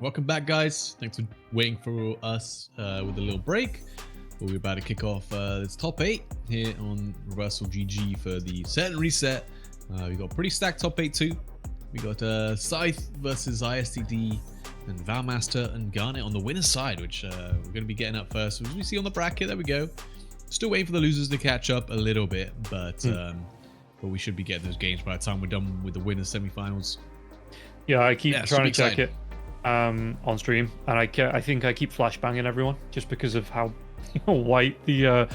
Welcome back, guys. Thanks for waiting for us with a little break. But we're about to kick off this top 8 here on reversalgg for the set and reset. We got a pretty stacked top 8 too. We got Scythe versus ISTD and Valmaster and Garnet on the winner's side, which we're going to be getting up first. As we see on the bracket, there we go. Still waiting for the losers to catch up a little bit, but we should be getting those games by the time we're done with the winners semifinals. Yeah, I keep trying to check it on stream, and I think I keep flashbanging everyone just because of how white the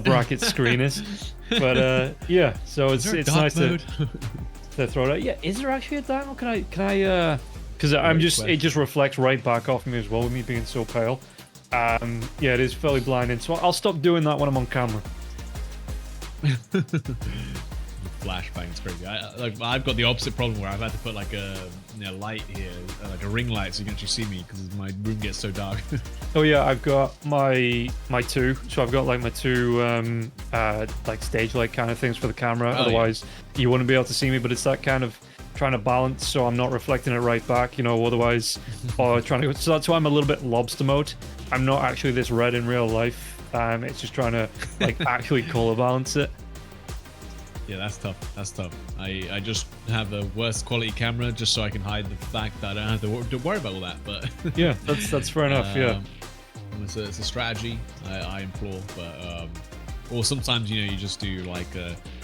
bracket screen is. But yeah, so it's nice to throw it out. Yeah, is there actually a dark mode? Can I because it just reflects right back off me as well with me being so pale. Yeah, it is fairly blinding, so I'll stop doing that when I'm on camera. Flashbang's crazy. I've got the opposite problem where I've had to put like a light here, like a ring light, so you can actually see me because my room gets so dark. Oh yeah, I've got my two. So I've got like my two like stage light kind of things for the camera. Otherwise, you wouldn't be able to see me. But it's that kind of trying to balance so I'm not reflecting it right back. You know, otherwise, or trying to. So that's why I'm a little bit lobster mode. I'm not actually this red in real life. It's just trying to like actually color balance it. Yeah, that's tough. That's tough. I just have a worse quality camera just so I can hide the fact that I don't have to worry about all that. But yeah, that's fair enough. Yeah, it's a strategy I implore. But or sometimes you just do like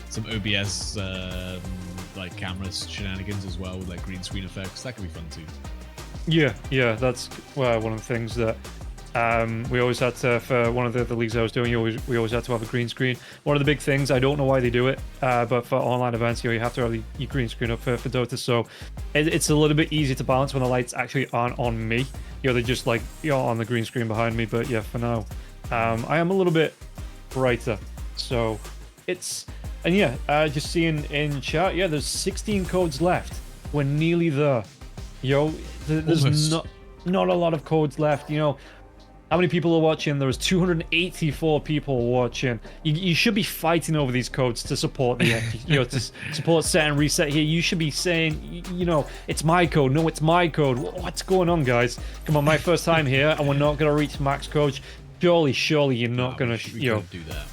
some OBS like cameras shenanigans as well with like green screen effects. That could be fun too. Yeah, that's one of the things that. We always had to, for one of the leagues I was doing, we always had to have a green screen. One of the big things, I don't know why they do it, but for online events, you have to have your green screen up for Dota, so it's a little bit easier to balance when the lights actually aren't on me. They're just like on the green screen behind me, but yeah, for now, I am a little bit brighter, so it's, and yeah, just seeing in chat, yeah, there's 16 codes left. We're nearly there. There's not a lot of codes left, How many people are watching? There was 284 people watching. You should be fighting over these codes to support the, to support set and reset here. You should be saying, it's my code. No, it's my code. What's going on, guys? Come on, my first time here, and we're not gonna reach max code. Surely, you're not gonna, do that.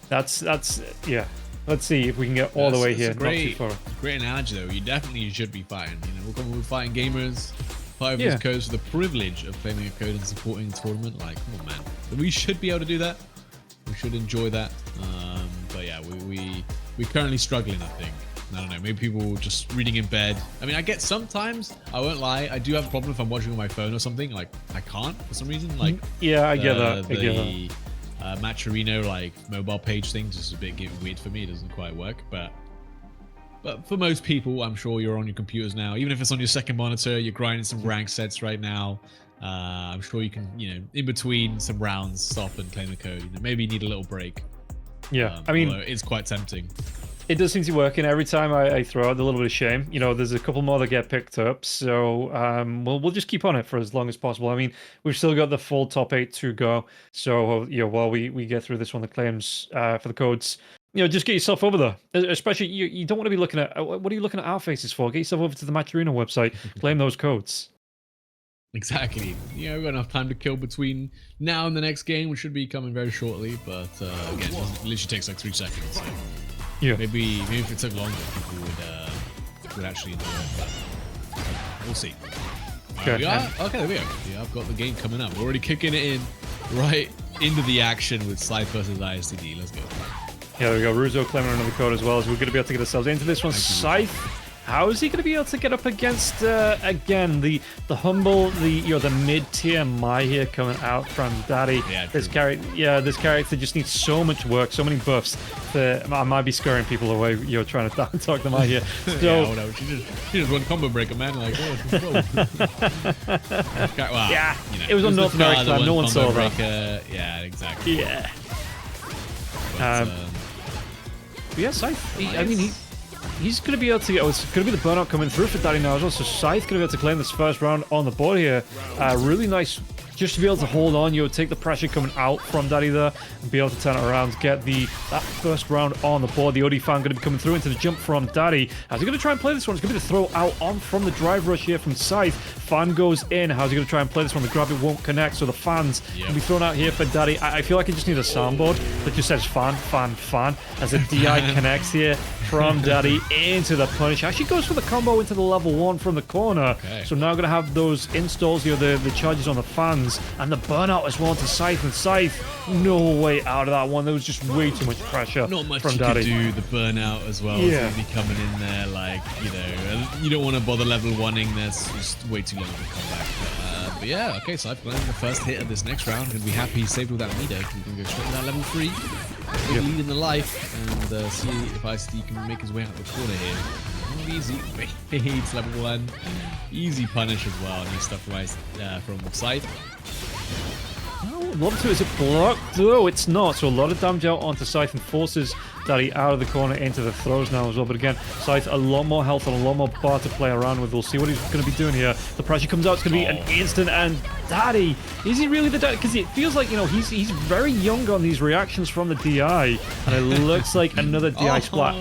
That's yeah. Let's see if we can get all the way here. Great analogy though. You definitely should be fighting. We're fighting gamers. Five of these codes for the privilege of claiming a code and supporting the tournament. Like, come on, man. We should be able to do that. We should enjoy that. But yeah, we're currently struggling, I think. I don't know, maybe people just reading in bed. I mean, I get sometimes, I won't lie, I do have a problem if I'm watching on my phone or something. Like, I can't for some reason. Like, yeah, I get that. The Matcherino, like, mobile page thing just a bit weird for me. It doesn't quite work, But for most people, I'm sure you're on your computers now. Even if it's on your second monitor, you're grinding some rank sets right now. I'm sure you can, in between some rounds, stop and claim the code. Maybe you need a little break. Yeah, I mean, it's quite tempting. It does seem to work, and every time I throw out a little bit of shame, there's a couple more that get picked up. So we'll just keep on it for as long as possible. I mean, we've still got the full top 8 to go. So while we get through this one, the claims for the codes. Just get yourself over there. Especially, you don't want to be looking at... What are you looking at our faces for? Get yourself over to the Matcherino website. Claim those codes. Exactly. We've got enough time to kill between now and the next game, which should be coming very shortly. But again, it literally takes like 3 seconds. So yeah. Maybe if it took longer, people would actually enjoy it. But we'll see. Okay. Okay, there we go. Yeah, I've got the game coming up. We're already kicking it in right into the action with Scythe versus ISTD. Let's go. Yeah, there we go. Ruzo claiming another code as well, as we're going to be able to get ourselves into this one. Scythe, how is he going to be able to get up against, again, the humble, the mid-tier Mai here coming out from Daddy. Yeah, this character just needs so much work, so many buffs. I might be scaring people away, trying to talk them out here. So, yeah, whatever. She just run combo breaker, man. Like, well, yeah, it was on North America time. No one saw that. Yeah, exactly. Yeah. But yeah, Scythe. I mean, he's going to be able to get... Oh, it's going to be the burnout coming through for Daddy now as well. So Scythe going to be able to claim this first round on the board here. Really nice just to be able to hold on, take the pressure coming out from Daddy there and be able to turn it around, get that first round on the board. The OD fan going to be coming through into the jump from Daddy. How's he going to try and play this one? It's going to be the throw out on from the drive rush here from Scythe. Fan goes in. How's he going to try and play this one? The grab it won't connect, so the fans can be thrown out here for Daddy. I feel like I just need a soundboard that just says fan, fan, fan as the DI connects here from Daddy into the punish. Actually goes for the combo into the level 1 from the corner. Okay. So now going to have those installs here, the charges on the fans, and the burnout as well to Scythe. And Scythe, no way out of that one. There was just way too much pressure Not much from you Daddy. Could do. The burnout as well. Yeah. Be coming in there like, you don't want to bother level 1ing. There's just way too long to come back. But yeah, okay, Scythe playing the first hit of this next round. Going to be happy he saved all that meter. He can go straight to that level 3. Big lead in the life, and see if ICD can make his way out the corner here. Not easy. It's level 1. Easy punish as well. New stuff from Scythe. Oh, a lot of it. Is it blocked? No, it's not. So a lot of damage out onto Scythe and forces Daddy out of the corner into the throws now as well. But again, Scythe a lot more health and a lot more bar to play around with. We'll see what he's going to be doing here. The pressure comes out. It's going to be an instant. And Daddy, is he really the Daddy? Because it feels like, he's very young on these reactions from the DI. And it looks like another DI splat.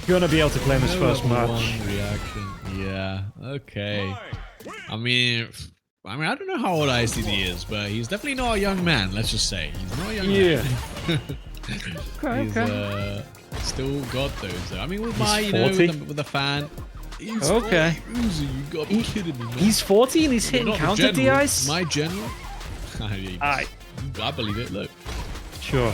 Going to be able to claim this first match. Reaction. Yeah. Okay. I mean, I don't know how old ICD is, but he's definitely not a young man, let's just say. He's not a young man. Okay. He's still got those. I mean, with with the fan. He's okay. You gotta be kidding me, man. He's 40 and he's hitting counter DIs? My general? I believe it, look. Sure.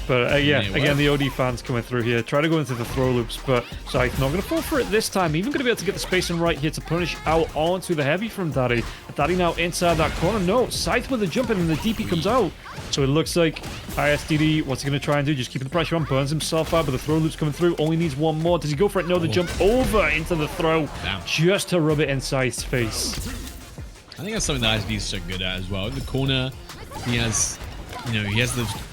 But yeah, again, the OD fans coming through here. Try to go into the throw loops, but Scythe not going to fall for it this time. Even going to be able to get the spacing right here to punish out onto the heavy from Daddy. Daddy now inside that corner. No, Scythe with the jump in and the DP comes out. So it looks like ISDD, what's he going to try and do? Just keeping the pressure on, burns himself out, but the throw loop's coming through. Only needs one more. Does he go for it? No, the jump over into the throw. Just to rub it in Scythe's face. I think that's something that ISD is so good at as well. In the corner, he has the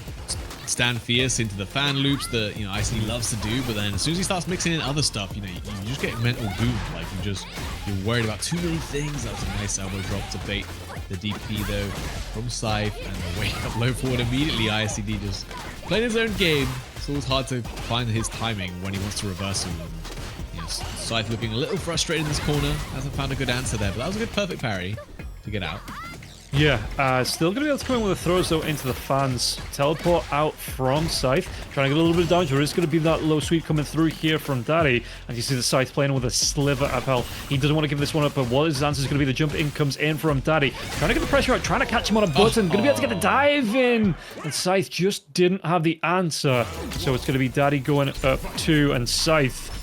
stand fierce into the fan loops that IC loves to do, but then as soon as he starts mixing in other stuff, you just get mental boom. Like you're worried about too many things. That was a nice elbow drop to bait the DP though from Scythe, and the wake up low forward immediately. ICD just playing his own game. It's always hard to find his timing when he wants to reversal. And Scythe looking a little frustrated in this corner. Hasn't found a good answer there, but that was a good perfect parry to get out. Yeah, still going to be able to come in with the throws, though, into the fans. Teleport out from Scythe. Trying to get a little bit of damage. There is going to be that low sweep coming through here from Daddy. And you see the Scythe playing with a sliver of health. He doesn't want to give this one up, but what his answer is going to be the jump in comes in from Daddy. Trying to get the pressure out, trying to catch him on a button. Going to be able to get the dive in. And Scythe just didn't have the answer. So it's going to be Daddy going up 2, and Scythe,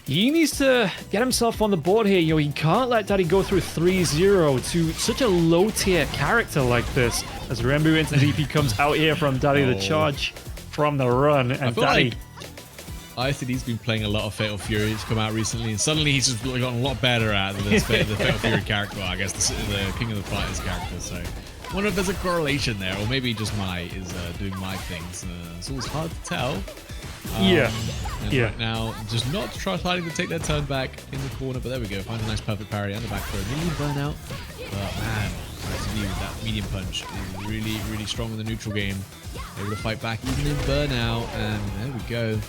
he needs to get himself on the board here. He can't let Daddy go through 3-0 to such a low-tier character like this. As Rembu into DP comes out here from Daddy, the charge from the run. And Daddy... Like ICD's been playing a lot of Fatal Fury to come out recently, and suddenly he's just gotten a lot better at the Fatal Fury character. Well, I guess the King of the Fighters character, so... I wonder if there's a correlation there, or maybe just is doing my things. It's always hard to tell. Yeah. Right now, just not trying to take their turn back in the corner, but there we go. Find a nice perfect parry on the back throw. Medium burnout. But man, that medium punch is really, really strong in the neutral game. Able to fight back even in burnout, and there we go.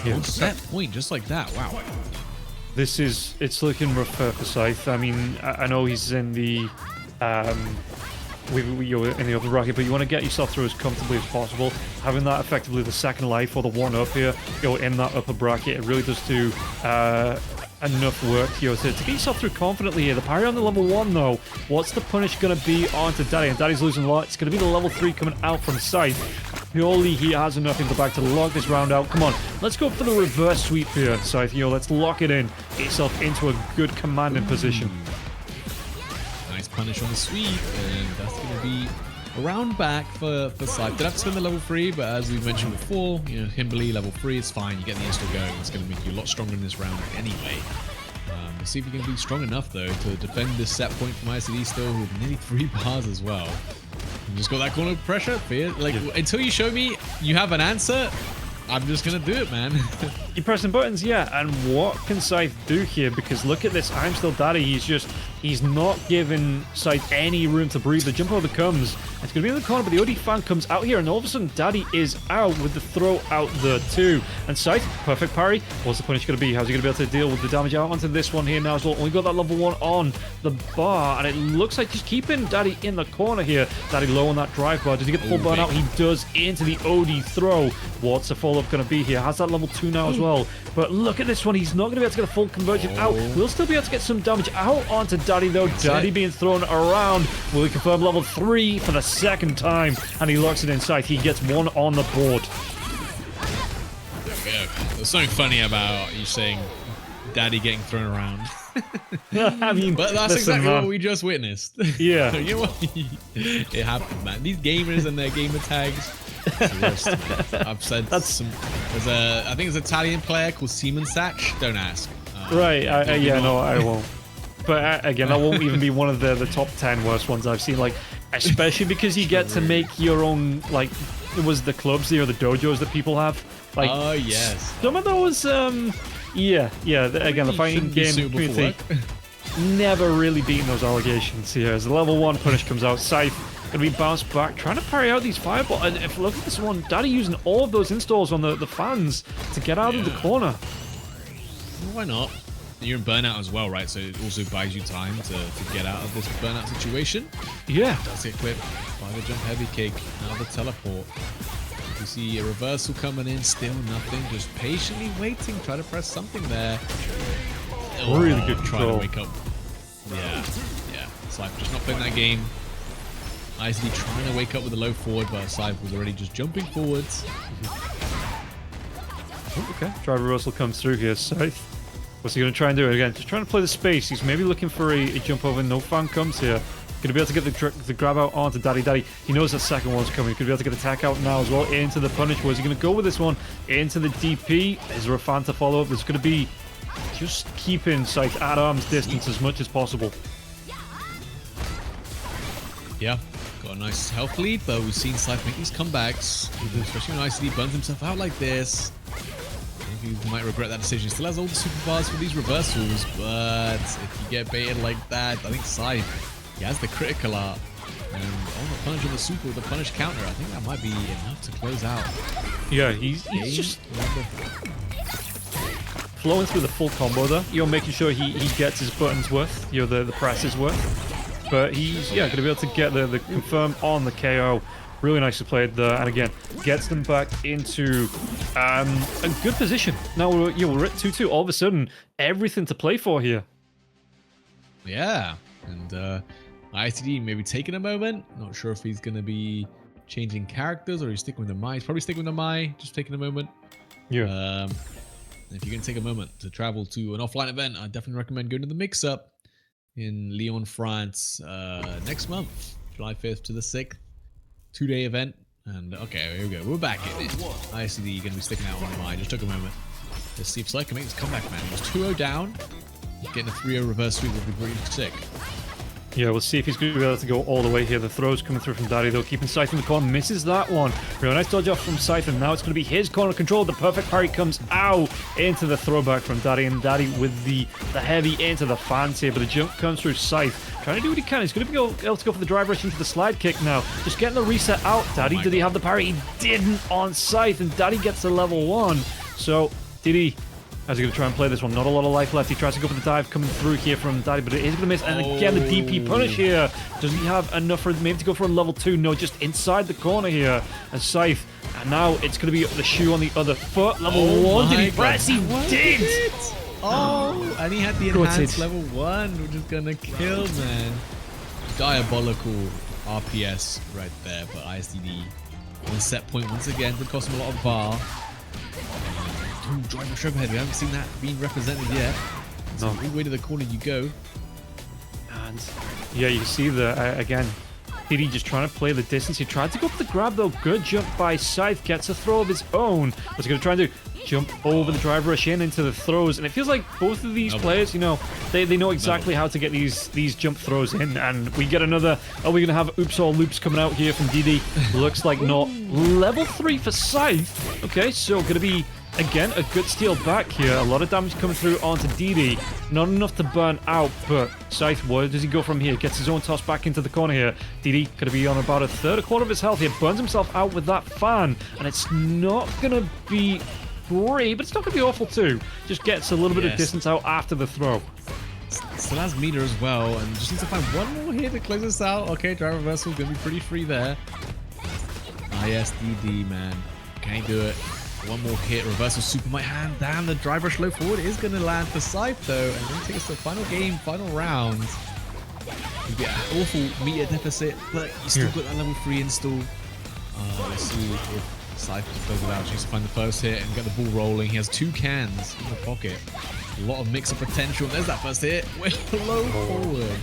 One set point, just like that. Wow. It's looking rough for Scythe. I mean, I know he's in the in the upper bracket, but you want to get yourself through as comfortably as possible. Having that effectively the second life or the one up here, in that upper bracket, it really does do enough work to get yourself through confidently here. The parry on the level 1 though, what's the punish going to be onto Daddy? And Daddy's losing a lot. It's going to be the level 3 coming out from Scythe. Purely he has enough in the back to lock this round out. Come on, let's go for the reverse sweep here, Scythe. Let's lock it in. Get yourself into a good commanding position. Nice punish on the sweep, and that's going to be a round back for Scythe. Did have to spend the level 3, but as we mentioned before, Kimberly level 3 is fine. You get the install going. It's going to make you a lot stronger in this round anyway. We'll see if you can be strong enough though to defend this set point from ICD still with nearly 3 bars as well. You just got that corner pressure. Like, until you show me you have an answer, I'm just going to do it, man. You're pressing buttons, yeah. And what can Scythe do here? Because look at this. Imstilldadaddy. He's not giving Scythe any room to breathe. The jump over comes. It's going to be in the corner, but the OD fan comes out here, and all of a sudden, Daddy is out with the throw out there too. And Scythe, perfect parry. What's the punish going to be? How's he going to be able to deal with the damage out onto this one here now as well? Only got that level 1 on the bar, and it looks like just keeping Daddy in the corner here. Daddy low on that drive bar. Does he get the full burn out? He does into the OD throw. What's the follow-up going to be here? Has that level 2 now as well. But look at this one. He's not going to be able to get a full conversion out. We'll still be able to get some damage out onto Daddy though. Daddy being thrown around. Will he confirm level 3 for the second time? And he locks it in Scythe. He gets 1 on the board. Yeah, there's something funny about you saying Daddy getting thrown around. I mean, but that's exactly what we just witnessed. Yeah. You know what? It happens, man. These gamers and their gamer tags. I've said some. I think there's an Italian player called Seaman Satch. Don't ask. Right. No, I won't. But again, that won't even be one of the top 10 worst ones I've seen. Like, especially because you get to make your own. Like, it was the clubs here, or the dojos that people have. Like, oh yes. Some of those. Yeah. Again, the fighting game community never really beating those allegations here. As the level 1 punish comes out, Scythe gonna be bounced back, trying to parry out these fireballs. And if look at this one, Daddy using all of those installs on the fans to get out of the corner. Well, why not? You're in burnout as well, right? So it also buys you time to get out of this burnout situation. Yeah. Does get clipped by the jump heavy kick. Now the teleport. You see a reversal coming in, still nothing. Just patiently waiting, try to press something there. Really good control. Trying to wake up. Yeah. It's like just not playing that game. Nicely trying to wake up with a low forward, but Scythe was already just jumping forwards. Okay, drive reversal comes through here. Scythe. What's he going to try and do again? Just trying to play the space. He's maybe looking for a jump over. No fan comes here. Going to be able to get the grab out onto Daddy. He knows that second one's coming. He's going to be able to get the attack out now as well into the punish. Where's he going to go with this one? Into the DP. Is there a fan to follow up? There's going to be just keeping Scythe at arm's distance as much as possible. Yeah. Got a nice health lead, but we've seen Scythe make these comebacks, especially when ICD burns himself out like this. You might regret that decision. Still has all the super bars for these reversals, but if you get baited like that, I think Scythe, he has the critical art. And on the punish of the super with the punish counter, I think that might be enough to close out. Yeah, he's just flowing through the full combo there. You're making sure he gets his buttons worth, the press worth. But he's going to be able to get the confirm on the KO. Really nicely played there, and again, gets them back into a good position. Now we're at 2-2. All of a sudden, everything to play for here. Yeah, and ITD maybe taking a moment. Not sure if he's going to be changing characters or he's sticking with the Mai. He's probably sticking with the Mai, just taking a moment. Yeah. If you're going to take a moment to travel to an offline event, I definitely recommend going to the Mix-Up in Lyon, France next month, July 5th to the 6th. 2-day event, and okay, here we go. We're back in it. ICD going to be sticking out on the Mai. Just took a moment. Let's see if Scythe can make this comeback, man. He was 2-0 down. Getting a 3-0 reverse sweep would be pretty sick. Yeah, we'll see if he's going to be able to go all the way here. The throw's coming through from Daddy, though, keeping Scythe in the corner. Misses that one. Real nice dodge off from Scythe, and now it's going to be his corner control. The perfect parry comes out into the throwback from Daddy, and Daddy with the heavy into the fans here, but the jump comes through Scythe. Trying to do what he can. He's going to be able to go for the drive rush into the slide kick now. Just getting the reset out. Daddy, did he have the parry? He didn't on Scythe, and Daddy gets the level 1. So, did he? How's he going to try and play this one? Not a lot of life left. He tries to go for the dive coming through here from Daddy, but it is going to miss. And again, the DP punish here. Does he have enough for maybe to go for a level 2? No, just inside the corner here. And Scythe. And now it's going to be the shoe on the other foot. Level 1. Did he press? He did! Oh, and he had the enhanced level 1, which is going to kill, man. Diabolical RPS right there, but ISDD on set point once again. Did cost him a lot of bar. Drive rush overhead. We haven't seen that being represented yet. So all the way to the corner you go. And yeah, you see the again, DD just trying to play the distance. He tried to go for the grab though. Good jump by Scythe. Gets a throw of his own. What's he going to try and do? Jump over the drive rush in into the throws. And it feels like both of these players, you know, they know exactly how to get these jump throws in. And we get another... Are we going to have oops all loops coming out here from DD? Looks like not. Level 3 for Scythe. Okay, so going to be... Again, a good steal back here. A lot of damage coming through onto DD. Not enough to burn out, but Scythe, where does he go from here? Gets his own toss back into the corner here. DD going to be on about a third, a quarter of his health here. Burns himself out with that fan. And it's not going to be great, but it's not going to be awful too. Just gets a little bit of distance out after the throw. Still has meter as well, and just needs to find one more here to close this out. Okay, drive reversal going to be pretty free there. Ah, yes, DD, man. Can't do it. One more hit, reversal super might hand down. The drive rush low forward is going to land for Scythe though, and then takes the final game, final round. You get an awful meter deficit, but you still got that level 3 install. Let's see if Scythe can close it out. She needs to find the first hit and get the ball rolling. He has 2 cans in the pocket. A lot of mix-up potential. There's that first hit. Way low forward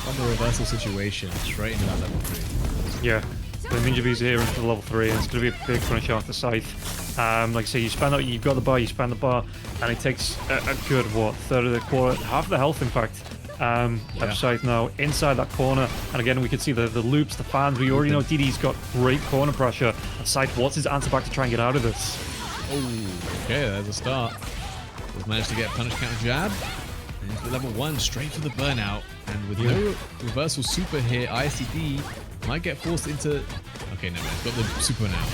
on the reversal situation. Straight into that level 3. Yeah. The Ninja V's here into the level 3, and it's going to be a big punish off the Scythe. Like I say, you spend out, you've got the bar, you spend the bar, and it takes a good, what, third of the quarter, half of the health, in fact, of Scythe now inside that corner. And again, we can see the loops, the fans. We already know DD's got great corner pressure, and Scythe, what's his answer back to try and get out of this? Oh, okay, there's a start. He's managed to get a punish counter jab, and into level 1, straight for the burnout. And with no reversal super here, ISTD might get forced into... Okay, no, got the super now.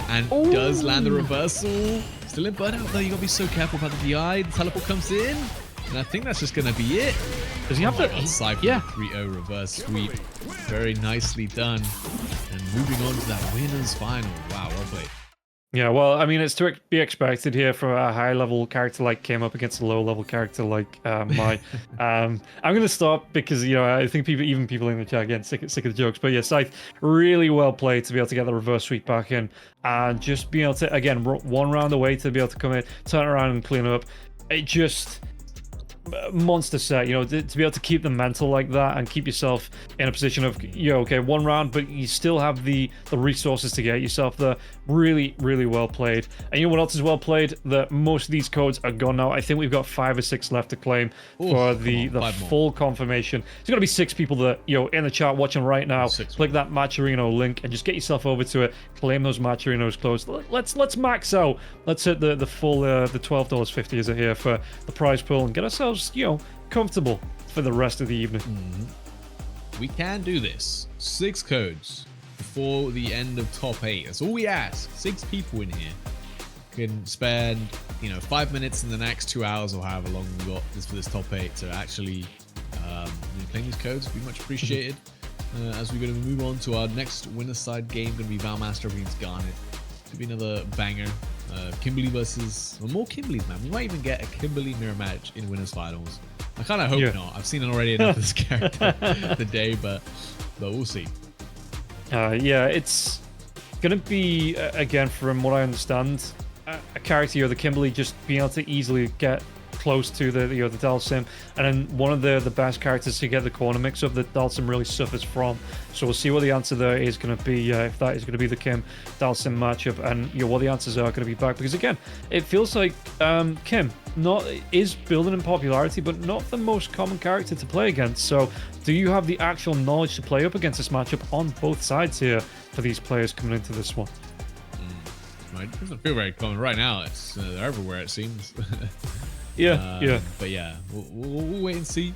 And does land the reversal. Still in burnout, though. You gotta be so careful about the DI. The teleport comes in. And I think that's just gonna be it. Does he have to... Cypher 3-0 reverse sweep. Very nicely done. And moving on to that winner's final. Wow, well played. Yeah, well, I mean, it's to be expected here for a high-level character like Kim up against a low-level character like Mai. I'm going to stop because, you know, I think even people in the chat getting sick of the jokes. But yeah, Scythe, really well played to be able to get the reverse sweep back in. And just being able to, again, one round away to be able to come in, turn around and clean up. It just... monster set, you know, to be able to keep the mental like that and keep yourself in a position of, you know, okay, one round, but you still have the resources to get yourself there. Really, really well played. And you know what else is well played? That most of these codes are gone now. I think we've got 5 or 6 left to claim for the full confirmation. There's going to be 6 people that, you know, in the chat watching right now. Click that Matcherino link and just get yourself over to it. Claim those Matcherinos closed. Let's max out. Let's hit the full the $12.50 is it here for the prize pool and get ourselves, you know, comfortable for the rest of the evening. We can do this. 6 codes before the end of top 8. That's all we ask. 6 people in here can spend, you know, 5 minutes in the next 2 hours or however long we got this for this top 8 to actually playing these codes. Would be much appreciated. As we're going to move on to our next winner side game, going to be Valmaster against Garnet. Could be another banger. Kimberly versus... Well, more Kimberlys, man. We might even get a Kimberly mirror match in winners finals. I kind of hope not. I've seen already enough of this character today, but we'll see. Yeah, it's going to be, again, from what I understand, a character, the Kimberly, just being able to easily get close to the Dhalsim, and then one of the best characters to get the corner mix up that Dhalsim really suffers from. So we'll see what the answer there is going to be, if that is going to be the Kim Dhalsim matchup, and what the answers are going to be back, because again, it feels like Kim is building in popularity, but not the most common character to play against. So do you have the actual knowledge to play up against this matchup on both sides here for these players coming into this one? It doesn't feel very common right now. It's they're everywhere, it seems. Yeah. But yeah, we'll wait and see.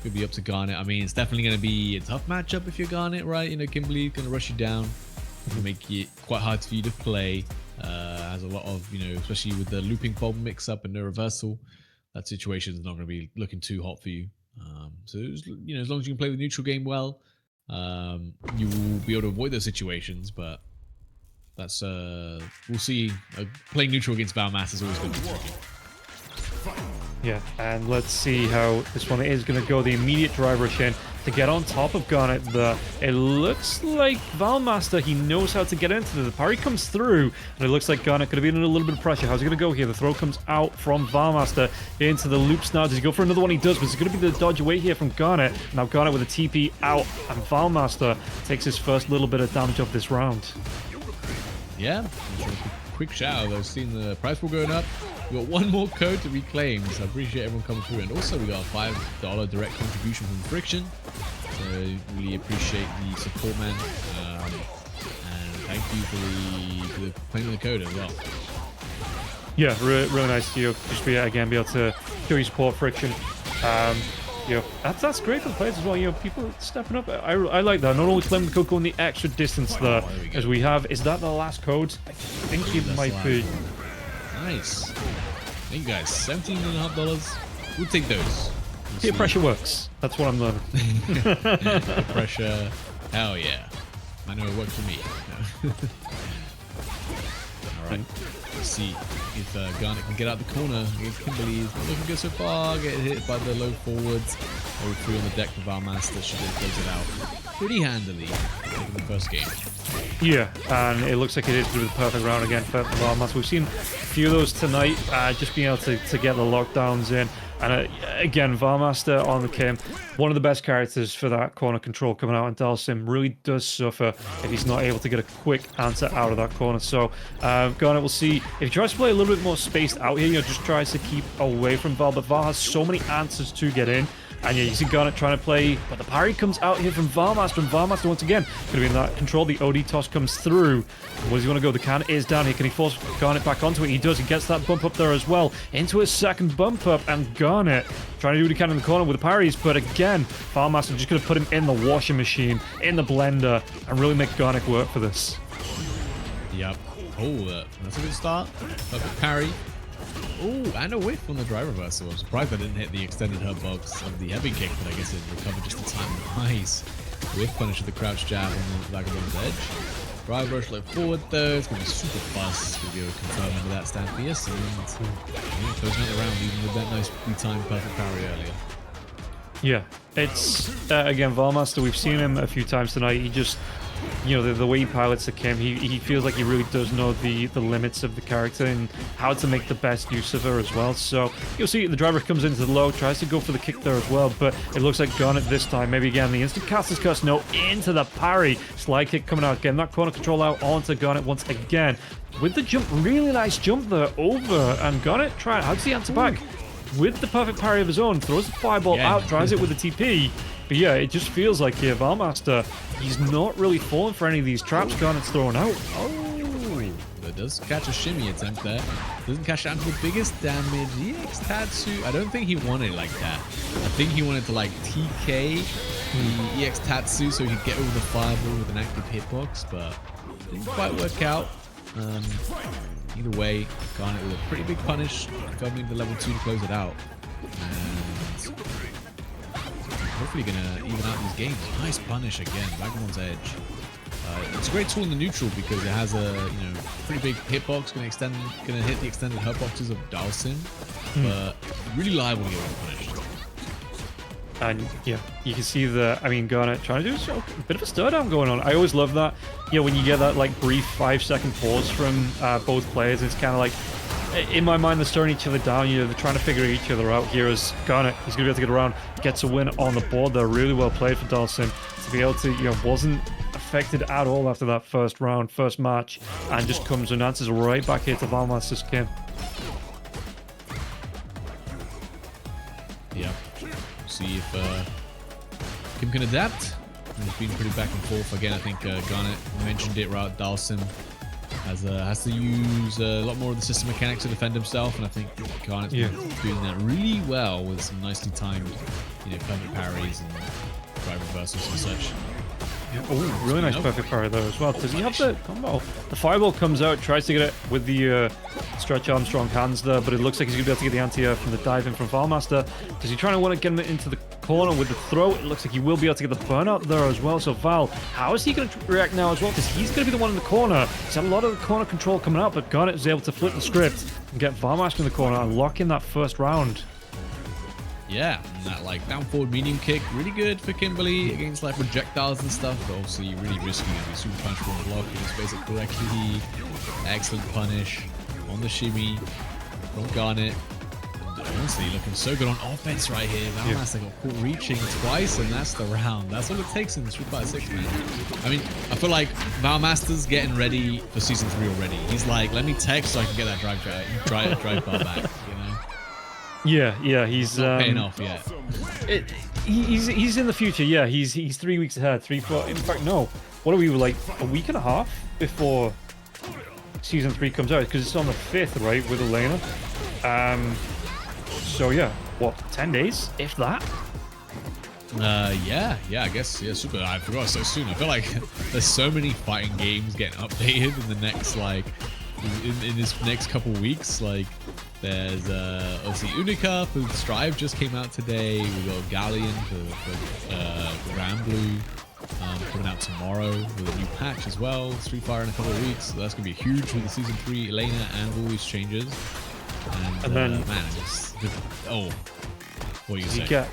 Could be up to Garnet. I mean, it's definitely going to be a tough matchup if you're Garnet, right? You know, Kimberly going to rush you down, make it quite hard for you to play. Has a lot of, you know, especially with the looping bomb mix-up and no reversal, that situation is not going to be looking too hot for you. So, you know, as long as you can play the neutral game well, you will be able to avoid those situations. But that's we'll see. Playing neutral against Valmaster is always going to be tricky. Yeah, and let's see how this one is going to go. The immediate drive rush in to get on top of Garnet there. It looks like Valmaster, he knows how to get into the parry comes through, and it looks like Garnet could have been in a little bit of pressure. How's he going to go here? The throw comes out from Valmaster into the loops now. Does he go for another one? He does, but it's going to be the dodge away here from Garnet. Now Garnet with a TP out, and Valmaster takes his first little bit of damage of this round. Yeah, quick shout out. I've seen the price pool going up. We got one more code to reclaim, so I appreciate everyone coming through. And also, we got a $5 direct contribution from Friction. So really appreciate the support, man. And thank you for the claiming the code as well. Yeah, really nice to just be able to show your support, Friction. That's great for the players as well. People stepping up. I like that. Not only claiming the code, going the extra distance there as we have. Is that the last code? I think it might be. Nice. Thank you guys. $17.50. We'll take those. Peer pressure works. That's what I'm learning. Peer pressure. Hell yeah. I know it worked for me. Alright. Let's see if Garnet can get out the corner with Kimberly. He's not looking good so far. Get hit by the low forwards. Over 3 on the deck for Valmaster. Should have closed it out pretty handily in the first game. Yeah, and it looks like it is the perfect round again for Valmaster. We've seen a few of those tonight, just being able to get the lockdowns in. And again, Valmaster on the Kim, one of the best characters for that corner control coming out, and Dhalsim really does suffer if he's not able to get a quick answer out of that corner. So Garnet will see if he tries to play a little bit more spaced out here, just tries to keep away from Val, but Val has so many answers to get in. And yeah, you see Garnet trying to play, but the parry comes out here from Valmaster, and Valmaster once again going to be in that control. The OD toss comes through. Where's he going to go? The can is down here. Can he force Garnet back onto it? He does. He gets that bump up there as well. Into his second bump up, and Garnet trying to do what he can in the corner with the parries, but again, Valmaster just going to put him in the washing machine, in the blender, and really make Garnet work for this. Yep. Oh, that's a good start. Perfect parry. Oh, and a whiff on the dry reversal. I'm surprised I didn't hit the extended hurt box of the heavy kick, but I guess it recovered just in time. Nice. Whiff punish with the crouch jab on the Vagabond's edge. Drive rush low forward though. It's going to be super fast. We'll be able to confirm under that stand fierce. And closing out the round even with that nicely timed perfect parry earlier. Yeah. It's, again, Valmaster, we've seen him a few times tonight. He just, the way he pilots the Kim, he feels like he really does know the limits of the character and how to make the best use of her as well. So you'll see the driver comes into the low, tries to go for the kick there as well, but it looks like Garnet this time. Maybe again, the instant caster's curse, no, into the parry. Slide kick coming out again. That corner control out onto Garnet once again. With the jump, really nice jump there over, and Garnet trying, how does he answer back? With the perfect parry of his own, throws the fireball out, tries it with the TP. But yeah, it just feels like here, Valmaster, he's not really falling for any of these traps Garnet's throwing out. Oh, but does catch a shimmy attempt there. Doesn't catch down to the biggest damage. EX Tatsu, I don't think he wanted it like that. I think he wanted to like TK the EX Tatsu so he could get over the fireball with an active hitbox, but didn't quite work out. Either way, Garnet with a pretty big punish, confirming the level 2 to close it out. And hopefully gonna even out these games. Nice punish again, Vagabond's edge. It's a great tool in the neutral because it has a pretty big hitbox, gonna hit the extended hurtboxes of Dhalsim, but really liable to get one punished. And yeah, you can see Garnet trying to do a bit of a stir down going on. I always love that. When you get that like brief 5-second pause from both players, it's kind of like, in my mind, they're stirring each other down. They're trying to figure each other out. Here is Garnet. He's going to be able to get around, gets a win on the board. They're really well played for Dhalsim to be able to, wasn't affected at all after that first round, first match, and just comes and answers right back here to Valmaster's Kim. Yeah. See if Kim can adapt. He's been pretty back and forth. Again, I think Garnet mentioned it right. Dhalsim has to use a lot more of the system mechanics to defend himself, and I think Garnet's been doing that really well with some nicely timed, perfect parries and drive reversals and such. Yeah. Oh, really nice perfect parry though as well. Does he have the combo? The fireball comes out, tries to get it with the stretch Armstrong hands there, but it looks like he's going to be able to get the anti-air from the dive in from Valmaster. Does he try to want to get him into the corner with the throw? It looks like he will be able to get the burnout there as well. So Val, how is he going to react now as well? Because he's going to be the one in the corner. He's had a lot of the corner control coming out, but Garnet is able to flip the script and get Valmaster in the corner and lock in that first round. Yeah, and that like down forward medium kick, really good for Kimberly against like projectiles and stuff, but obviously really risky to be super punishable and block. He just space it correctly. Excellent punish on the shimmy from Garnet. Honestly, looking so good on offense right here. Valmaster got caught reaching twice, and that's the round. That's all it takes in Street Fighter 6, man. I mean, I feel like Valmaster's getting ready for Season 3 already. He's like, let me text so I can get that drive bar back, you know? Yeah, he's not paying off yet. He's in the future. Yeah, he's 3 weeks ahead. 3, 4. In fact, no. What are we, like a week and a half before Season 3 comes out? Because it's on the 5th, right, with Elena. So yeah, what, 10 days, if that? Yeah, I guess, yeah, super. I forgot so soon. I feel like there's so many fighting games getting updated in the next, like, in this next couple weeks. Like, there's obviously Unica for Strive just came out today. We got Galleon for Rumle coming out tomorrow with a new patch as well. Street Fighter in a couple of weeks. So that's gonna be huge with the Season 3 Elena and all these changes. And then, man, what do you say?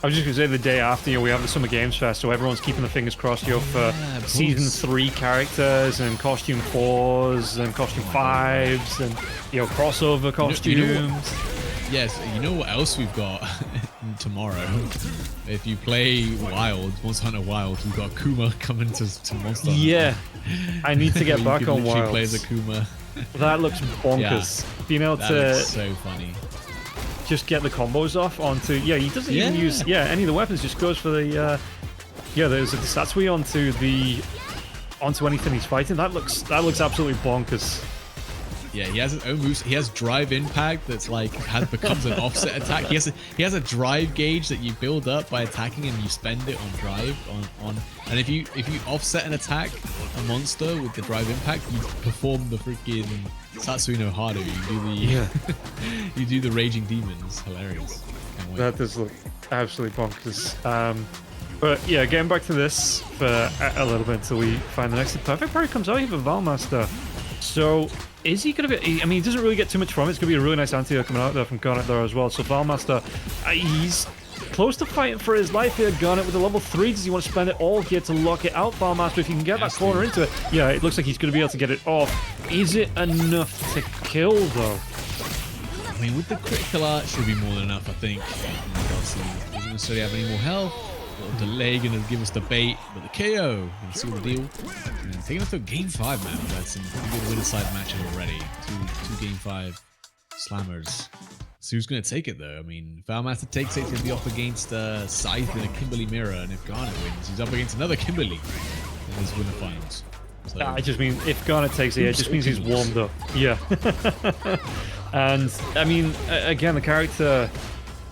I was just gonna say the day after, you know, we have the Summer Games Fest, so everyone's keeping their fingers crossed, you know, for Season 3 characters and Costume 4s and Costume 5s and, you know, crossover costumes. Yes, you know what else we've got tomorrow? If you play Wild, Monster Hunter Wild, we've got Kuma coming to Monster Hunter. Yeah, I need to get back on Wild. Plays a Kuma. That looks bonkers. Yeah, being able to looks so funny. Just get the combos off onto, he doesn't even use any of the weapons, just goes for the there's a Satsui onto anything he's fighting. That looks absolutely bonkers. Yeah, he has his own moves. He has drive impact that's like becomes an offset attack. He has a drive gauge that you build up by attacking, and you spend it on drive on. And if you offset an attack, a monster with the drive impact, you perform the freaking Satsui no Hado. You do the you do the Raging Demons. Hilarious. That does look absolutely bonkers. But yeah, getting back to this for a little bit until we find the next perfect parry comes out here for Valmaster. So is he going to be... I mean, he doesn't really get too much from it. It's going to be a really nice anti coming out there from Garnet there as well. So Valmaster, he's close to fighting for his life here. Garnet with a level 3. Does he want to spend it all here to lock it out? Valmaster, if he can get that corner into it. Yeah, it looks like he's going to be able to get it off. Is it enough to kill, though? I mean, with the critical art, should be more than enough, I think. Dhalsim doesn't necessarily have any more health. The delay gonna give us the bait, but the KO can seal the deal. And taking us to game 5, man. We've had some pretty good winner side matches already. Two game 5 slammers. So who's gonna take it though? I mean, if Valmaster takes it, he's gonna be off against Scythe in a Kimberly mirror, and if Garnet wins, he's up against another Kimberly in his winner finals. So, I just mean, if Garnet takes it, it just means he's warmed up. Yeah. And I mean, again, the character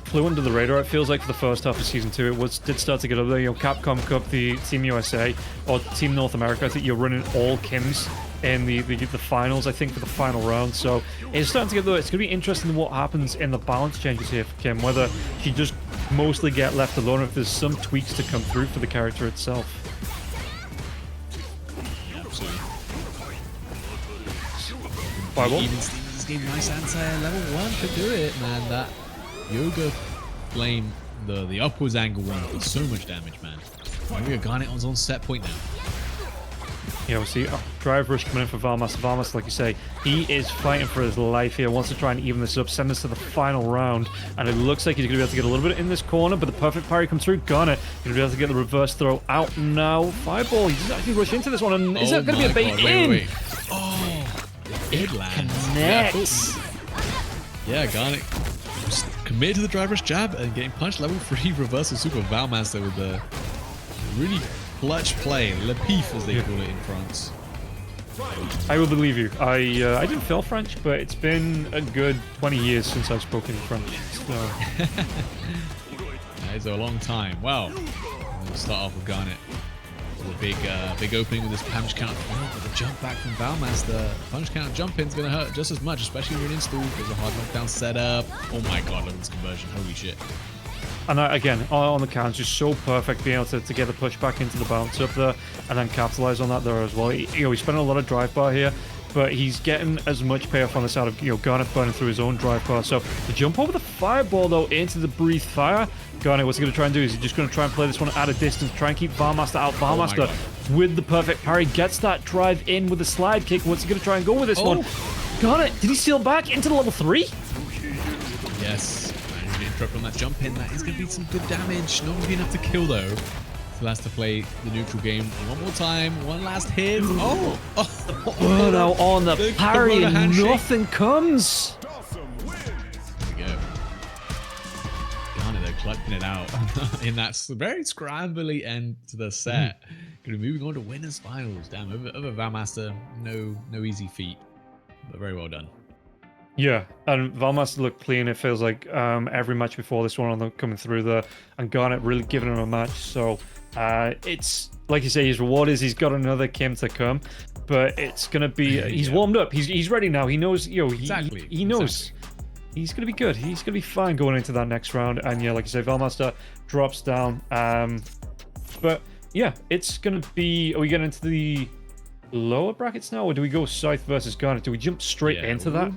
flew under the radar, it feels like, for the first half of Season 2. It did start to get up there. You know, Capcom Cup, the Team USA, or Team North America, I think you're running all Kims in the finals, I think, for the final round. So it's starting to get there. It's going to be interesting what happens in the balance changes here for Kim, whether she just mostly get left alone, or if there's some tweaks to come through for the character itself. Yeah, absolutely. Fireball? Even Stevens gave nice anti-level 1 to do it, man. That Yoga Flame, the upwards angle one, does so much damage, man. We got Garnet on set point now. Yeah, we see Drive Rush coming in for Valmaster. Valmaster, like you say, he is fighting for his life here. Wants to try and even this up, send us to the final round. And it looks like he's going to be able to get a little bit in this corner, but the perfect parry comes through. Garnet going to be able to get the reverse throw out now. Fireball, he doesn't actually rush into this one. And is that going to be a bait in? Wait. Oh, it lands. Connects. Yeah, Garnet committed to the Drive Rush jab and getting punched. Level 3 reversal super. Valmaster with a really clutch play, le pif as they call it in France. I will believe you. I didn't feel French, but it's been a good 20 years since I've spoken French. So. That is a long time. Well, we'll start off with Garnet. A big opening with this punch count. Oh, but the jump back from Valmaster. Punch count jump in's gonna hurt just as much, especially when you're installed. There's a hard knockdown setup. Oh my god, look at this conversion. Holy shit. And again, on the count, just so perfect being able to get the push back into the bounce up there and then capitalize on that there as well. You know, he's spending a lot of drive bar here, but he's getting as much payoff on the side of Garnet burning through his own drive car. So the jump over the fireball though into the breathe fire. Garnet, what's he going to try and do? Is he just going to try and play this one at a distance, try and keep Valmaster out? Valmaster with the perfect parry gets that drive in with the slide kick. What's he going to try and go with this one? Garnet, did he steal back into the level 3? Yes, managed to interrupt on that jump in. That is going to be some good damage. Not going to be enough to kill though. So has to play the neutral game one more time. One last hit. Oh no, on the parry and nothing comes. There we go. Garnet, they're clutching it out in that very scrambly end to the set. Going to be moving on to winners finals. Damn, over Valmaster, no easy feat, but very well done. Yeah, and Valmaster looked clean. It feels like every match before this one on them coming through there, and Garnet really giving him a match. So it's like you say, his reward is he's got another Kim to come, but it's gonna be he's warmed up. He's ready now. He knows, he knows he's gonna be good. He's gonna be fine going into that next round. And yeah, like you say, Valmaster drops down. But yeah, it's gonna be. Are we getting into the lower brackets now, or do we go Scythe versus Garnet? Do we jump straight into that?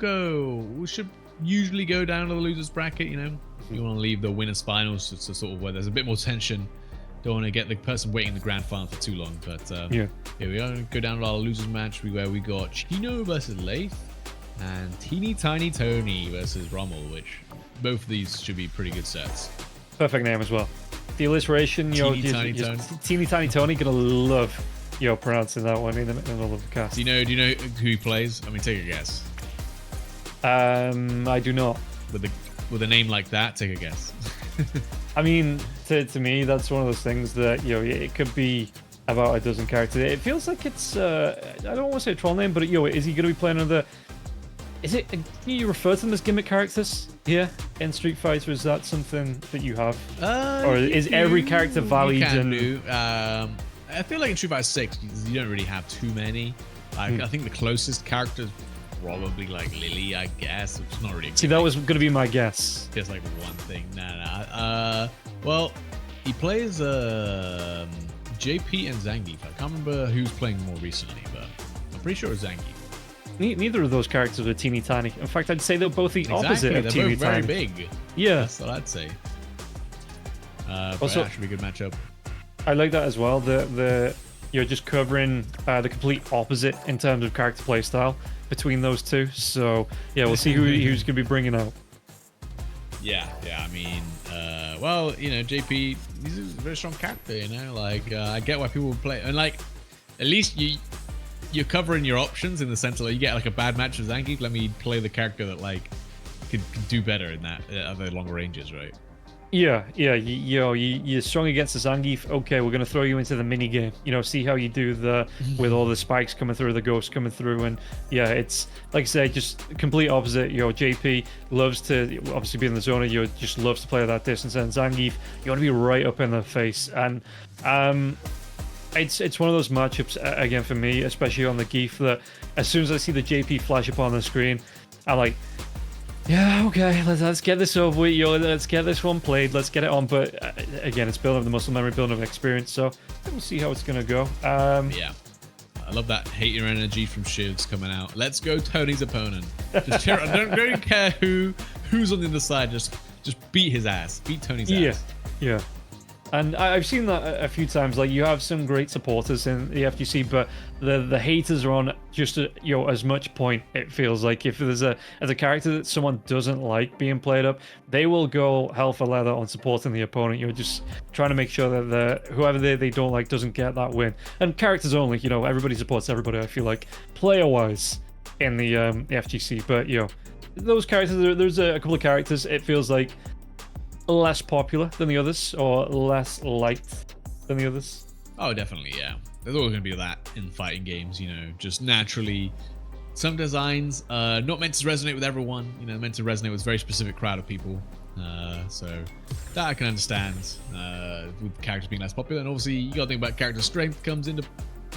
We should usually go down to the losers bracket. You know, you want to leave the winners finals to sort of where there's a bit more tension. Don't want to get the person waiting in the grand final for too long. But yeah, here we go down to our losers match where we got Chinooo versus Leith and TeenyTinyTony versus Rumle, which both of these should be pretty good sets. Perfect name as well. The alliteration, TeenyTinyTony, gonna love pronouncing that one in the middle of the cast. Do you know who he plays? I mean, take a guess. I do not. With a name like that, take a guess. I mean, to me, that's one of those things that it could be about a dozen characters. It feels like it's I don't want to say a troll name, but is he going to be playing another? Is it? Can you refer to them as gimmick characters here in Street Fighter? Is that something that you have, or is every character valid? I feel like in Street Fighter 6, you don't really have too many. I think the closest character is probably like Lily, I guess, which is not really. See, that was going to be my guess. Just like one thing. Nah. Well, he plays JP and Zangief. I can't remember who's playing more recently, but I'm pretty sure it's Zangief. Neither of those characters are teeny tiny. In fact, I'd say they're both the opposite of teeny tiny. They're both very big. Yeah. That's what I'd say. But also, that should be a good matchup. I like that as well. You're just covering the complete opposite in terms of character playstyle between those two. So yeah, we'll see who's going to be bringing out. Yeah. I mean, well, JP, he's a very strong character. Like I get why people would play, and like at least you're covering your options in the sense that you get like a bad match with Zangief. Let me play the character that like could do better in that other longer ranges, right? Yeah, you're strong against the Zangief. Okay, we're gonna throw you into the mini game. See how you do with all the spikes coming through, the ghosts coming through, and yeah, it's like I say, just complete opposite. JP loves to obviously be in the zone. Just loves to play at that distance, and Zangief, you want to be right up in the face. And it's one of those matchups again for me, especially on the Geef, that as soon as I see the JP flash up on the screen, I'm like, yeah, okay, let's get this over with, let's get this one played, let's get it on. But again, it's building up the muscle memory, building up experience, so we'll see how it's gonna go. Yeah, I love that hate your energy from Shivs coming out. Let's go, Tony's opponent. Just cheer. I don't care who's on the other side. Just beat his ass. Beat Tony's ass. Yeah. And I've seen that a few times. Like, you have some great supporters in the FGC, but the haters are on just as much point. It feels like if there's a character that someone doesn't like being played up, they will go hell for leather on supporting the opponent. You're just trying to make sure that whoever they don't like doesn't get that win. And characters only. Everybody supports everybody. I feel like player wise in the FGC, but those characters. There's a couple of characters. It feels like less popular than the others, or less liked than the others. Oh, definitely, yeah. There's always going to be that in fighting games, just naturally. Some designs not meant to resonate with everyone, meant to resonate with a very specific crowd of people. So that I can understand with characters being less popular. And obviously, you got to think about character strength comes into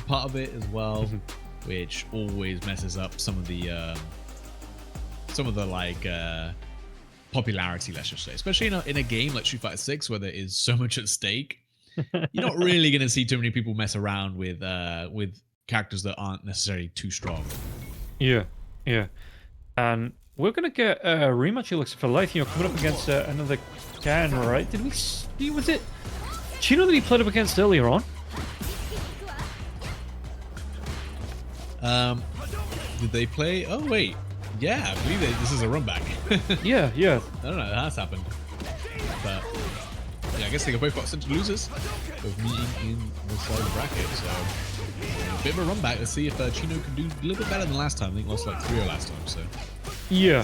part of it as well, which always messes up some of the like popularity, let's just say, especially in a game like Street Fighter 6 where there is so much at stake. You're not really going to see too many people mess around with characters that aren't necessarily too strong. Yeah, yeah. And we're gonna get a rematch, it looks, for Leith, you know, coming up against another Can, right? Did we see, was it Chinooo that he played up against earlier on? Did they play? Oh wait, yeah, I believe this is a run back. Yeah, yeah. I don't know, that has happened. But yeah, I guess they both got sent to losers of meeting in the side of the bracket. So a bit of a run back. Let's see if Chinooo can do a little bit better than last time. I think lost like 3-0 last time. So Yeah,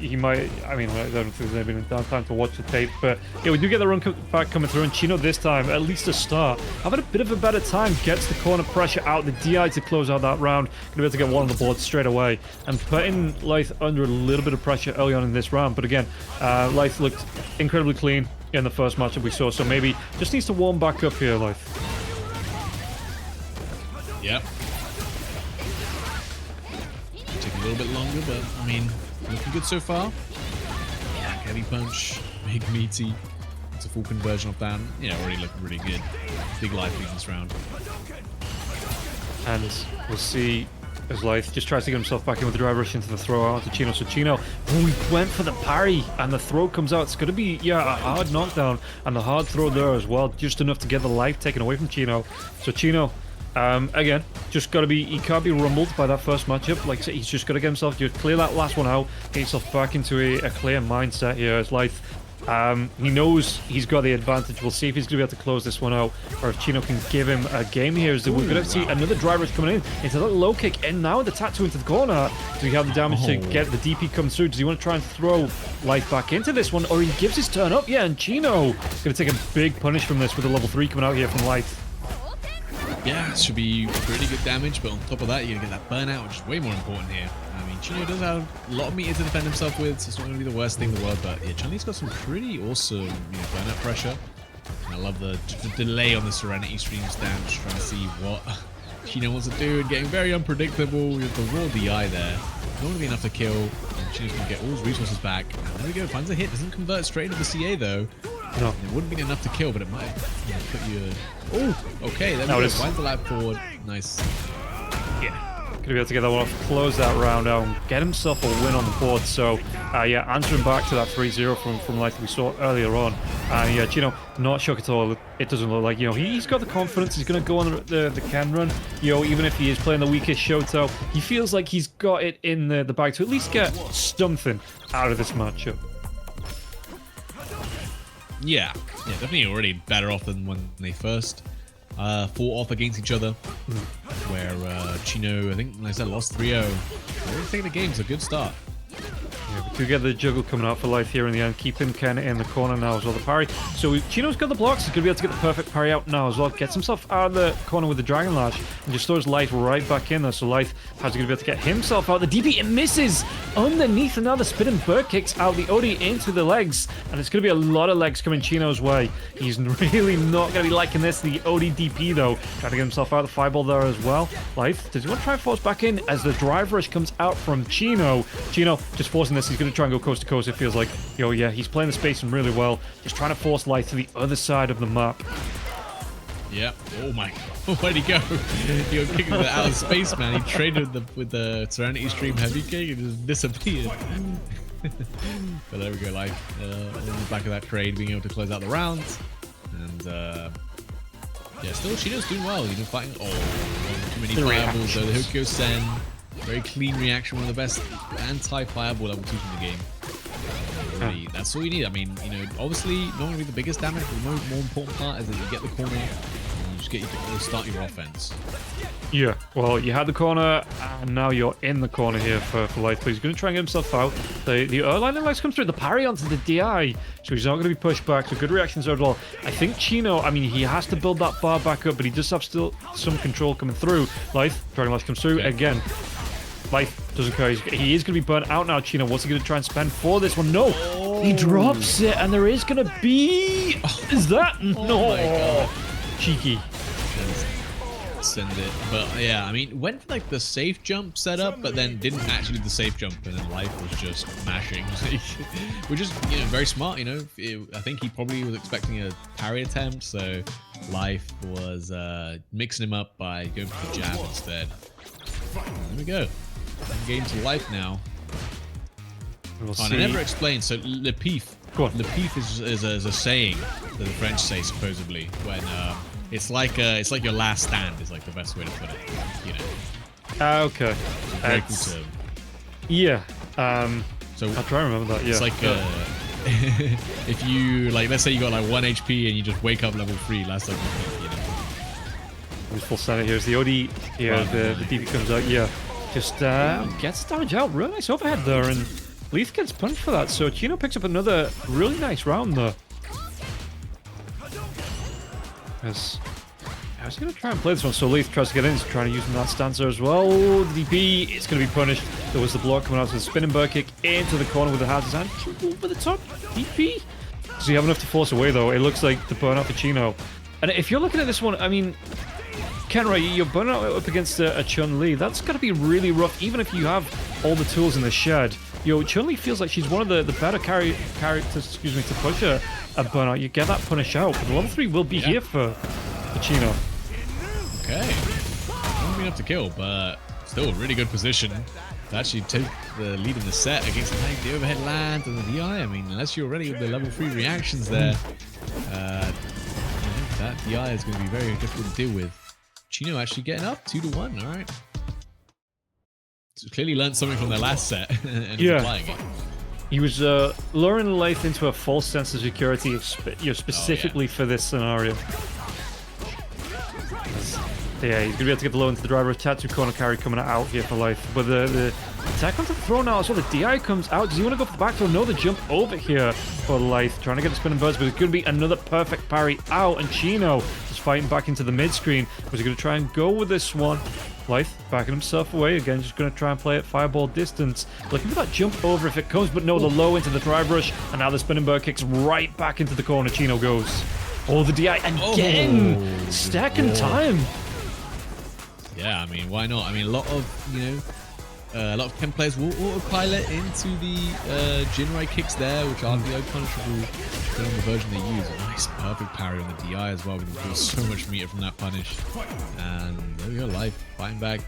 he might. I mean, I don't think there's been enough time to watch the tape, but yeah, we do get the run back coming through, and Chinooo this time, at least a start, having a bit of a better time, gets the corner pressure out, the DI to close out that round, gonna be able to get one on the board straight away, and putting Leith under a little bit of pressure early on in this round. But again, Leith looked incredibly clean in the first matchup we saw, so maybe just needs to warm back up here, Leith. yep. A little bit longer, but I mean, looking good so far. Yeah, heavy punch, big meaty. It's a full conversion of that. Yeah, already looking really good. Big life lead this round. And we'll see as Leith just tries to get himself back in with the drive rush into the throw out to Chinooo. So Chinooo, he went for the parry, and the throw comes out. It's going to be, yeah, a hard knockdown, and the hard throw there as well, just enough to get the life taken away from Chinooo. So Chinooo, again, just got to be, he can't be rumbled by that first matchup. Like I said, he's just got to get himself, just clear that last one out, get himself back into a clear mindset here as Leith. He knows he's got the advantage. We'll see if he's going to be able to close this one out, or if Chinooo can give him a game here. We're going to see another drive rush coming in into that low kick, and now the tattoo into the corner. Does he have the damage to get the DP come through? Does he want to try and throw Leith back into this one, or he gives his turn up? Yeah, and Chinooo going to take a big punish from this with a level 3 coming out here from Leith. Yeah, should be pretty good damage, but on top of that, you're going to get that burnout, which is way more important here. I mean, Chinooo does have a lot of meter to defend himself with, so it's not going to be the worst thing in the world, but yeah, Chun-Li's got some pretty awesome burnout pressure. And I love the delay on the Serenity stream stand, just trying to see what Chinooo wants to do, and getting very unpredictable with the raw DI there. Not going to be enough to kill, and Chinoo's going to get all his resources back. And there we go, finds a hit, doesn't convert straight into the CA though. No. It wouldn't be enough to kill, but it might put you... Oh, okay, there we go. Finds the lap forward. Nice. Yeah. Gonna be able to get that one off, close that round out, and get himself a win on the board. So, yeah, answering back to that 3-0 from Leith we saw earlier on. And yeah, Chinooo, not shocked at all. It doesn't look like, you know, he's got the confidence. He's going to go on the can run. You know, even if he is playing the weakest Shoto, he feels like he's got it in the bag to at least get something out of this matchup. Yeah, definitely already better off than when they first fought off against each other, where Chinooo, I think, like I said, lost 3-0. Already taking the game, it's a good start. Yeah, we do get the juggle coming out for Leith here in the end, keeping Ken in the corner now as well, the parry. So Chinoo's got the blocks, he's going to be able to get the perfect parry out now as well, gets himself out of the corner with the Dragon Lash, and just throws Leith right back in there. So Leith has to be able to get himself out. The DP, it misses underneath, and now the spinning bird kicks out the OD into the legs, and it's going to be a lot of legs coming Chinoo's way. He's really not going to be liking this. The OD DP though, trying to get himself out of the fireball there as well. Leith, does he want to try and force back in as the drive rush comes out from Chinooo? Chinooo just forcing this. He's going to try and go coast to coast, it feels like. Yo, yeah, he's playing the spacing really well. Just trying to force Leith to the other side of the map. Yeah. Oh my. Where'd he go? He was kicking it out of space, man. He traded with the Serenity Stream heavy kick and just disappeared. But there we go, Leith. On the back of that trade, being able to close out the rounds. And yeah, still Chinoo's doing well. He's been fighting. Oh, too many fireballs. So the Hokyo Sen. Very clean reaction, one of the best anti-fireball level 2s in the game. Really, that's all you need. I mean, you know, obviously not going to be the biggest damage, but the more important part is that you get the corner and you just get you to start your offense. Yeah, well, you had the corner, and now you're in the corner here for Leith, but he's going to try and get himself out. The Erline likes comes through, the parry onto the DI, so he's not going to be pushed back, so good reactions there as well. I think Chinooo, I mean, he has to build that bar back up, but he does have still some control coming through. Leith, Dragon Lash comes through again. Leith doesn't care. He is going to be burnt out now, Chinooo. What's he going to try and spend for this one? No! He drops it, and there is going to be... Is that? No! My God. Cheeky. Send it. But yeah, I mean, went for like the safe jump setup, but then didn't actually do the safe jump, and then Leith was just mashing. Which is, you know, very smart, you know. I think he probably was expecting a parry attempt, so Leith was mixing him up by going for the jab instead. There we go. game to life now. We'll and I never explained. So le pif. Le pif is a saying that the French say supposedly when it's like your last stand is like the best way to put it. You know. Okay. Very cool term. Yeah. So I'll try and remember that. Yeah. It's like if you like, let's say you got like 1 HP and you just wake up level 3 last time you know. With full standard here is the OD. Yeah, the DP comes out. Yeah, just gets damage out. Really nice overhead there, and Leith gets punished for that. So Chinooo picks up another really nice round there. As I was going to try and play this one, so Leith tries to get in. He's trying to use that stancer as well. The DP is going to be punished. There was the block coming out to the spinning bird kick into the corner with the hard design. Over the top. DP. Does he have enough to force away, though? It looks like the burnout for Chinooo. And if you're looking at this one, I mean, Kenray, you're burnout up against a Chun-Li. That's got to be really rough, even if you have all the tools in the shed. Chun-Li feels like she's one of the better characters, to push a burnout. You get that punish out, but the level 3 will be here for Chinooo. Okay. Not enough to kill, but still a really good position to actually take the lead in the set against the overhead land and the DI. I mean, unless you're already with the level 3 reactions there, that DI is going to be very difficult to deal with. Chinooo actually getting up 2-1. All right. So clearly learned something from their last set and applying it. He was luring Leith into a false sense of security, specifically for this scenario. Yeah, he's going to be able to get the low into the driver. Tattoo corner carry coming out here for Leith. But the attack onto the throw now as well. The DI comes out. Does he want to go for the back throw? No, the jump over here for Leith. Trying to get the spinning birds, but it's going to be another perfect parry out. And Chinooo is fighting back into the mid screen. Was he going to try and go with this one? Leith backing himself away again, just going to try and play at fireball distance. Looking for that jump over if it comes, but no, the low into the drive rush. And now the spinning bird kicks right back into the corner. Chinooo goes. Oh, the DI again! Stacking time. Yeah, I mean, why not? I mean, a lot of, a lot of Ken players will autopilot into the Jinrai kicks there, which are VO punishable depending on the version they use. A nice, perfect parry on the DI as well. We can feel so much meter from that punish. And there we go, Leith fighting back.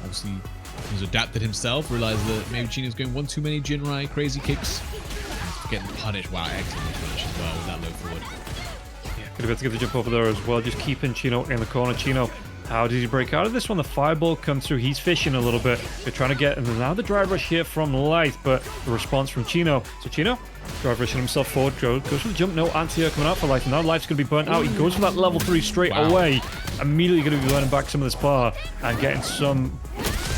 Obviously, he's adapted himself, realized that maybe Chinoo's going one too many Jinrai crazy kicks. Getting punished. Wow, excellent punish as well with that low forward. Yeah, could have got to get the jump over there as well, just keeping Chinooo in the corner. Chinooo, how did he break out of this one? The fireball comes through. He's fishing a little bit. They're trying to get, and now the drive rush here from Leith, but the response from Chinooo. So Chinooo, drive rushing himself forward, goes for the jump. No anti-air coming out for Leith. Now Leith's going to be burnt out. He goes for that level 3 straight away. Immediately going to be learning back some of this bar and getting some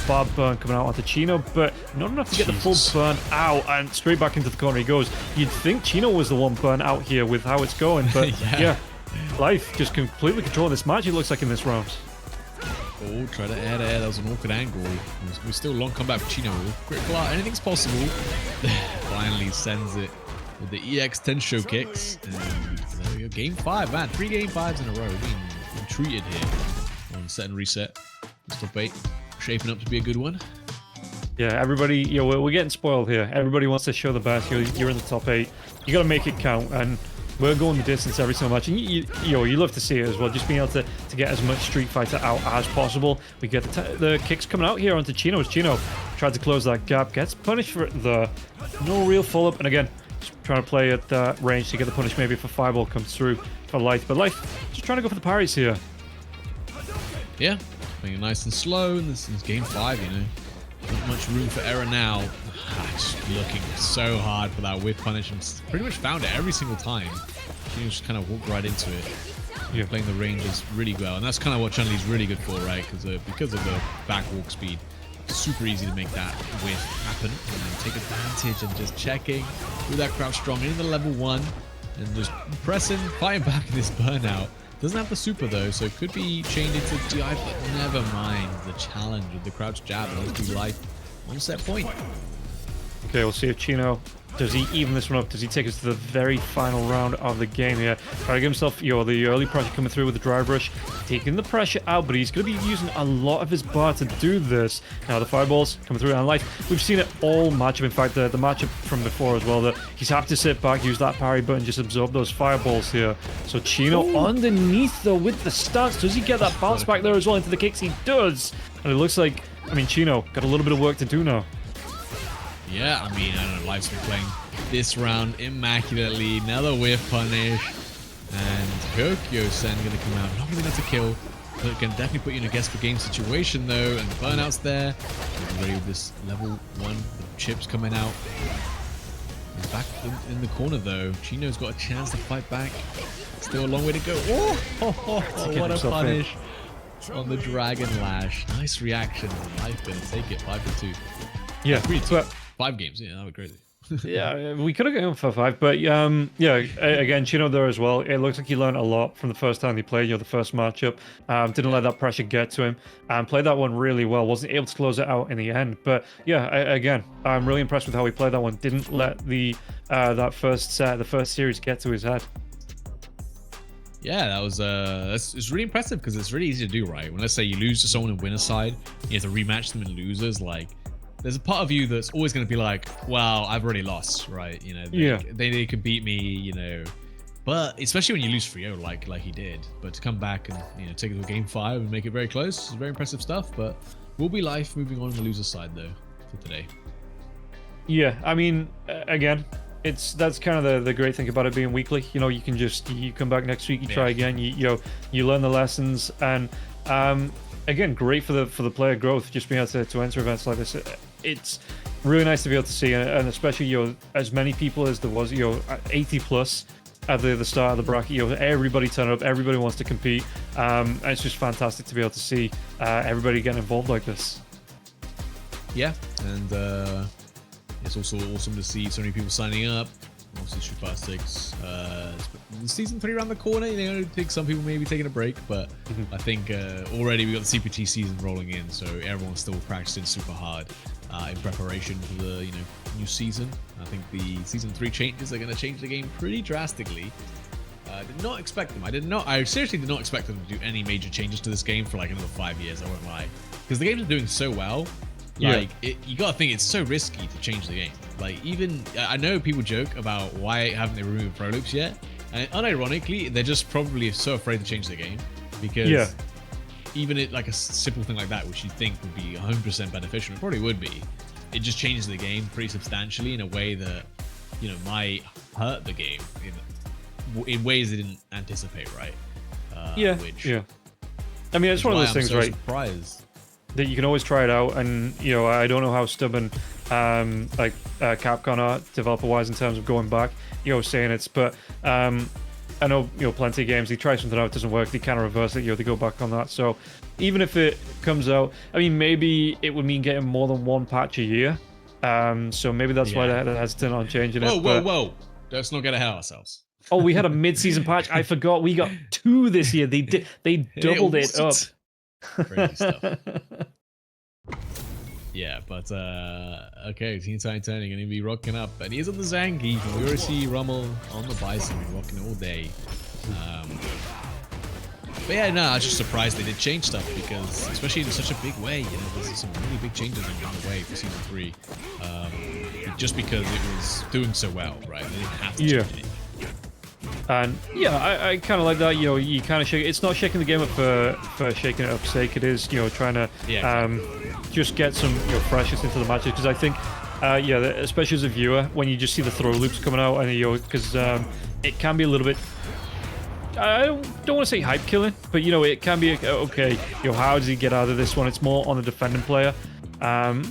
bar burn coming out onto Chinooo, but not enough to get the full burn out, and straight back into the corner he goes. You'd think Chinooo was the one burnt out here with how it's going, but yeah, Leith just completely controlling this match, it looks like, in this round. Oh, try to air there. That was an awkward angle. We're still long comeback for Chinooo. Critical art, anything's possible. Finally sends it with the EX Tensho kicks. And there we go. Game 5, man. 3 game 5s in a row. We've been treated here on set and reset. Top 8 shaping up to be a good one. Yeah, everybody, we're getting spoiled here. Everybody wants to show the best. You're in the top 8. You got to make it count, and we're going the distance every so much. And you love to see it as well. Just being able to get as much Street Fighter out as possible. We get the kicks coming out here onto Chinooo. As Chinooo tried to close that gap, gets punished for the no real follow up, and again, just trying to play at that range to get the punish. Maybe if a fireball comes through for Leith, but Leith just trying to go for the parries here. Yeah, playing it nice and slow. And this is game 5, Not much room for error now. Just looking so hard for that whip punish, and pretty much found it every single time. She just kind of walked right into it. Yeah, playing the ranges really well, and that's kind of what Chun-Li's really good for, right? Because of the back walk speed, super easy to make that whip happen and then take advantage and just checking with that crouch strong into the level 1 and just pressing, fighting back in this burnout. Doesn't have the super though, so it could be chained into DI, but never mind the challenge of the crouch jab. And let's do Leith on set point. Okay, we'll see if Chinooo, does he even this one up? Does he take us to the very final round of the game here? Trying to get himself, the early pressure coming through with the drive rush, taking the pressure out, but he's going to be using a lot of his bar to do this. Now the fireballs coming through, and Leith, we've seen it all matchup. In fact, the matchup from before as well, that he's happy to sit back, use that parry button, just absorb those fireballs here. So Chinooo underneath though with the stance. Does he get that bounce back there as well into the kicks? He does. And it looks like I mean, Chinooo got a little bit of work to do now. Yeah, I mean, I don't know, Leith's been playing this round immaculately. Another whiff punish. And Kokyo-sen gonna come out. Not really enough to kill, but it can definitely put you in a guess for game situation though. And Burnout's there. He's ready with this level 1. The chips coming out. He's back in the corner though. Chinoo's got a chance to fight back. Still a long way to go. Oh, what a punish on the Dragon Lash. Nice reaction. Leith gonna take it 5-2. Yeah, 5 games. Yeah, that would be crazy. Yeah, we could have gone for 5, but yeah, again, Chinooo there as well. It looks like he learned a lot from the first time he played, the first matchup. Didn't let that pressure get to him, and played that one really well. Wasn't able to close it out in the end, but yeah, again, I'm really impressed with how he played that one. Didn't let the that first set, the first series, get to his head. Yeah, that was it's really impressive because it's really easy to do, right? When let's say you lose to someone in winner side, you have to rematch them in losers, like. There's a part of you that's always going to be like, well, I've already lost, right? You know, they could beat me, you know. But especially when you lose 3-0 like he did. But to come back and, you know, take it to game 5 and make it very close is very impressive stuff. But will be Leith moving on the loser side, though, for today. Yeah, I mean, again, that's kind of the great thing about it being weekly. You know, you can just, you come back next week, you try again, you learn the lessons. And again, great for the player growth, just being able to enter events like this. It's really nice to be able to see, and especially as many people as there was, 80 plus at the start of the bracket. Everybody turn up, everybody wants to compete, and it's just fantastic to be able to see everybody getting involved like this. Yeah, and it's also awesome to see so many people signing up. Obviously, Street Fighter 6. Season 3 around the corner. You know, I think some people may be taking a break, but I think already we got the CPT season rolling in, so everyone's still practicing super hard in preparation for the new season. I think the season 3 changes are going to change the game pretty drastically. I did not expect them. I seriously did not expect them to do any major changes to this game for like another 5 years. I won't lie, because the games are doing so well. Like, you gotta think it's so risky to change the game. Like, even I know people joke about why haven't they removed pro loops yet, and unironically, they're just probably so afraid to change the game because even like a simple thing like that, which you think would be 100% beneficial, it probably would be. It just changes the game pretty substantially in a way that might hurt the game in ways they didn't anticipate, right? I mean, it's one of those things, right? Surprised. That you can always try it out, and I don't know how stubborn Capcom are developer-wise in terms of going back, saying it's, but I know plenty of games they try something out, it doesn't work, they kind of reverse it, they go back on that. So even if it comes out, I mean, maybe it would mean getting more than one patch a year, so maybe that's why they're hesitant on changing it. Whoa, let's not get ahead of ourselves. Oh, we had a mid-season patch. I forgot we got 2 this year. They doubled it up. Crazy stuff. Yeah, but okay, TeenyTinyTony gonna be rocking up, and he's on the Zangief, and we already see Rumle on the Bison rocking all day. But yeah, no, I was just surprised they did change stuff, because especially in such a big way, there's some really big changes on the way for season 3. Just because it was doing so well, right? They didn't have to change it. And yeah, I kind of like that. You kind of shake. It's not shaking the game up for shaking it up's sake. It is, trying to just get some freshness into the matches. Because I think, especially as a viewer, when you just see the throw loops coming out, and because it can be a little bit. I don't want to say hype killing, but it can be okay. How does he get out of this one? It's more on the defending player.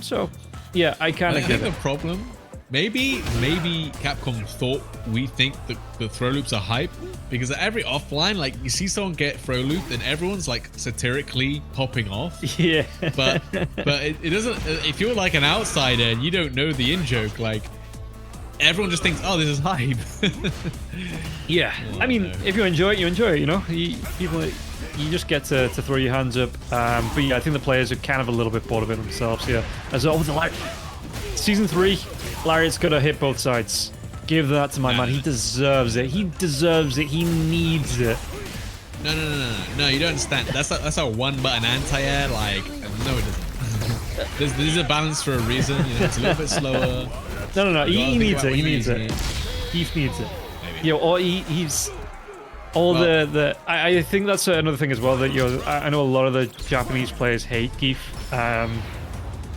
So yeah, I kind of get it. I think the problem. Maybe Capcom thought we think that the throw loops are hype, because at every offline, like, you see someone get throw looped and everyone's like satirically popping off. Yeah. But it doesn't. If you're like an outsider and you don't know the in-joke, like, everyone just thinks, oh, this is hype. Yeah. I mean, if you enjoy it, you enjoy it. You just get to throw your hands up. But yeah, I think the players are kind of a little bit bored of it themselves. Yeah. As always, like season 3. Lariat's got to hit both sides. Give that to my man. He deserves it. He deserves it. He needs it. No, you don't understand. That's a one-button anti-air. Like, no, it doesn't. There's a balance for a reason. It's a little bit slower. No. He needs it. He needs it. Heath needs it. Maybe. Or he's... I think that's another thing as well, that I know a lot of the Japanese players hate Geef.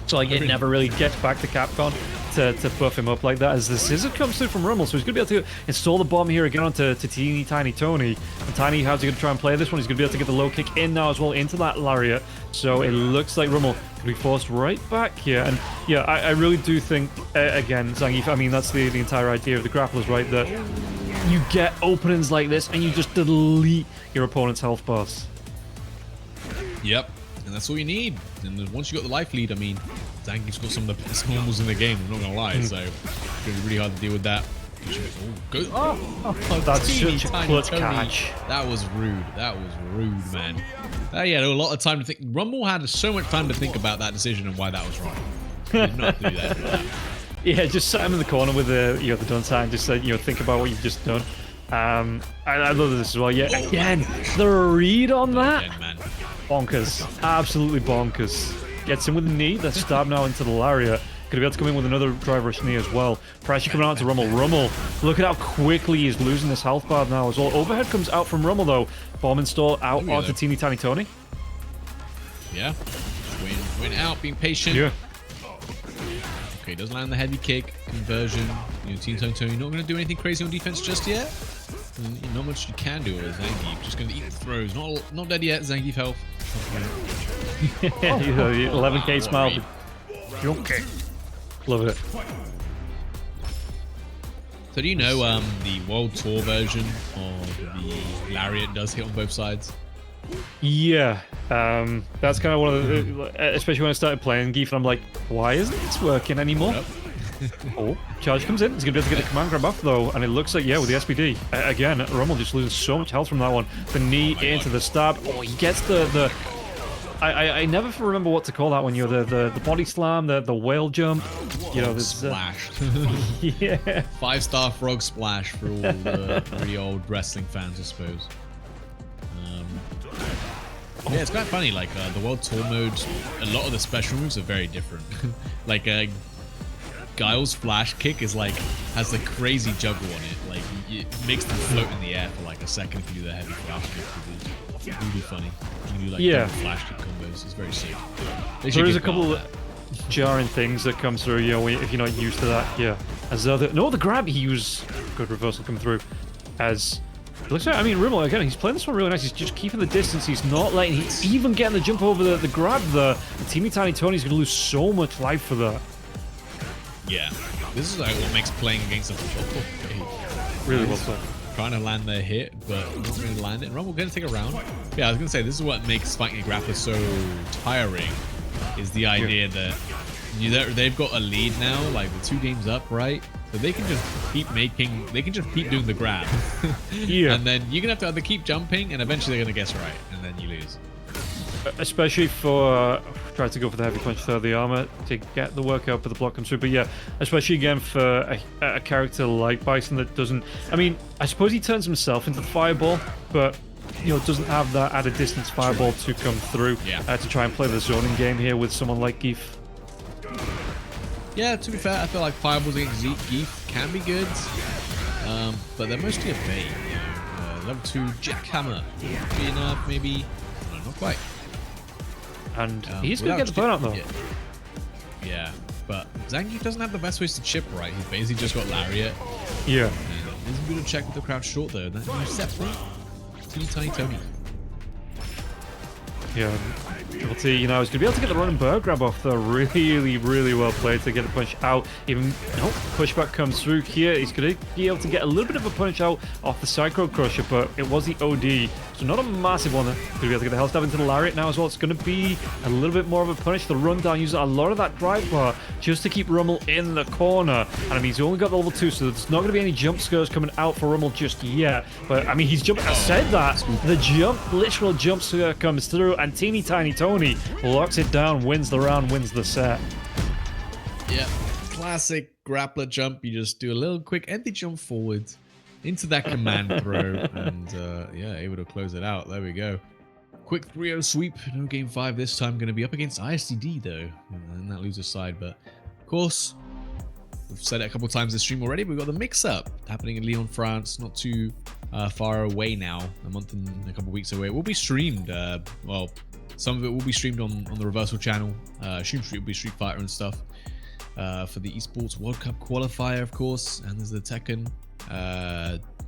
So like it never really gets back to Capcom to buff him up like that. As the scissor comes through from Rumle, so he's gonna be able to install the bomb here again onto TeenyTinyTony. And Tiny, how's he gonna try and play this one? He's gonna be able to get the low kick in now as well into that lariat. So it looks like Rumle could be forced right back here. And yeah, I really do think again, Zangief. I mean, that's the entire idea of the grapplers, right? That you get openings like this and you just delete your opponent's health bars. Yep, and that's all you need. And then once you got the life lead, I mean, Zangief's got some of the best normals in the game, I'm not gonna lie, so it's gonna be really hard to deal with that. That's such a clutch catch. That was rude. That was rude, man. Yeah, there was a lot of time to think. Rumble had so much time to think about that decision and why that was wrong. He did not do that. Yeah, just sat him in the corner with the the done sign. Just said, think about what you've just done. I love this as well. Yeah, again, the read on that. Again, man. Bonkers. Absolutely bonkers. Gets him with the knee. That's stab now into the lariat. Gonna be able to come in with another driver-ish knee as well. Pressure coming out to Rumle. Rumle, look at how quickly he's losing this health bar now as well. Overhead comes out from Rumle though. Bomb install out onto TeenyTinyTony. Yeah. Win out, being patient. Yeah. Okay, doesn't land the heavy kick. Conversion. TeenyTinyTony not gonna do anything crazy on defense just yet. And not much you can do with Zangief. Just gonna eat the throws. Not dead yet. Zangief health. 11k smile. Okay. Love it. So do you know the World Tour version of the lariat does hit on both sides? Yeah, that's kind of one of the, especially when I started playing Geef, and I'm like, why isn't this working anymore? Yep. Oh, charge comes in. He's gonna be able to get the command grab off though, and it looks like with the SPD again, Rumle just loses so much health from that one. The knee into the stab. Oh, he gets the. I never remember what to call that one. The body slam, the whale jump. There's splash. Yeah. 5-star frog splash for all the really old wrestling fans, I suppose. Yeah, it's quite funny. Like the World Tour mode, a lot of the special moves are very different. Like Guile's flash kick has the crazy juggle on it. Like it makes them float in the air for like a second if you do the heavy flash kick. It's really funny. You can do double flash kick combos. It's very sick. There is a couple of jarring things that come through, if you're not used to that. Yeah. As the grab he used, good reversal coming through. As it looks like, Rumle again, he's playing this one really nice. He's just keeping the distance. He's not letting, he's even getting the jump over the grab there. TeenyTinyTony's going to lose so much life for that. Yeah, this is what makes playing against a really well played. Trying to land their hit, but not going to land it. Rumble going to take a round. Yeah, I was going to say, this is what makes fighting a grappler so tiring, is the idea that they've got a lead now, like the 2 games up, right? So they can just keep doing the grab. Yeah. And then you're going to have to keep jumping, and eventually they're going to guess right, and then you lose. Especially for trying to go for the heavy punch through the armor to get the workout, but the block comes through. But yeah, especially again for a character like Bison that doesn't. I suppose he turns himself into the fireball, but doesn't have that added distance fireball to come through to try and play the zoning game here with someone like Geef. Yeah, to be fair, I feel like fireballs against Geef can be good, but they're mostly a bait. Level 2 jackhammer be enough, maybe. No, not quite. And he's going to get the burnout though. Yeah, but Zangief doesn't have the best ways to chip, right? He's basically just got lariat. Yeah. And he's going to check with the crouch short though. That new set play. TeenyTinyTony. Yeah. Triple T, he's going to be able to get the run and bird grab off there. Really, really well played to get the punch out. Pushback comes through here. He's going to be able to get a little bit of a punch out off the Psycho Crusher, but it was the OD. So not a massive one. Going to be able to get the health stab into the lariat now as well. It's going to be a little bit more of a punish. The rundown uses a lot of that drive bar just to keep Rumle in the corner. And he's only got the level 2, so there's not going to be any jump scares coming out for Rumle just yet. But he's jumping. I said that. The literal jump scare comes through, and TeenyTinyTony locks it down, wins the round, wins the set. Yeah, classic grappler jump. You just do a little quick empty jump forward into that command throw, and able to close it out. There we go. Quick 3-0 sweep. No game 5 this time. Going to be up against ISTD though, and that loser side. But of course, we've said it a couple times this stream already. We've got the mix-up happening in Lyon, France, not too far away now. A month and a couple weeks away. It will be streamed. Some of it will be streamed on the Reversal channel. Stream Street will be Street Fighter and stuff. For the Esports World Cup qualifier, of course, and there's the Tekken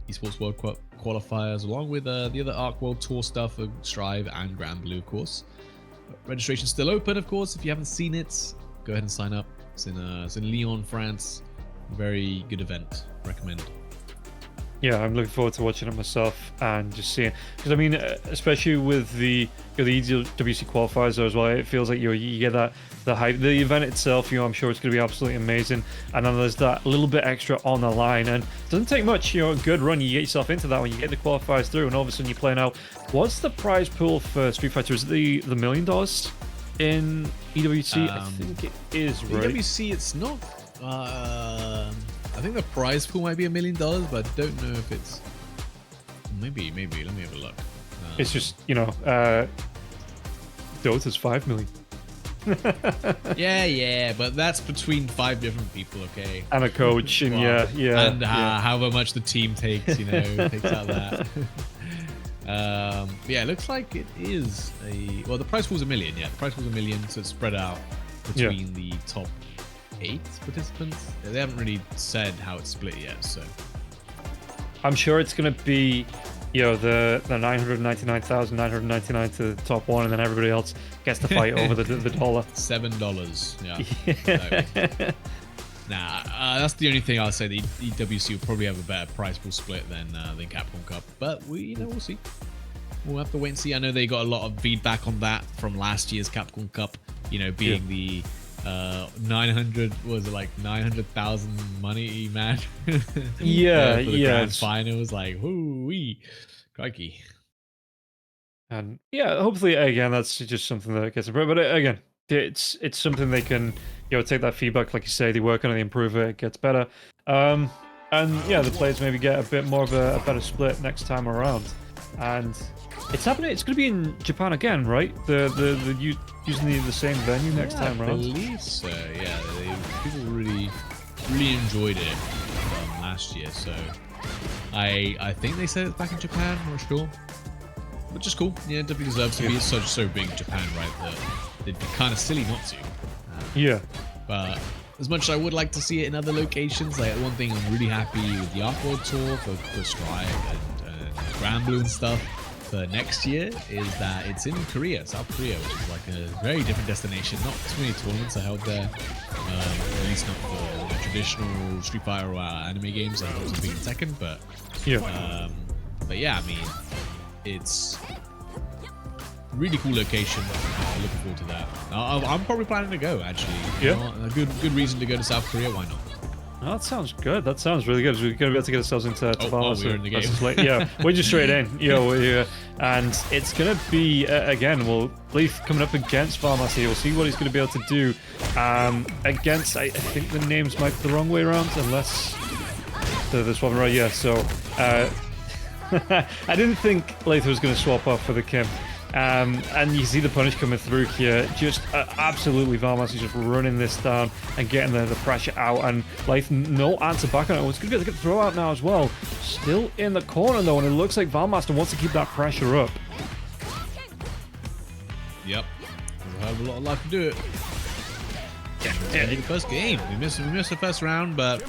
Esports World Cup qualifiers, along with the other Arc World Tour stuff of Strive and Grand Blue, of course. Registration's still open, of course. If you haven't seen it, go ahead and sign up. It's in Lyon, France. Very good event. Recommend. Yeah, I'm looking forward to watching it myself and just seeing, because I mean, especially with the EWC qualifiers as well, it feels like you get that the hype, the event itself. I'm sure it's going to be absolutely amazing, and then there's that little bit extra on the line, and it doesn't take much. A good run, you get yourself into that when you get the qualifiers through, and all of a sudden you're playing out. What's the prize pool for Street Fighter? Is it the $1 million in EWC? I think it is, right? EWC, it's not. I think the prize pool might be $1 million, but I don't know if it's. Maybe. Let me have a look. It's just Dota's 5 million. yeah, but that's between 5 different people, okay? And a coach, and and however much the team takes, takes out that. Yeah, it looks like it is the prize pool's $1 million. Yeah, the prize pool's $1 million, so it's spread out between the top 8 participants. They haven't really said how it's split yet, so I'm sure it's gonna be the 999,999 to the top one, and then everybody else gets to fight over the dollar. $7. Yeah. That's the only thing I'll say. The EWC will probably have a better prize pool split than Capcom Cup, but we'll see. We'll have to wait and see. I know they got a lot of feedback on that from last year's Capcom Cup. Being the 900,000 money match. For the grand final was like, whoo-wee, crikey. And hopefully again that's just something that gets improved. But again, it's something they can take that feedback, like you say, they work on it, they improve it, it gets better. And the players maybe get a bit more of a better split next time around. And it's happening. It's going to be in Japan again, right? Using the same venue next time around. I believe so. Yeah, people really enjoyed it last year. So I think they said it's back in Japan. I'm not sure, which is cool. Yeah, definitely deserves to be. It's so big in Japan, right? That it'd be kind of silly not to. But as much as I would like to see it in other locations, like one thing I'm really happy with the Arc World Tour for Strive and Grand Blue and stuff for next year is that it's in Korea, South Korea, which is like a very different destination. Not too many tournaments are held there, at least not for traditional Street Fighter or anime games like Gozulting and Tekken. But I mean, it's really cool location. Looking forward to that. I'm probably planning to go actually. A good reason to go to South Korea. Why not? Oh, that sounds good. That sounds really good. We're going to be able to get ourselves into Valmaster. We're in the game. We're just straight in. And it's going to be Leith coming up against Valmaster. We'll see what he's going to be able to do against. I think the names might be the wrong way around, unless they're swapping right. Yeah. So I didn't think Leith was going to swap off for the Kim. And you see the punish coming through here. Just absolutely Valmaster just running this down and getting the pressure out. And Leith, no answer back on it. It's going to get the throw out now as well. Still in the corner though, and it looks like Valmaster wants to keep that pressure up. Yep. We'll have a lot of luck to do it. Yeah, the first game. We missed the first round, but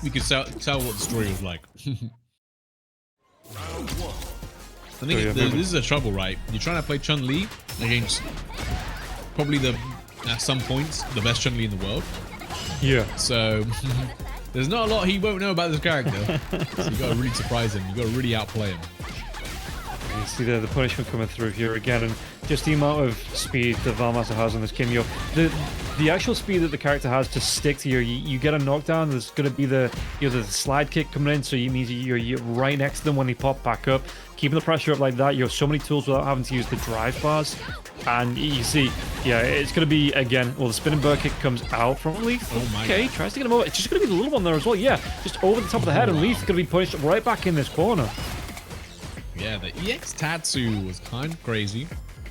we could tell what the story was like. I think this is the trouble, right? You're trying to play Chun-Li against probably at some points, the best Chun-Li in the world. Yeah. So there's not a lot he won't know about this character. So you got to really surprise him. You got to really outplay him. You see the punishment coming through here again, and just the amount of speed that Valmaster has on this Kim. The actual speed that the character has to stick to you get a knockdown. There's going to be the slide kick coming in, so it means you're right next to them when they pop back up. Keeping the pressure up like that, you have so many tools without having to use the drive bars. And you see, it's going to be, again, the spinning bird kick comes out from Leith. Okay, tries to get him over. It's just going to be the little one there as well. Yeah, just over the top of the head, and Leith's going to be punished right back in this corner. Yeah, the EX Tatsu was kind of crazy.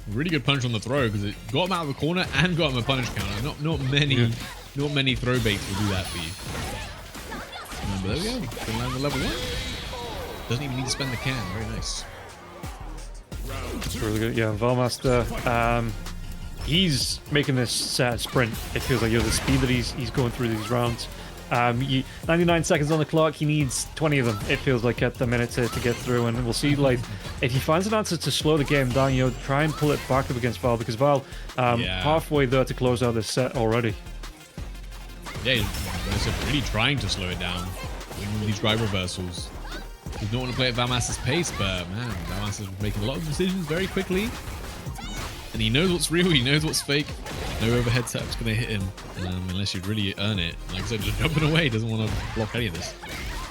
Really good punch on the throw because it got him out of the corner and got him a punish counter. Not many throw baits will do that for you. But there we go. Can land the level 1. Doesn't even need to spend the can. Very nice. It's really good. Yeah, Valmaster. He's making this sprint. It feels like, the speed that he's going through these rounds. 99 seconds on the clock. He needs 20 of them. It feels like at the minute to get through, and we'll see. Like, if he finds an answer to slow the game down, try and pull it back up against Val, because Val halfway there to close out this set already. Yeah, he's really trying to slow it down with these drive reversals. He don't want to play at Valmaster's pace, but man, Valmaster's making a lot of decisions very quickly. And he knows what's real, he knows what's fake. No overhead setup's going to hit him unless you really earn it. Like I said, just jumping away, doesn't want to block any of this.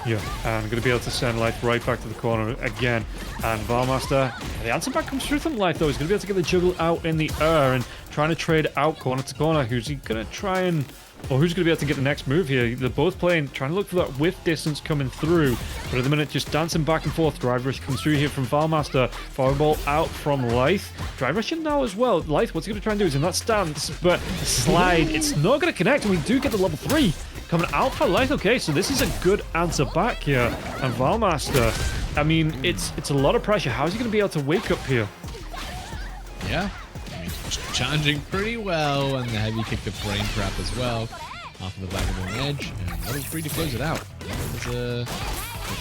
Yeah, and going to be able to send Leith right back to the corner again. And Valmaster, the answer back comes through from Leith, though. He's going to be able to get the juggle out in the air and trying to trade out corner to corner. Who's he going to try and... Or who's going to be able to get the next move here? They're both trying to look for that whiff distance coming through. But at the minute, just dancing back and forth. Drive rush comes through here from Valmaster. Fireball out from Leith. Drive rush in now as well. Leith, what's he going to try and do? He's in that stance, but slide. It's not going to connect, and we do get the level 3 coming out for Leith. Okay, so this is a good answer back here. And Valmaster, I mean, it's a lot of pressure. How's he going to be able to wake up here? Yeah. Challenging pretty well, and the heavy kick the frame trap as well after the vagabond edge, and level 3 to close it out. That was a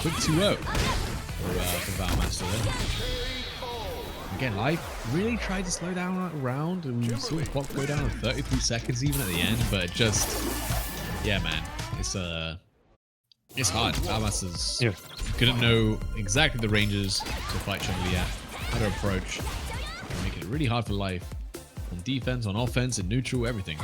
quick 2-0 for Valmaster there. Again, Leith really tried to slow down that round, and we saw the clock go down to 33 seconds even at the end, but just, yeah, man, it's hard. Valmaster's gonna know exactly the ranges to fight Chun-Li at, how to approach, and make it really hard for Leith. On defense, on offense, in neutral, everything.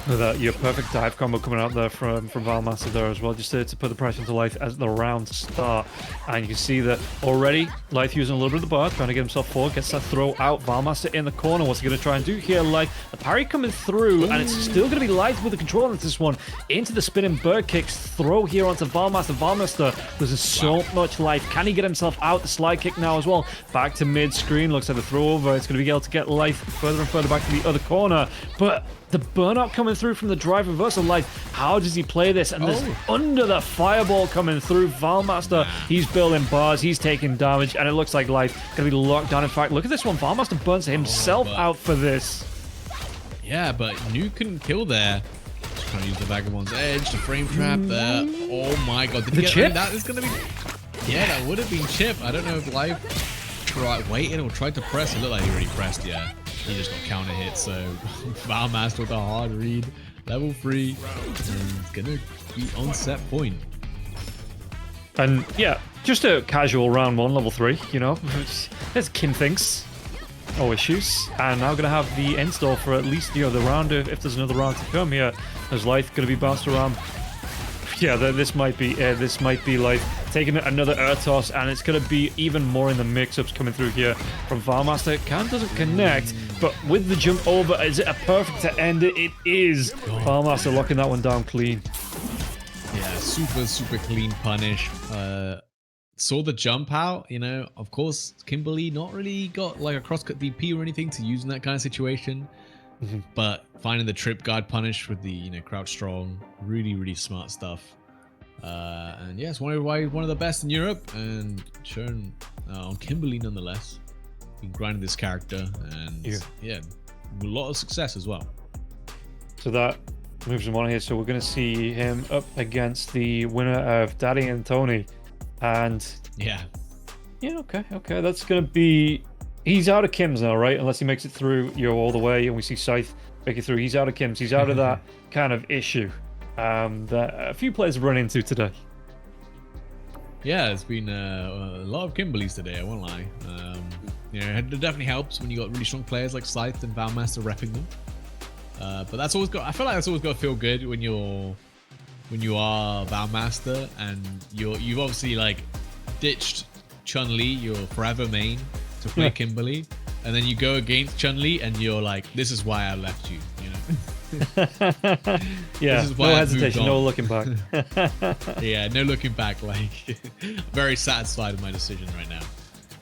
That perfect dive combo coming out there from Valmaster there as well, just to put the pressure into Leith as the round start. And you can see that already Leith using a little bit of the bar, trying to get himself forward, gets that throw out. Valmaster in the corner. What's he going to try and do here? Leith, the parry coming through, and it's still going to be Leith with the control on this one. Into the spinning bird kicks, throw here onto Valmaster. Valmaster loses so much life. Can he get himself out? The slide kick now as well. Back to mid-screen. Looks like the throw over. It's going to be able to get Leith further and further back to the other corner. But the burnout coming through from the drive reversal. Leith, how does he play this? And there's under the fireball coming through. Valmaster, he's building bars, he's taking damage, and it looks like Leith gonna be locked down. In fact, look at this one. Valmaster burns himself out for this. Yeah, but New couldn't kill there. Just trying to use the Vagabond's edge, the frame trap there. Oh my god, did he get chip? That is gonna be... Yeah, that would have been chip. I don't know if Leith waited or tried to press. It looked like he already pressed, yeah. He just got counter hit, so Valmaster with a hard read, level 3, and gonna be on set point. And yeah, just a casual round 1, level 3, as Kim thinks. No issues. And now gonna have the end stall for at least the round if there's another round to come here. As Leith gonna be bounced around. Yeah, this might be Leith taking another air toss, and it's going to be even more in the mix-ups coming through here from Valmaster. Doesn't connect, but with the jump over, is it a perfect to end it? It is. Valmaster locking that one down clean. Yeah, super clean punish. Saw the jump out, of course, Kimberly not really got like a crosscut DP or anything to use in that kind of situation. But finding the trip guard punish with the crouch strong, really smart stuff. And yes, one of the best in Europe, and shown on Kimberly nonetheless. Been grinding this character, and yeah, a lot of success as well. So that moves him on here. So we're going to see him up against the winner of Daddy and Tony, and yeah, okay, that's going to be. He's out of Kim's now, right? Unless he makes it through, all the way, and we see Scythe make it through. He's out of Kim's. He's out of that kind of issue that a few players have run into today. Yeah, it's been a lot of Kimberlys today, I won't lie. It definitely helps when you got really strong players like Scythe and Valmaster repping them. But that's always got. I feel like that's always got to feel good when you are Valmaster and you've obviously like ditched Chun-Li, your forever main, to play Kimberly, and then you go against Chun-Li and you're like, this is why I left you, Yeah, this is why no hesitation, no looking back. Yeah, no looking back. Like, very satisfied with my decision right now.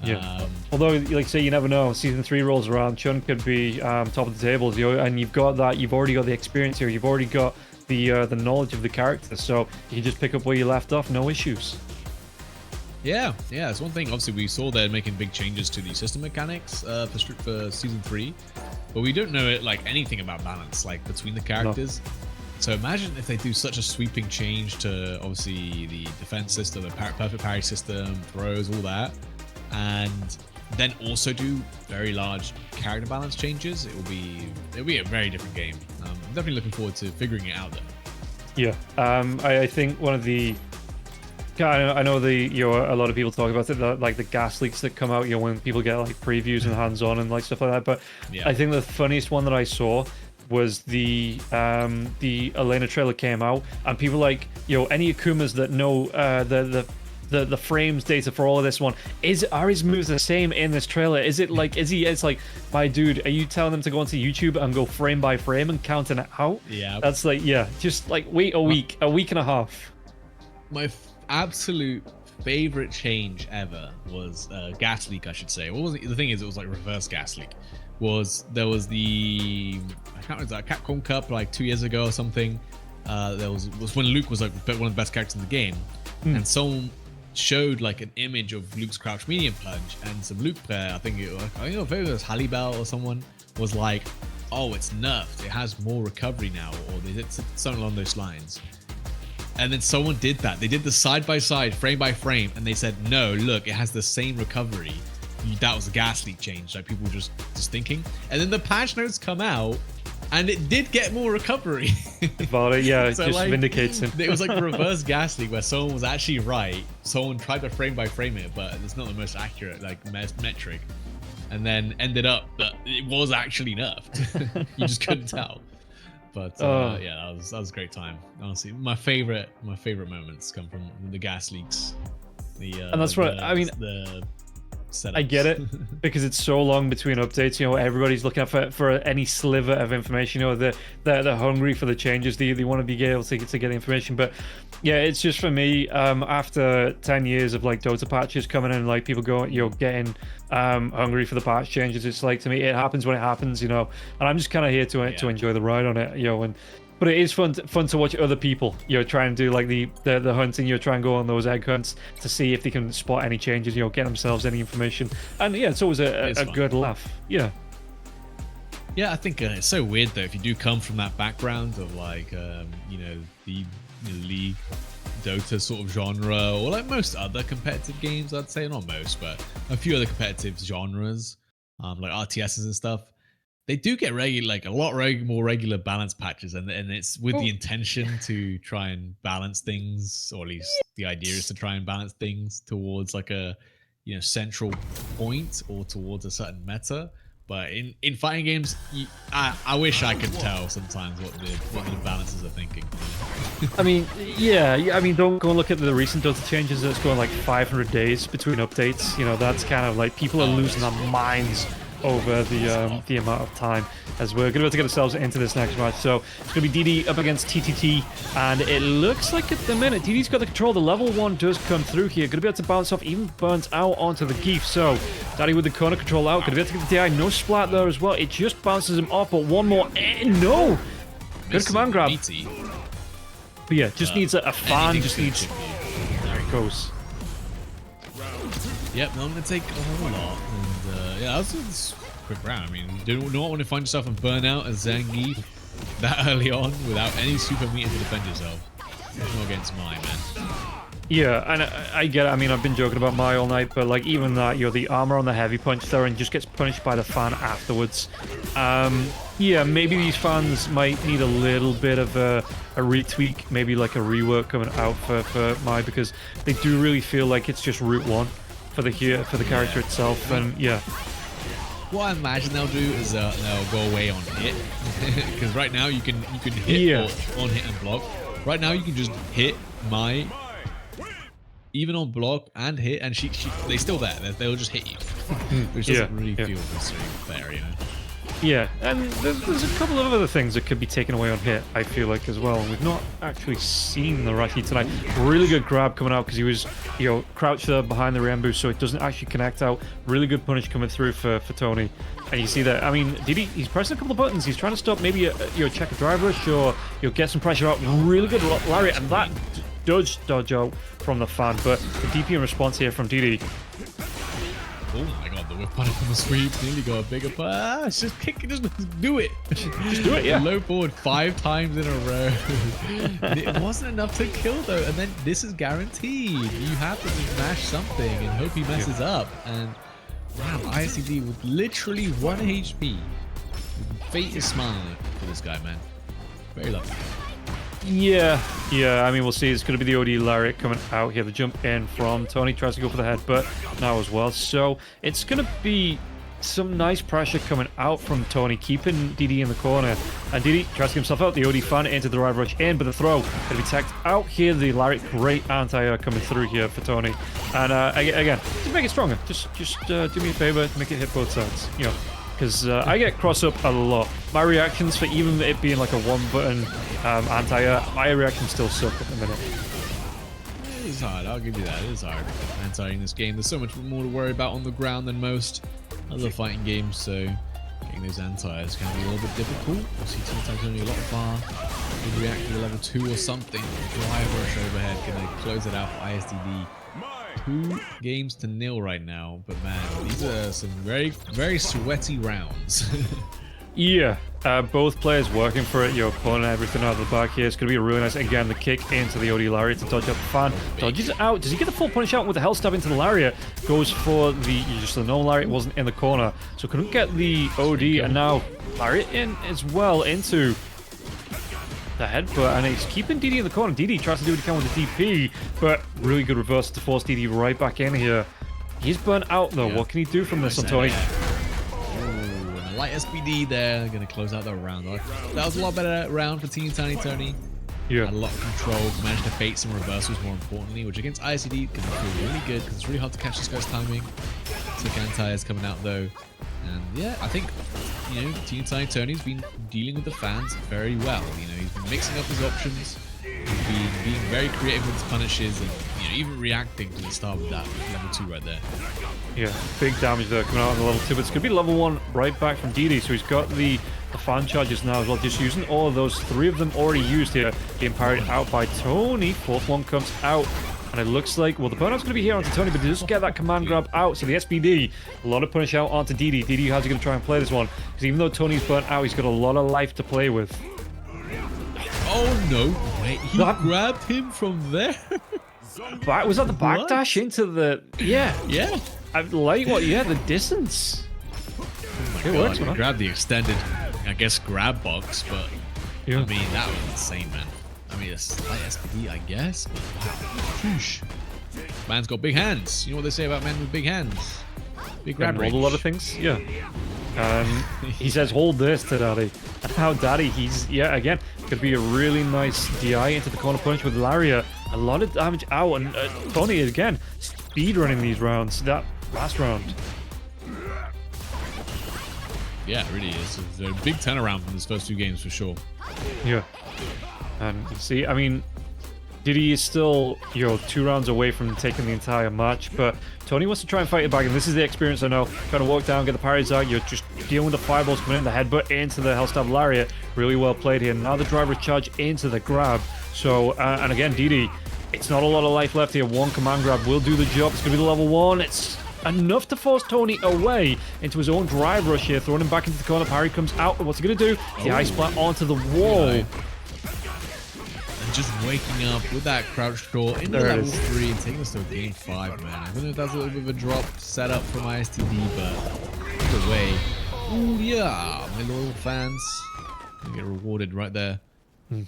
Yeah. Although, like say, you never know. Season 3 rolls around, Chun could be top of the tables, and you've got that. You've already got the experience here. You've already got the knowledge of the character, so you can just pick up where you left off, no issues. Yeah, it's one thing. Obviously, we saw they're making big changes to the system mechanics for season 3, but we don't know it like anything about balance like between the characters. No. So imagine if they do such a sweeping change to obviously the defense system, the perfect parry system, throws, all that, and then also do very large character balance changes. It'll be a very different game. I'm definitely looking forward to figuring it out though. Yeah, I think one of the I know a lot of people talk about it, like the gas leaks that come out, when people get like previews and hands-on and like stuff like that. But yeah. I think the funniest one that I saw was the Elena trailer came out, and people like, any Akumas that know the frames data for all of this one, are his moves the same in this trailer? Is it like, it's like, my dude, are you telling them to go onto YouTube and go frame by frame and counting it out? Yeah. That's like, just like wait a week and a half. My absolute favorite change ever was gas leak, I should say. What was it? The thing is, it was like reverse gas leak. There was the, I can't remember, Capcom Cup like 2 years ago or something. There was when Luke was like one of the best characters in the game, and someone showed like an image of Luke's crouch medium punch, and some Luke player, I think it was Hallibell or someone, was like, oh, it's nerfed, it has more recovery now, or they did something along those lines. And then someone did that. They did the side by side, frame by frame, and they said, no, look, it has the same recovery. That was a gas leak change, like people were just thinking. And then the patch notes come out, and it did get more recovery. About it, yeah, so it just like, vindicates him. It was like reverse gas leak, where someone was actually right. Someone tried to frame by frame it, but it's not the most accurate like metric. And then ended up that it was actually nerfed. You just couldn't tell. But yeah, that was a great time. Honestly, my favorite moments come from the gas leaks. And that's what I mean. The setups. I get it, because it's so long between updates. Everybody's looking out for any sliver of information. They're hungry for the changes. They want to be able to get the information. But yeah, it's just for me. After 10 years of like Dota patches coming in, like people getting hungry for the patch changes. It's like, to me, it happens when it happens. And I'm just kind of here to enjoy the ride on it. But it is fun to watch other people, try and do like the hunting, try and go on those egg hunts to see if they can spot any changes, get themselves any information. And yeah, it's always a good laugh. Yeah. Yeah, I think it's so weird though, if you do come from that background of like, the League, Dota sort of genre, or like most other competitive games, I'd say, not most, but a few other competitive genres, like RTSs and stuff. They do get a lot more regular balance patches, and it's with the intention to try and balance things, or at least the idea is to try and balance things towards like a central point or towards a certain meta. But in fighting games, I wish I could tell sometimes what the balances are thinking. I mean, I mean, don't go and look at the recent Dota changes. It's going like 500 days between updates. That's kind of like people are losing their minds over the amount of time, as we're going to get ourselves into this next match. So it's going to be DD up against TTT, and it looks like at the minute DD's got the control. The level 1 does come through here. Going to be able to bounce off, even burns out onto the Geef. So Daddy with the corner control out. Going to be able to get the DI. No splat there as well. It just bounces him off, but one more. No! Good command grab. But yeah, just needs a fan. Just needs... There it goes. Yep, not going to take a whole lot. And yeah, that was a quick round. I mean, you do not want to find yourself in burnout as Zangief that early on without any super meter to defend yourself. Not against Mai, man. Yeah, and I get it. I mean, I've been joking about Mai all night, but like even that, the armor on the heavy punch there and just gets punished by the fan afterwards. Yeah, maybe these fans might need a little bit of a retweak, maybe like a rework coming out for Mai, because they do really feel like it's just Route 1 for the character itself. And yeah, what I imagine they'll do is they'll go away on hit, because right now you can hit on hit and block. Right now you can just hit Mai even on block and hit, and they're still there. They'll just hit you, which doesn't really feel very fair, Yeah, and there's a couple of other things that could be taken away on hit, I feel like, as well. We've not actually seen the Rashi tonight. Really good grab coming out, because he was, crouched there behind the Rambo, so it doesn't actually connect out. Really good punish coming through for Tony. And you see that, I mean, he's pressing a couple of buttons. He's trying to stop maybe a check a drive rush, or get some pressure out. Really good lariat, and that does dodge out from the fan, but the DP in response here from DD. Oh my god, the whip punish from the sweep. Nearly got a bigger pass. Just kick it, just do it. Just do it, yeah. Low forward 5 times in a row. It wasn't enough to kill though, and then this is guaranteed. You have to just mash something and hope he messes up. And wow, ISTD with literally 1 HP. Fate is smiling for this guy, man. Very lucky. Yeah, I mean, we'll see. It's going to be the OD Lariat coming out here. The jump in from Tony tries to go for the head, but now as well. So it's going to be some nice pressure coming out from Tony, keeping DD in the corner. And DD tries to get himself out. The OD fan into the drive rush in, but the throw going to be tacked out here. The Lariat, great anti-air coming through here for Tony. And again, just make it stronger. Just do me a favor, make it hit both sides. You know, because I get cross up a lot. My reactions for even it being like a 1-button anti-air, my reactions still suck at the minute. It is hard, I'll give you that. It is hard anti-ing this game. There's so much more to worry about on the ground than most other fighting games, so getting those anti-airs can be a little bit difficult. We'll see TeenyTinyTony a lot of bar. Could react to a level 2 or something. Drive rush overhead, gonna close it out for ISTD. 2-0 right now, but man, these are some very sweaty rounds. Yeah, both players working for it. Your opponent, everything out of the back here. It's going to be a really nice, again, the kick into the OD Lariat to dodge out the fan. Dodges it out. Does he get the full punish out with the hell stab into the Lariat? Goes for the normal Lariat, wasn't in the corner, so couldn't get the OD, and now Lariat in as well into the headbutt, and he's keeping DD in the corner. DD tries to do what he can with the DP, but really good reversal to force DD right back in here. He's burnt out though. Yeah. What can he do from this on Tony? And a light SPD there, gonna close out the round. That was a lot better round for TeenyTinyTony. Yeah. Had a lot of control, managed to bait some reversals more importantly, which against ICD can feel really good because it's really hard to catch this guy's timing. Sick anti-airs coming out though. And yeah, I think, you know, TeenyTinyTony's been dealing with the fans very well. You know, he's been mixing up his options, he's been being very creative with his punishes, and you know, even reacting to the start with that level 2 right there. Yeah, big damage there coming out on the level 2, but it's going to be level 1 right back from DD, so he's got the fan charges now as well, just using all of those, 3 of them already used here, being parried out by Tony. 4th one comes out. And it looks like, well, the burnout's going to be here onto Tony, but he does get that command grab out. So the SPD, a lot of punish out onto DD. DD, how's he going to try and play this one? Because even though Tony's burnt out, he's got a lot of life to play with. Oh, no. Wait, he grabbed him from there? Was that the backdash into the... Yeah. Yeah. I like what... Yeah, the distance. Oh my God, works, he grabbed the extended, I guess, grab box, but... Yeah. I mean, that was insane, man. I mean, it's slight SPD, I guess, but wow. Sheesh. Man's got big hands. You know what they say about men with big hands? Big grab range. A lot of things, yeah. He says, hold this to Daddy. And now Daddy, he's, yeah, again, could be a really nice DI into the corner punch with Lariat. A lot of damage out, and Tony, again, speed running these rounds. That last round. Yeah, it really is. It's a big turnaround from his first 2 games for sure. Yeah. And you see, I mean, Diddy is still, 2 rounds away from taking the entire match, but Tony wants to try and fight it back, and this is the experience I know. Trying to walk down, get the parries out, you're just dealing with the fireballs coming in, the headbutt into the Hellstab Lariat. Really well played here. Now the driver charge into the grab. So, and again, Diddy, it's not a lot of life left here. 1 command grab will do the job. It's going to be the level 1. It's enough to force Tony away into his own drive rush here, throwing him back into the corner. Parry comes out, and what's he going to do? The ice splat onto the wall. Yeah. Just waking up with that crouch draw into level 3 and taking us to game 5, man. I don't know if that's a little bit of a drop setup from ISTD, but either way, ooh, yeah, my loyal fans get rewarded right there. And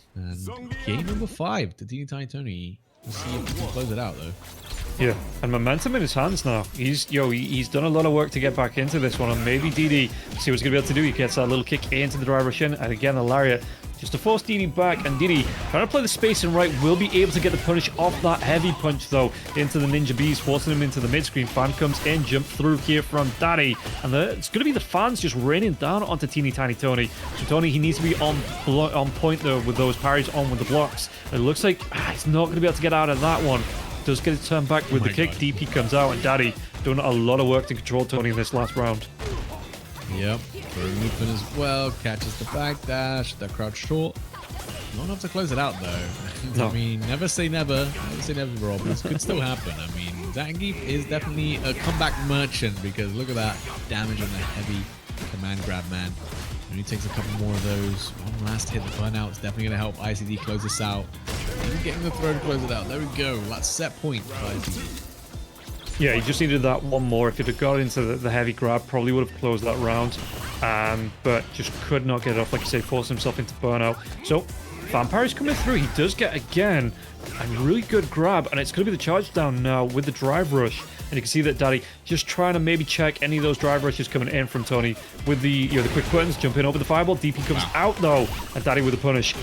game number 5 to TeenyTinyTony. We'll see if he can close it out though. Yeah, and momentum in his hands now. He's done a lot of work to get back into this one, and maybe DD, see what he's gonna be able to do. He gets that little kick into the drive rush in, and again the Lariat. Just to force DD back, and Diddy, trying to play the spacing right, will be able to get the punish off that heavy punch, though, into the Ninja Bees, forcing him into the mid-screen. Fan comes in, jump through here from Daddy, and it's going to be the fans just raining down onto TeenyTinyTony. So Tony, he needs to be on point, though, with those parries on with the blocks. It looks like he's not going to be able to get out of that one. Does get it turned back with the kick. DP comes out, and Daddy doing a lot of work to control Tony in this last round. Yep, for Lupin as well, catches the backdash, that crouch short. Not enough to close it out, though. No. I mean, never say never. Never say never, Rob. This could still happen. I mean, Zangief is definitely a comeback merchant because look at that damage on the heavy command grab, man. And he takes a couple more of those. One last hit, the burnout is definitely going to help ICD close this out. Even getting the throw to close it out. There we go. That's set point for ICD. Yeah, he just needed that one more. If he'd have got into the heavy grab, probably would have closed that round. But just could not get it off, like you say, forced himself into burnout. So, Vampire's coming through. He does get, again, a really good grab. And it's going to be the charge down now with the drive rush. And you can see that Daddy just trying to maybe check any of those drive rushes coming in from Tony with the the quick buttons, jump in over the fireball. DP comes out, though. And Daddy with the punish.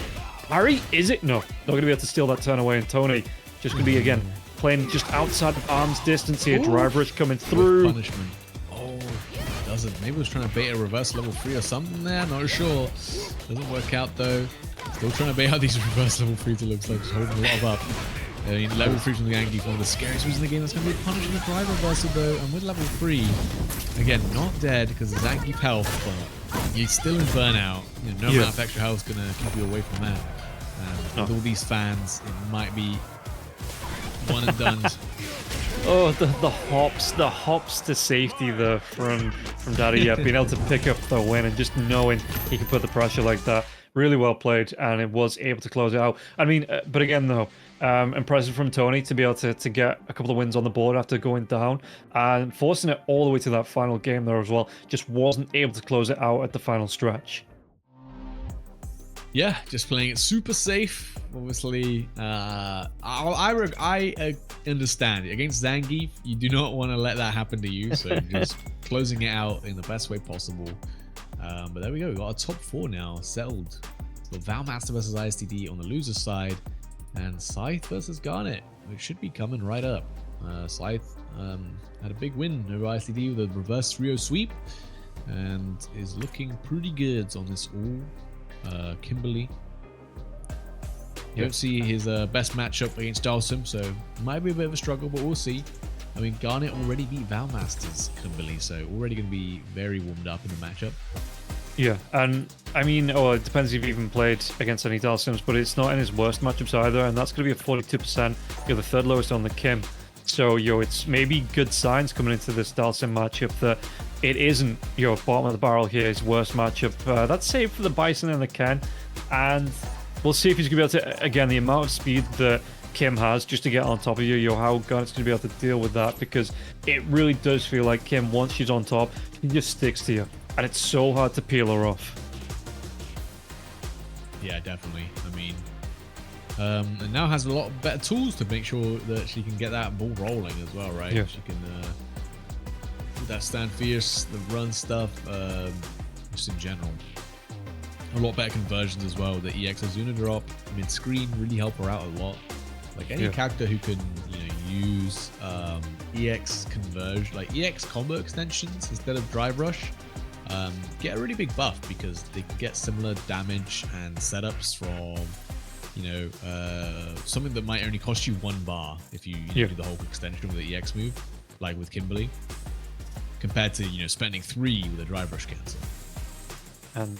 Parry, is it? No. Not going to be able to steal that turn away. And Tony just going to be, again, playing just outside of arm's distance here. Drive rush coming through. Punishment. Oh, doesn't. Maybe he was trying to bait a reverse level 3 or something there. Not sure. Doesn't work out though. Still trying to bait out these reverse level 3s. It looks like just holding a lot of up. I mean, level 3 from the Zangief, one of the scariest moves in the game. That's going to be punishing the drive reversal though. And with level 3, again, not dead because of Zangief health, but he's still in burnout. You know, no amount of extra health is going to keep you away from that. With all these fans, it might be one and done. Oh, the hops to safety there from Daddy. Yeah, being able to pick up the win and just knowing he can put the pressure like that. Really well played, and it was able to close it out. I mean, but again though, impressive from Tony to be able to get a couple of wins on the board after going down and forcing it all the way to that final game there as well. Just wasn't able to close it out at the final stretch. Yeah, just playing it super safe. Obviously, I understand it. Against Zangief, you do not want to let that happen to you. So just closing it out in the best way possible. But there we go. We got our top 4 now settled. So Valmaster versus ISTD on the loser side, and Scythe versus Garnet, which should be coming right up. Scythe had a big win over ISTD with a reverse 3-0 sweep, and is looking pretty good on this all. Kimberly. You don't see his best matchup against Dhalsim, so might be a bit of a struggle, but we'll see. I mean, Garnet already beat Valmaster's Kimberly, so already going to be very warmed up in the matchup. Yeah, and I mean, it depends if you've even played against any Dhalsims, but it's not in his worst matchups either, and that's going to be a 42%. You're the third lowest on the Kim. So, it's maybe good signs coming into this Dhalsim matchup that it isn't, bottom of the barrel here, his worst matchup. That's safe for the Bison and the Ken, and we'll see if he's going to be able to, again, the amount of speed that Kim has just to get on top of you, how Garnet's going to be able to deal with that, because it really does feel like Kim, once she's on top, she just sticks to you, and it's so hard to peel her off. Yeah, definitely. I mean, and now has a lot better tools to make sure that she can get that ball rolling as well, right? Yeah. She can do that stand fierce, the run stuff, just in general. A lot better conversions as well. The EX Azuna drop mid-screen really help her out a lot. Like any character who can, use EX conversion, like EX combo extensions instead of drive rush, get a really big buff because they can get similar damage and setups from, something that might only cost you 1 bar if you do the whole extension with the EX move, like with Kimberly, compared to spending 3 with a drive rush cancel. And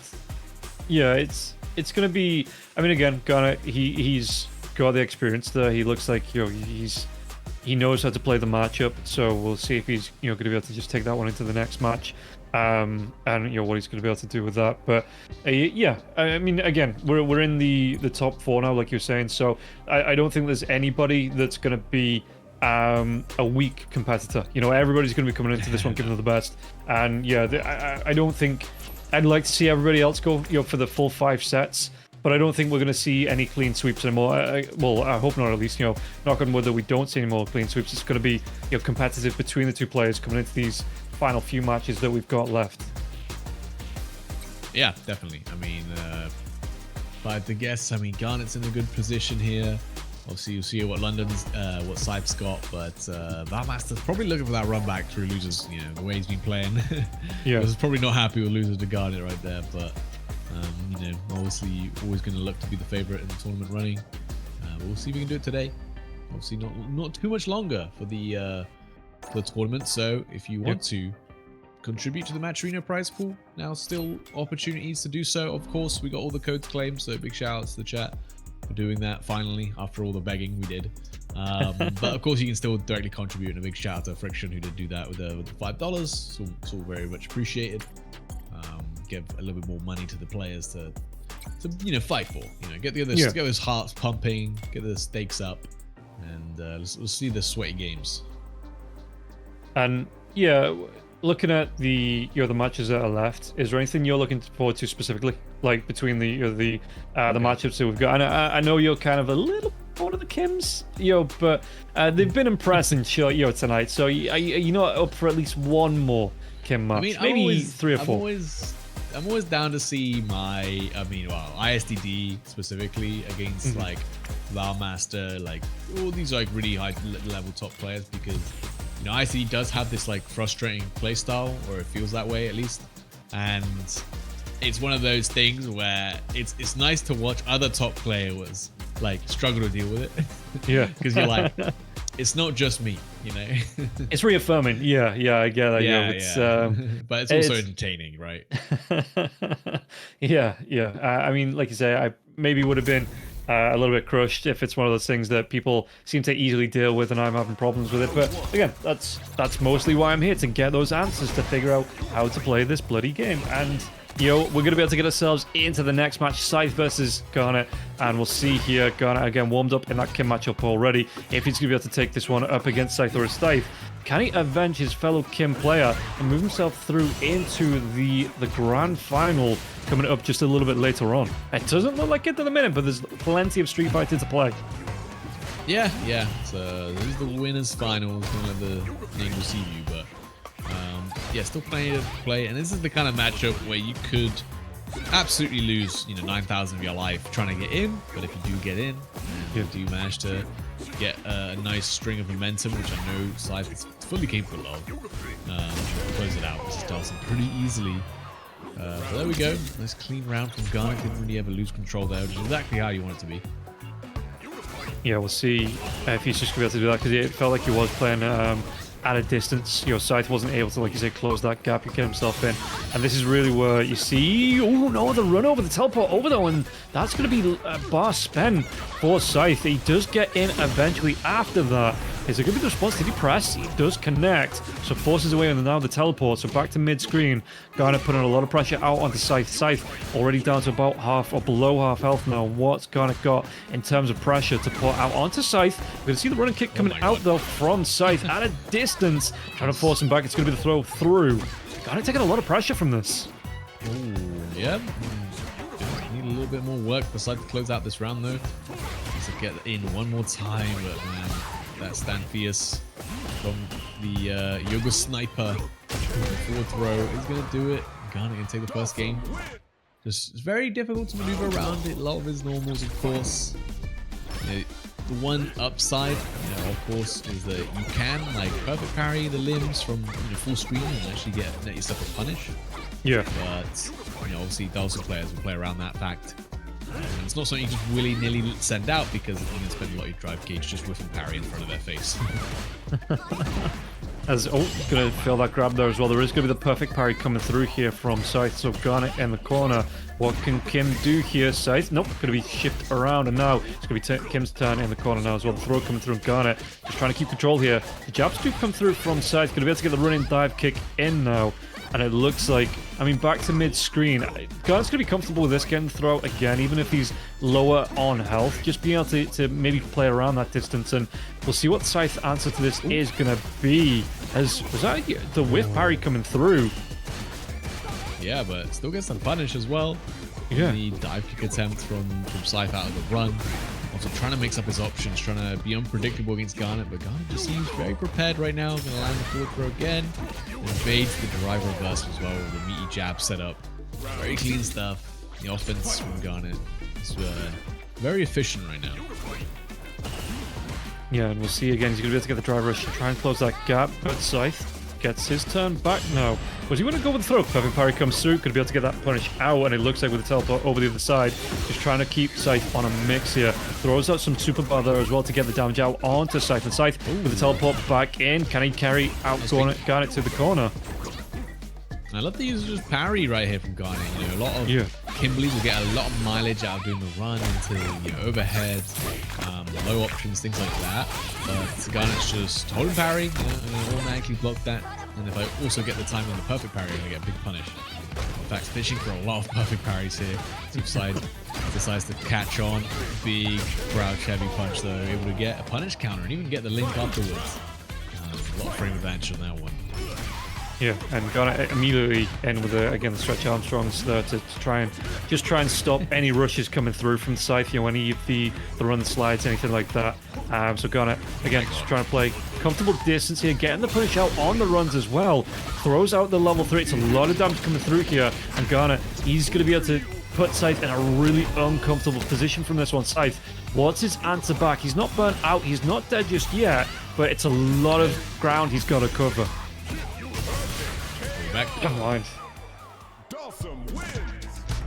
yeah, it's gonna be. I mean, again, Garnet, he's got the experience there. He looks like he knows how to play the matchup. So we'll see if he's going to be able to just take that one into the next match, and what he's going to be able to do with that. But yeah, I mean, again, we're in the top 4 now, like you're saying. So I don't think there's anybody that's going to be a weak competitor. Everybody's going to be coming into this one giving it the best. And yeah, I don't think. I'd like to see everybody else go, for the full 5 sets, but I don't think we're going to see any clean sweeps anymore. Well, I hope not, at least, knock on wood that we don't see any more clean sweeps. It's going to be, competitive between the 2 players coming into these final few matches that we've got left. Yeah, definitely. I mean, if I had to guess, Garnet's in a good position here. Obviously, you'll see what London's, what Scythe's got, but Valmaster's probably looking for that run back through losers, the way he's been playing. Yeah. He's probably not happy with losers to Garnet right there, but, obviously, always going to look to be the favorite in the tournament running. We'll see if we can do it today. Obviously, not too much longer for the tournament, so if you want to contribute to the Match Arena prize pool. Now still opportunities to do so. Of course, we got all the codes claimed, so big shout outs to the chat for doing that finally after all the begging we did. But of course, you can still directly contribute, and a big shout out to Friction who did do that with the $5. So it's all very much appreciated. Give a little bit more money to the players to fight for. Get those hearts pumping, get the stakes up, and let's see the sweaty games. And yeah, looking at the matches that are left, is there anything you're looking forward to specifically, like between the matchups that we've got? And I know you're kind of a little bored of the Kims, but they've been impressing tonight. So are you not up for at least one more Kim match? Maybe 3 or 4. I'm always down to see ISDD specifically against like Valmaster, like all these like really high level top players, because ISDD does have this like frustrating playstyle, or it feels that way at least, and it's one of those things where it's nice to watch other top players like struggle to deal with it. Yeah, because you're like, it's not just me, It's reaffirming. Yeah, I get that. Yeah. But it's also entertaining, right? Yeah. I mean, like you say, I maybe would have been a little bit crushed if it's one of those things that people seem to easily deal with, and I'm having problems with it. But again, that's mostly why I'm here, to get those answers, to figure out how to play this bloody game. And we're going to be able to get ourselves into the next match, Scythe versus Garnet, and we'll see here. Garnet again warmed up in that Kim matchup already. If he's going to be able to take this one up against Scythe or Scythe, can he avenge his fellow Kim player and move himself through into the grand final coming up just a little bit later on? It doesn't look like it at the minute, but there's plenty of Street Fighter to play. Yeah. So this is the winners finals. Don't let the name deceive you, but still plenty to play, and this is the kind of matchup where you could absolutely lose 9,000 of your life trying to get in, but if you do get in, you do manage to get a nice string of momentum, which I know Scythe is fully capable of. Close it out, this is Dhalsim pretty easily. But there we go, nice clean round from Garnet. Didn't really ever lose control there, which is exactly how you want it to be. Yeah, we'll see if he's just going to be able to do that, because it felt like he was playing at a distance. Scythe wasn't able to, like you say, close that gap and get himself in. And this is really where you see, oh no, the run over, the teleport over though, and that's going to be a bar spent for Scythe. He does get in eventually after that. Is it going to be the response? Did he press? He does connect, so forces away, and now the teleport. So back to mid-screen. Garnet putting a lot of pressure out onto Scythe. Scythe already down to about half or below half health now. What's Garnet got in terms of pressure to put out onto Scythe? We're going to see the running kick coming out though from Scythe at a distance, trying to force him back. It's going to be the throw through. Garnet taking a lot of pressure from this. Oh, yeah. Need a little bit more work for Scythe to close out this round though. Needs to get in one more time, but man, that stand fierce from the Yoga Sniper forward throw is going to do it. Garnet can take the first game. Just it's very difficult to maneuver around it. A lot of his normals, of course. The one upside, of course, is that you can like perfect parry the limbs from full screen and actually net yourself a punish. Yeah. But obviously, Dhalsim players will play around that fact. And it's not something you just willy-nilly send out, because you're going to spend a lot of your drive gauge just whiffing parry in front of their face. Gonna feel that grab there as well. There is going to be the perfect parry coming through here from Scythe. So Garnet in the corner. What can Kim do here? Scythe, nope, going to be shifted around, and now it's going to be Kim's turn in the corner now as well. The throw coming through Garnet, just trying to keep control here. The jabs do come through from Scythe. Going to be able to get the running dive kick in now. And it looks like, back to mid-screen. Garnet's going to be comfortable with this, getting the throw again, even if he's lower on health. Just being able to maybe play around that distance, and we'll see what Scythe's answer to this is going to be. Was that the whiff parry coming through? Yeah, but still gets the punish as well. Yeah. The dive kick attempt from Scythe out of the run. Also trying to mix up his options, trying to be unpredictable against Garnet, but Garnet just seems very prepared right now. Going to land the forward throw again. Invades the drive reverse as well with the meaty jab set up. Very clean stuff. The offense from Garnet is very efficient right now. Yeah, and we'll see again. He's going to be able to get the drive rush to try and close that gap, but Scythe gets his turn back now. Was he going to go with the throw? Perfect parry comes through. Could be able to get that punish out, and it looks like with the teleport over the other side, just trying to keep Scythe on a mix here. Throws out some super bar there as well to get the damage out onto Scythe. And Scythe with the teleport back in. Can he carry out Garnet to the corner? I love the use of just parry right here from Garnet. You know, a lot of Kimberlys will get a lot of mileage out of doing the run into overhead, low options, things like that. But Garnet's just holding parry, and automatically block that. And if I also get the time on the perfect parry, I'm gonna get a big punish. In fact, fishing for a lot of perfect parries here. Team side decides to catch on. Big crouch heavy punch though, able to get a punish counter and even get the link afterwards. A lot of frame advantage on that one. Yeah, and Garnet immediately in with again the stretch Armstrongs there to try and stop any rushes coming through from the Scythe, any of the run slides, anything like that. So Garnet again just trying to play comfortable distance here, getting the punish out on the runs as well. Throws out the level 3. It's a lot of damage coming through here, and Garnet, he's going to be able to put Scythe in a really uncomfortable position from this one. Scythe, what's his answer back? He's not burnt out, he's not dead just yet, but it's a lot of ground he's got to cover. Back. Come on.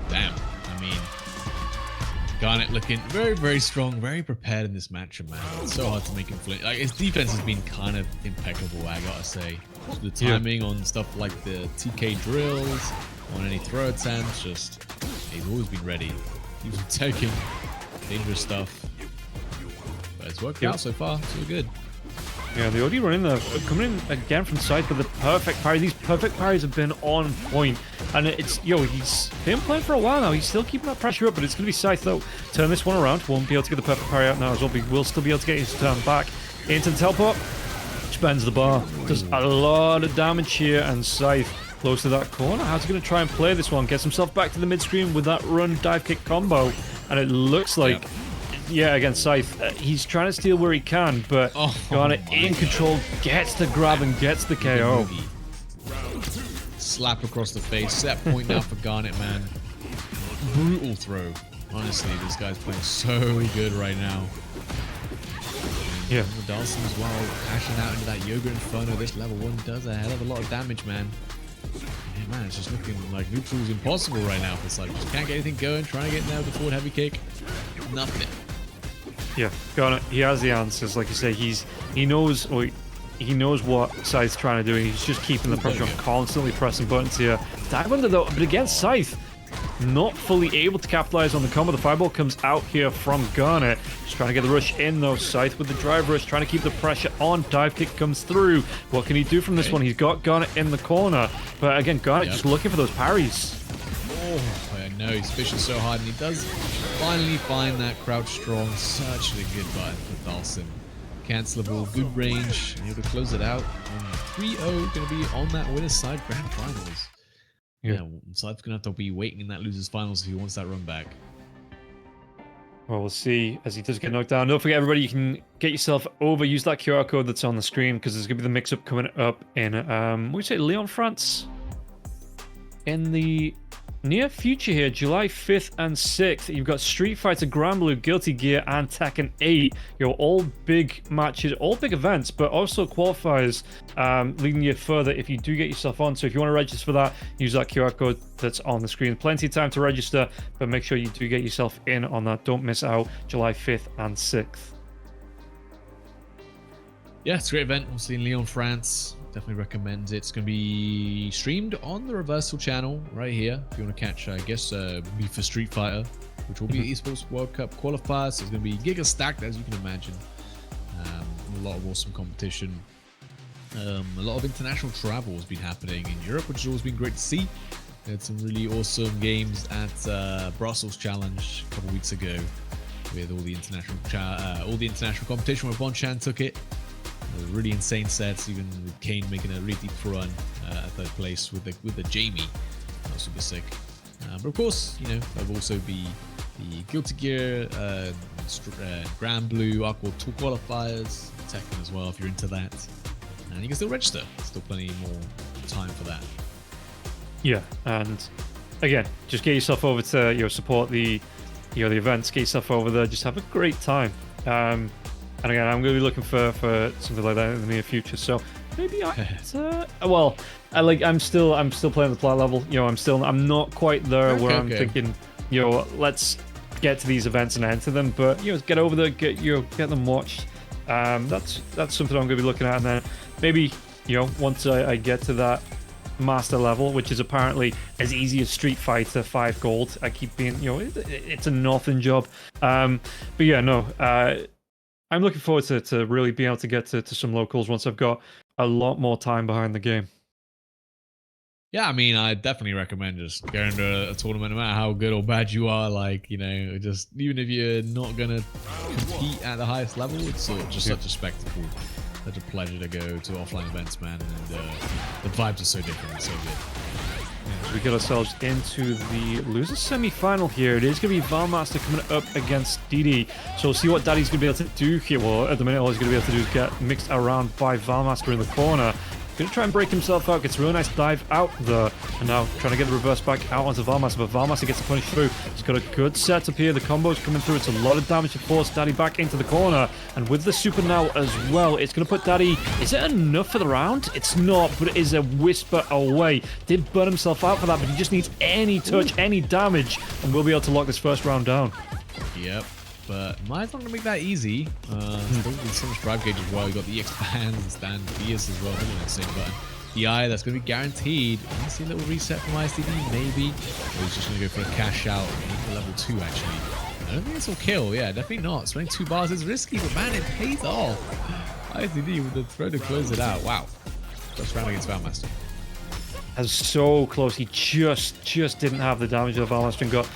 Damn. I mean, Garnet looking very, very strong, very prepared in this matchup, man. It's so hard to make him flinch. Like, his defense has been kind of impeccable, I gotta say. The timing on stuff like the TK drills, on any throw attempts, just he's always been ready. He's taking dangerous stuff. But it's worked out so far, so good. Yeah, the OD run in there, coming in again from side with the perfect parry. These perfect parries have been on point. And it's, he's been playing for a while now. He's still keeping that pressure up, but it's going to be Scythe, though. Turn this one around. Won't be able to get the perfect parry out now as well, but he will still be able to get his turn back into the teleport. Which bends the bar. Does a lot of damage here, and Scythe close to that corner. How's he going to try and play this one? Gets himself back to the mid-screen with that run dive kick combo. And it looks like... Yeah, again, Scythe, he's trying to steal where he can, but Garnet in control, gets the grab and gets the KO. Slap across the face, set point now for Garnet, man. Brutal throw. Honestly, this guy's playing so good right now. Yeah. Dhalsim as well, crashing out into that Yoga Inferno. This level 1 does a hell of a lot of damage, man. Yeah, man, it's just looking like neutral's impossible right now for Scythe. Just can't get anything going, trying to get now the forward heavy kick. Nothing. Yeah, Garnet, he has the answers. Like you say, he knows what Scythe's trying to do. He's just keeping the pressure on, constantly pressing buttons here. Dive under though, but again, Scythe not fully able to capitalize on the combo. The fireball comes out here from Garnet. Just trying to get the rush in though. Scythe with the drive rush, trying to keep the pressure on. Dive kick comes through. What can he do from this one? He's got Garnet in the corner, but again, Garnet just looking for those parries. Oh, I know, he's fishing so hard, and he does finally find that crouch strong. Such a good button for Dhalsim. Cancelable, good range, and able to close it out. 3-0, going to be on that winner's side grand finals. Yeah, Scythe's going to have to be waiting in that loser's finals if he wants that run back. Well, we'll see as he does get knocked down. Don't forget, everybody, you can get yourself over. Use that QR code that's on the screen, because there's going to be the mix-up coming up in, what we say, Lyon, France? In the near future here, July 5th and 6th, you've got Street Fighter, Grand Blue, Guilty Gear, and Tekken 8. All big matches, all big events, but also qualifiers leading you further if you do get yourself on. So if you want to register for that, use that QR code that's on the screen. Plenty of time to register, but make sure you do get yourself in on that. Don't miss out, July 5th and 6th. Yeah, it's a great event. Obviously in Lyon, France. Definitely recommend it. It's going to be streamed on the Reversal channel right here. If you want to catch, I guess, me for Street Fighter, which will be Esports World Cup qualifier. So it's going to be giga stacked, as you can imagine. A lot of awesome competition. A lot of international travel has been happening in Europe, which has always been great to see. We had some really awesome games at Brussels Challenge a couple weeks ago with all the international competition where Bonchan took it. Really insane sets, even with Kane making a really deep run at third place with the Jamie. That was super sick. But of course, there'll also be the Guilty Gear, Grand Blue, Aqua Tour qualifiers, Tekken as well if you're into that. And you can still register. Still plenty more time for that. Yeah, and again, just get yourself over to support the the events. Get yourself over there. Just have a great time. And again, I'm going to be looking for something like that in the near future. So maybe I'm still playing the plat level. I'm not quite there where I'm thinking, let's get to these events and enter them. But get over there, get them watched. That's something I'm going to be looking at, and then maybe once I get to that master level, which is apparently as easy as Street Fighter 5 Gold. I keep being, you know, it's a nothing job. But yeah, no, I'm looking forward to really being able to get to some locals once I've got a lot more time behind the game. Yeah, I mean, I definitely recommend just going to a tournament, no matter how good or bad you are. Like, you know, just even if you're not gonna compete at the highest level, it's just such a spectacle, such a pleasure to go to offline events, man. And the vibes are so different, it's so good. We get ourselves into the loser semi-final here. It is going to be Valmaster coming up against DD. So we'll see what Daddy's going to be able to do here. Well, at the minute, all he's going to be able to do is get mixed around by Valmaster in the corner. Going to try and break himself out. Gets a really nice dive out there. And now trying to get the reverse back out onto Valmaster. But Valmaster gets the punish through. He's got a good setup here. The combos coming through. It's a lot of damage to force Daddy back into the corner. And with the super now as well, it's going to put Daddy... Is it enough for the round? It's not, but it is a whisper away. Did burn himself out for that, but he just needs any touch, any damage. And we'll be able to lock this first round down. Yep. But mine's not going to make that easy. With so much drive gauge as well. You got the expand and stand Fierce as well. I think that's the same button. The eye, that's going to be guaranteed. You see a little reset from ISTD, maybe. Or he's just going to go for a cash out. For level 2, actually. I don't think this will kill. Yeah, definitely not. Spending 2 bars is risky, but man, it pays off. ISTD with the throw to close it out. Wow. First round against Valmaster. That's so close. He just didn't have the damage that Valmaster got.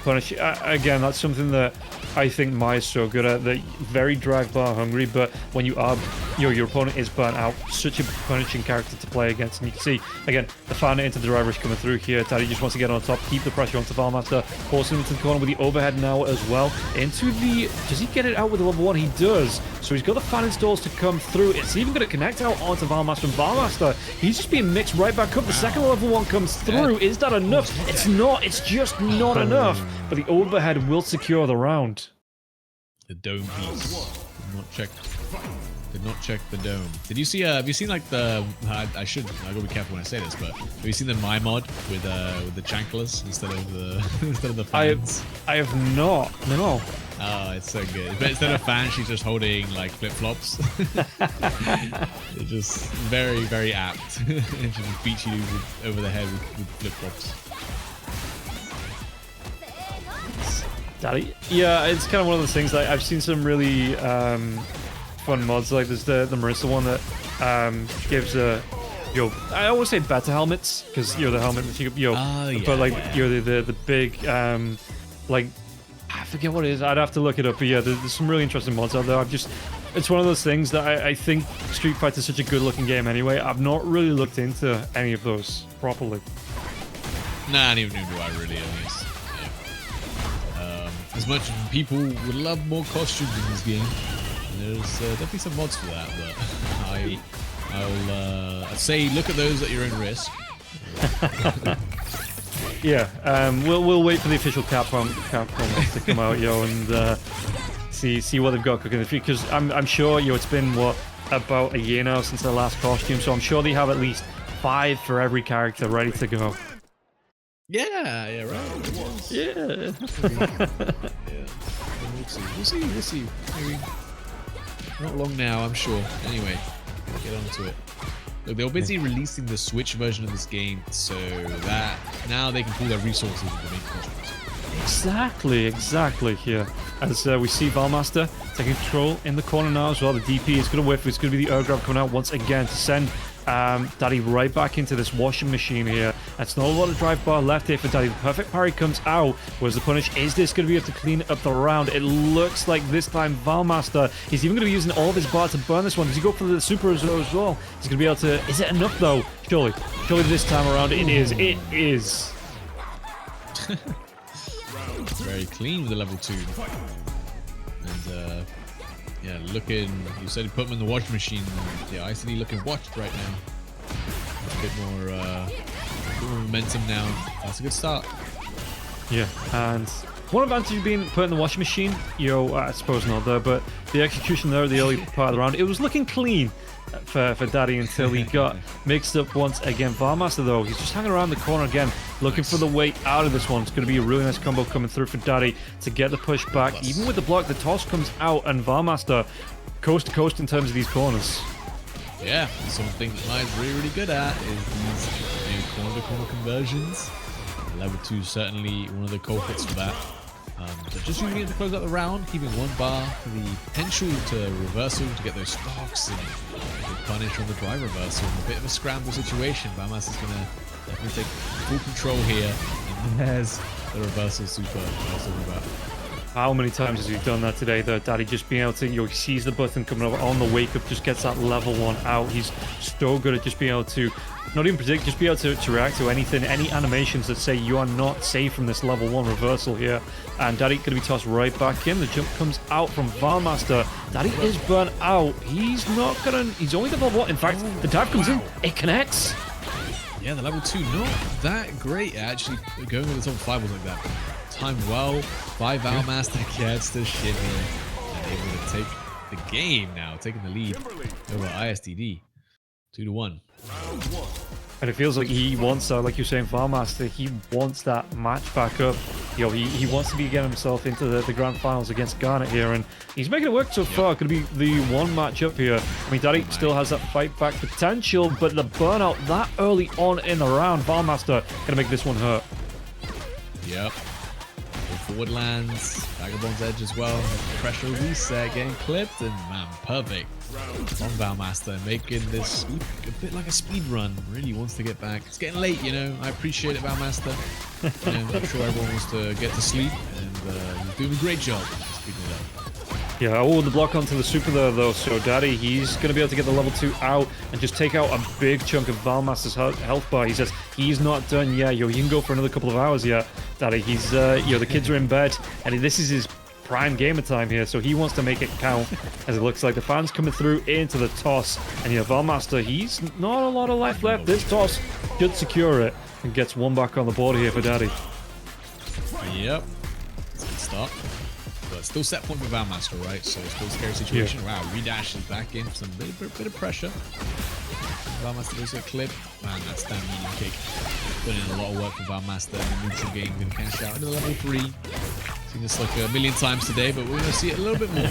Punish again. That's something that I think Mai is so good at. That very drag bar hungry, but when you are, your opponent is burnt out. Such a punishing character to play against, and you can see again the fan into the drive rush coming through here. Daddy just wants to get on top, keep the pressure onto Valmaster, force him into the corner with the overhead now as well. Into the, does he get it out with the level 1? He does. So he's got the fan installs to come through. It's even going to connect out onto Valmaster, and Valmaster, he's just being mixed right back up. The second level 1 comes through. Is that enough? It's not. It's just not enough. But the overhead will secure the round. The dome piece. Did not check the dome. Did you see? Have you seen like the? I gotta be careful when I say this, but have you seen the My mod with the chanclas instead of the fans? I have not. No. Oh, it's so good. But instead of fans, she's just holding like flip flops. They're just very, very apt. And she just beats you over the head with flip flops. Daddy? Yeah, it's kind of one of those things. Like I've seen some really fun mods. Like there's the Marissa one that gives a I always say better helmets because you're the helmet that you but like you're the big like I forget what it is. I'd have to look it up. But yeah, there's some really interesting mods out there. It's one of those things that I think Street Fighter is such a good looking game anyway. I've not really looked into any of those properly. Nah, not even do I really at least. As much as people would love more costumes in this game, there's definitely some mods for that, but I'd say look at those at your own risk. Yeah, we'll wait for the official Capcom to come out, and see what they've got cooking in the future. Because I'm sure, it's been about a year now since the last costume, so I'm sure they have at least 5 for every character ready to go. Yeah, right. Yeah. We'll see. Maybe not long now, I'm sure. Anyway, get on to it. Look, they were busy releasing the Switch version of this game, so that now they can pull their resources into making costumes. Exactly here. As we see Valmaster taking control in the corner now as well. The DP is going to whiff. It's going to be the Air Grab coming out once again to send Daddy right back into this washing machine here. That's not a lot of drive bar left here for Daddy. The perfect parry comes out. Where's the punish? Is this going to be able to clean up the round? It looks like this time Valmaster is even going to be using all of his bar to burn this one. Does he go for the super as well? He's going to be able to... Is it enough though? Surely this time around it is. It is. Very clean with the level 2. And yeah, looking. You said you put him in the washing machine. Yeah, ICD looking washed right now. A bit more momentum now. That's a good start. Yeah, and one advantage of being put in the washing machine, I suppose not there, but the execution there at the early part of the round, it was looking clean for Daddy until he got mixed up once again. Valmaster though, he's just hanging around the corner again, looking for the way out of this one. It's going to be a really nice combo coming through for Daddy to get the push back. Even with the block, the toss comes out, and Valmaster coast to coast in terms of these corners. Yeah, something that Mai's really good at is these corner-to-corner conversions. Level 2 is certainly one of the culprits for that. So just using it to close out the round, keeping one bar for the potential to reversal to get those stocks and punish on the drive reversal. A bit of a scramble situation. Valmaster's going to definitely take full control here. And there's the reversal super I was talking about. How many times has he done that today, though? Daddy just being able to, he sees the button coming over on the wake up, just gets that level 1 out. He's so good at just being able to, not even predict, just be able to react to anything, any animations that say you are not safe from this level 1 reversal here. And Daddy going to be tossed right back in. The jump comes out from Valmaster. Daddy is burnt out. He's not going to, he's only the level 1. In fact, the dive comes in, it connects. Yeah, the level 2, not that great actually. Going with the top 5 was like that. Timed well by Valmaster, gets the shimmy and able to take the game now, taking the lead over ISDD 2-1. And it feels like he wants that, like you're saying, Valmaster, he wants that match back up. He wants to be getting himself into the grand finals against Garnet here, and he's making it work so far. Could be the one match up here. I mean, Daddy still has that fight back potential, but the burnout that early on in the round, Valmaster gonna make this one hurt. Yep. Forward lands, Vagabond's edge as well. Pressure reset, getting clipped, and man, perfect. On Valmaster, making this a bit like a speed run. Really wants to get back. It's getting late, you know. I appreciate it, Valmaster. I'm sure everyone wants to get to sleep, and he's doing a great job speeding it up. Yeah, the block onto the super there, though. So Daddy, he's going to be able to get the level 2 out and just take out a big chunk of Valmaster's health bar. He says he's not done yet. You can go for another couple of hours yet, Daddy. He's, the kids are in bed, and this is his prime gamer time here, so he wants to make it count. As it looks like the fans coming through into the toss, and Valmaster, he's not a lot of life left. This toss should secure it and gets one back on the board here for Daddy. Yep, it's a good start. But still set point for Valmaster, right? So it's still a scary situation. Yeah. Wow, redashes back in for some bit of pressure. Valmaster goes to a clip. Man, that's that medium kick. Putting in a lot of work for Valmaster. Neutral game going to cash out into level 3. Seen this like a million times today, but we're going to see it a little bit more.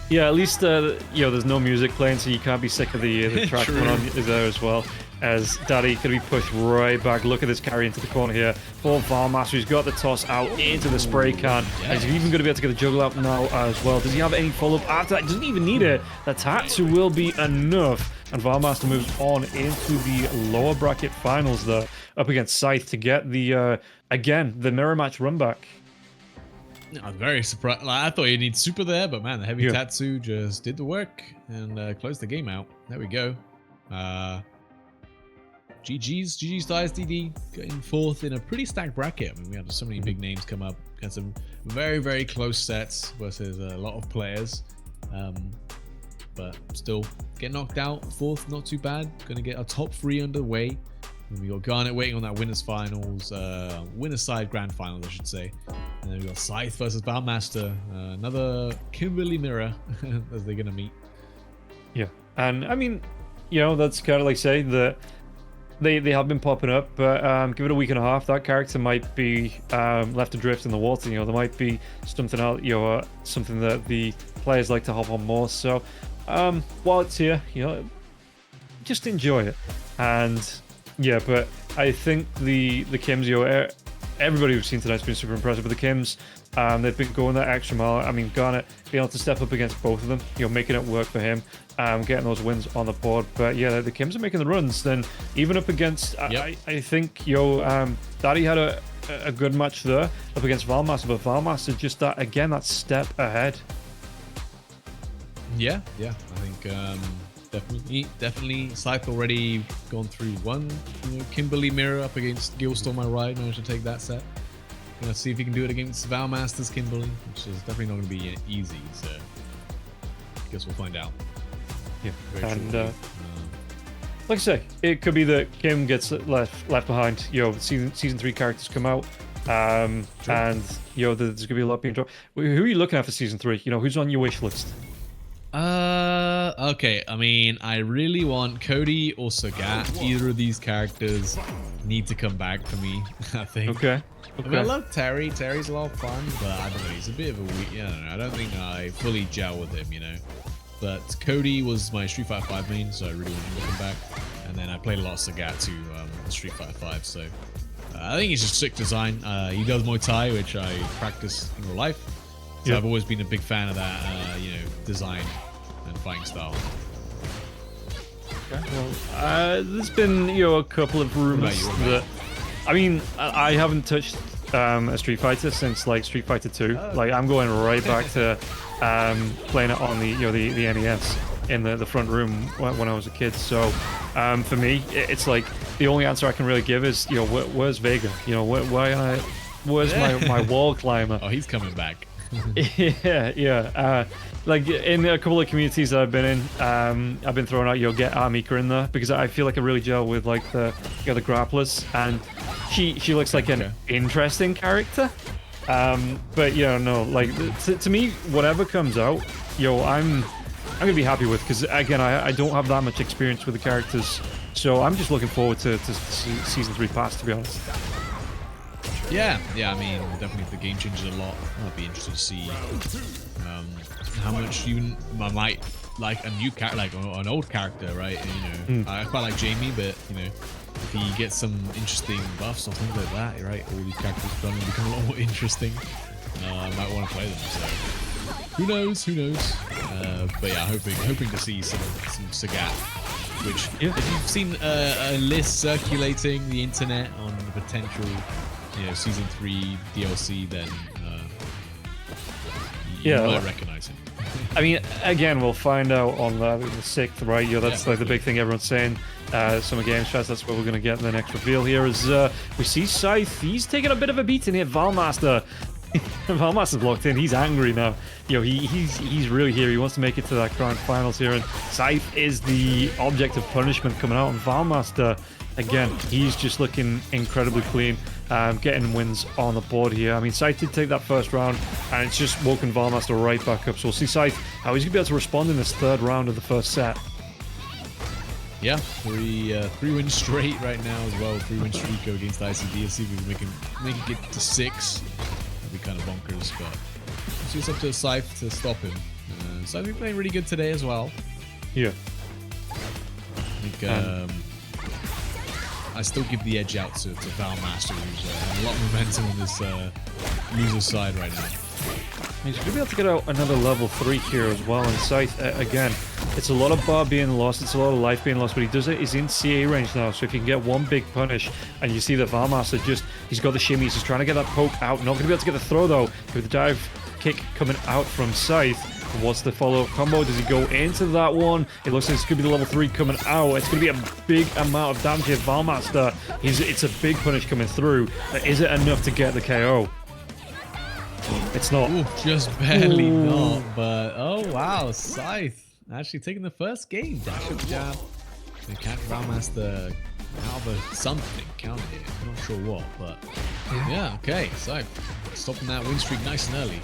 Yeah, at least there's no music playing, so you can't be sick of the track going on there as well. As Daddy going to be pushed right back. Look at this carry into the corner here for Valmaster. He's got the toss out into the spray can. Yeah. And he's even going to be able to get the juggle out now as well. Does he have any follow-up after that? Doesn't even need it. The Tatsu will be enough. And Valmaster moves on into the lower bracket finals there, up against Scythe to get the, again, the mirror match run back. I was very surprised. I thought he'd need super there, but man, the heavy Tatsu just did the work and closed the game out. There we go. GG's to ISDD, getting 4th in a pretty stacked bracket. I mean, we had so many big names come up. Got some very, very close sets versus a lot of players. But still, get knocked out. 4th, not too bad. Going to get our top 3 underway. And we got Garnet waiting on that winners finals, winner's side grand finals, I should say. And then we got Scythe versus Valmaster. Another Kimberly mirror as they're going to meet. Yeah, and I mean, that's kind of like say that they have been popping up, but give it a week and a half, that character might be left adrift in the water. There might be something else, something that the players like to hop on more. So while it's here, just enjoy it. And yeah, but I think the Kims, everybody we've seen tonight's been super impressive with the Kims. They've been going that extra mile. I mean, Garnet being able to step up against both of them, making it work for him, getting those wins on the board. But yeah, the Kims are making the runs. Then even up against, I think, Daddy had a good match there up against Valmaster, but Valmaster just that step ahead. Yeah, I think definitely Scythe already gone through one Kimberly mirror up against Gilstorm, my ride, managed to take that set. Gonna see if he can do it against Valmaster's Kimberly, which is definitely not going to be easy, so I guess we'll find out. Yeah, and like I say, it could be that Kim gets left behind. Season 3 characters come out, and there's going to be a lot being dropped. Who are you looking at for season 3? Who's on your wish list? Okay, I mean, I really want Cody or Sagat. Either of these characters need to come back for me, I think. Okay. I mean, I love Terry. Terry's a lot of fun, but I don't know, he's a bit of a weak, I don't know. I don't think I fully gel with him, but Cody was my Street Fighter 5 main, so I really wanted to come back. And then I played a lot of Sagat too on Street Fighter 5, so I think he's just sick design. He does Muay Thai, which I practice in real life, so I've always been a big fan of that, you know, design and fighting style. Okay. Well, there's been, you know, a couple of rumors that, I mean, I haven't touched a Street Fighter since like Street Fighter 2. Like I'm going right back to playing it on the, you know, the NES in the front room when I was a kid. So for me, it's like the only answer I can really give is, you know, where's Vega? You know, where's my wall climber? Oh, he's coming back. Yeah. Like in a couple of communities that I've been in, I've been throwing out, you know, get Amika in there because I feel like I really gel with like the, you know, the grapplers, and she looks like an interesting character. But you know, no, like to me, whatever comes out, yo, I'm gonna be happy with, because again, I don't have that much experience with the characters, so I'm just looking forward to season 3 pass, to be honest. Yeah, I mean, definitely if the game changes a lot, I'd be interested to see how much you might like a new character, like an old character, right? And, you know, I quite like Jamie, but you know, if he gets some interesting buffs or things like that, right? All these characters become a lot more interesting. I might want to play them. So who knows? But yeah, hoping to see some Sagat. Which, if you've seen a list circulating the internet on the potential, you know, season 3 DLC, then you might recognize him. I mean, again, we'll find out on the 6th, right? Yeah, that's like the big thing everyone's saying. Summer Games Fest, that's what we're going to get in the next reveal here. Is we see Scythe, he's taking a bit of a beating here. Valmaster. Valmaster's locked in, he's angry now. You know, he's really here, he wants to make it to that grand finals here, and Scythe is the object of punishment coming out, and Valmaster, again, he's just looking incredibly clean, getting wins on the board here. I mean, Scythe did take that first round, and it's just woken Valmaster right back up, so we'll see Scythe, how he's going to be able to respond in this third round of the first set. Yeah, three wins straight right now as well. 3-win streak against ICD. See if we can make it to 6. That'd be kind of bonkers, but it's just up to Scythe to stop him. Scythe been playing really good today as well. Yeah. I think I still give the edge out to Valmaster, who's having a lot of momentum on this loser side right now. He's going to be able to get out another level 3 here as well, and Scythe, again, it's a lot of bar being lost, it's a lot of life being lost, but he does it, he's in CA range now, so if you can get one big punish, and you see that Valmaster he's got the shimmies, he's trying to get that poke out, not going to be able to get the throw though, with the dive kick coming out from Scythe. What's the follow-up combo? Does he go into that one? It looks like it's going to be the level 3 coming out. It's going to be a big amount of damage here. Valmaster, it's a big punish coming through. Is it enough to get the KO? It's not. Ooh, just barely not, but oh wow, Scythe actually taking the first game. Dash up jab. And catch Valmaster out of something counter here. I'm not sure what, but yeah, okay. Scythe stopping that win streak nice and early.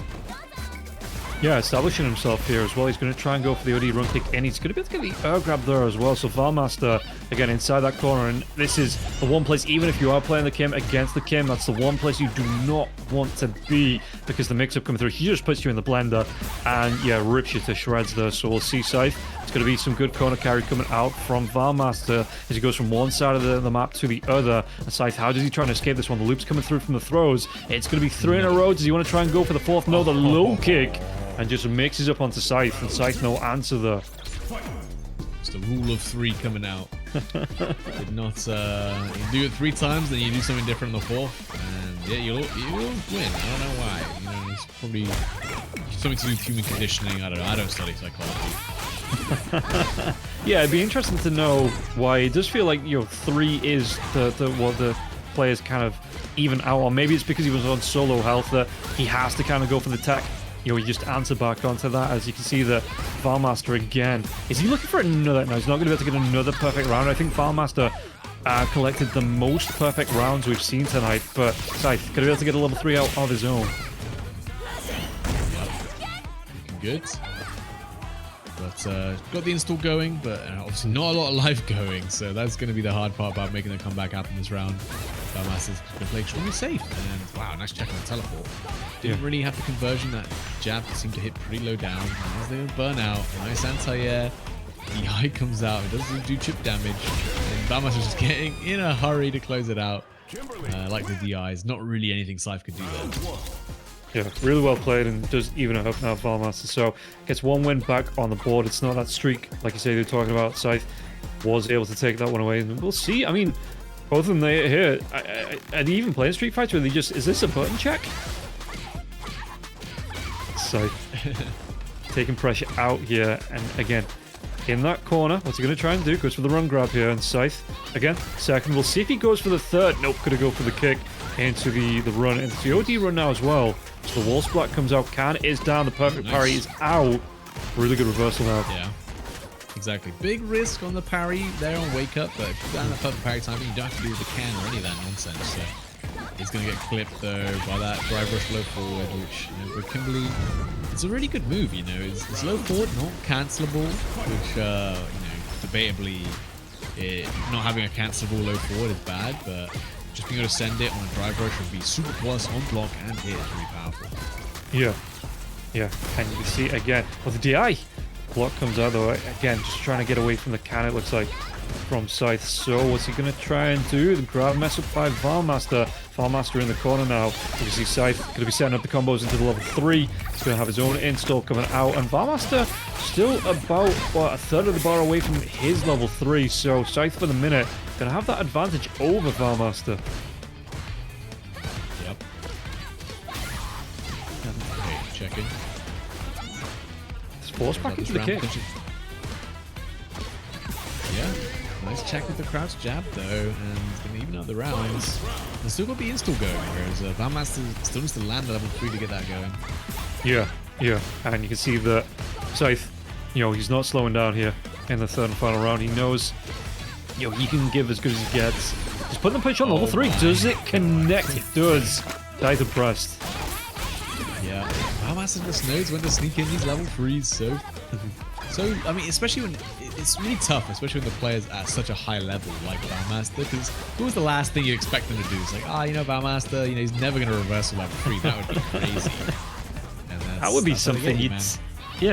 Yeah, establishing himself here as well. He's going to try and go for the OD run kick, and he's going to be able to get the air grab there as well. So Valmaster, again, inside that corner, and this is the one place, even if you are playing the Kim against the Kim, that's the one place you do not want to be, because the mix-up coming through, he just puts you in the blender, and yeah, rips you to shreds there. So we'll see Scythe. It's going to be some good corner carry coming out from Valmaster as he goes from one side of the map to the other. And Scythe, how does he try to escape this one? The loop's coming through from the throws. It's going to be 3 in a row. Does he want to try and go for the 4th? No, the low kick. And just mixes up onto Scythe, and Scythe no answer there. It's the rule of 3 coming out. Did not you do it 3 times, then you do something different on the 4th, and yeah, you'll win. I don't know why. You know, it's probably something to do with human conditioning. I don't know. I don't study psychology. Yeah, it'd be interesting to know why. It does feel like, you know, 3 is what the players kind of even out on. Maybe it's because he was on solo health that he has to kind of go for the tech. You know, he just answer back onto that. As you can see, the Valmaster again. Is he looking for another? No, he's not going to be able to get another perfect round. I think Valmaster collected the most perfect rounds we've seen tonight, but Scythe could be able to get a level 3 out of his own. Looking good. But got the install going, but obviously not a lot of life going, so that's going to be the hard part about making a comeback happen this round. Valmaster's going to play extremely safe. And wow, nice check on the teleport. Didn't really have the conversion. That jab seemed to hit pretty low down. As they burn out, nice anti-air. The eye comes out. It doesn't do chip damage. And Valmaster's just getting in a hurry to close it out. Like the DIs. Not really anything Scythe could do there. Yeah, really well played, and does even it up now, Valmaster. So gets 1 win back on the board. It's not that streak, like you say, they're talking about. Scythe was able to take that one away, and we'll see. I mean, both of them they here. Are they even playing Street Fighter? Or are they just? Is this a button check? Scythe taking pressure out here, and again in that corner. What's he going to try and do? Goes for the run grab here, and Scythe again second. We'll see if he goes for the third. Nope, gonna go for the kick into the run, into the OD run now as well. So the wall splat comes out. Garnet is down. The perfect parry is out. Really good reversal now. Yeah, exactly. Big risk on the parry there on wake up, but if you down the perfect parry timing, you don't have to do the can or any of that nonsense. So he's going to get clipped though by that drive rush low forward, which with Kimberly, it's a really good move. It's low forward, not cancelable, which debatably, not having a cancelable low forward is bad, but just being able to send it on a drive rush would be super plus on block and hit is really powerful. Yeah. Yeah, and you can see again, well, the DI block comes out though, again, just trying to get away from the can, it looks like, from Scythe. So what's he going to try and do? The grab mess up by Valmaster. Valmaster in the corner now. You can see Scythe going to be setting up the combos into the level 3. He's going to have his own install coming out, and Valmaster still about, a third of the bar away from his level 3. So Scythe for the minute going to have that advantage over Valmaster. Yep. Okay, checking. Force back into the kick. Yeah, nice check with the crouch jab though, and it's going to even out the rounds. There's still got the install going, whereas Valmaster still needs to land level 3 to get that going. Yeah, and you can see that Scythe, he's not slowing down here in the third and final round. He knows, he can give as good as he gets. He's putting the punch on level 3. Does it connect? It does. Scythe impressed. Yeah, Valmaster just knows when to sneak in these level 3s, so I mean, especially when it's really tough, especially when the player's at such a high level like Valmaster, because who was the last thing you expect them to do? It's like, Valmaster, he's never going to reversal level 3. That would be crazy. And that would be something you'd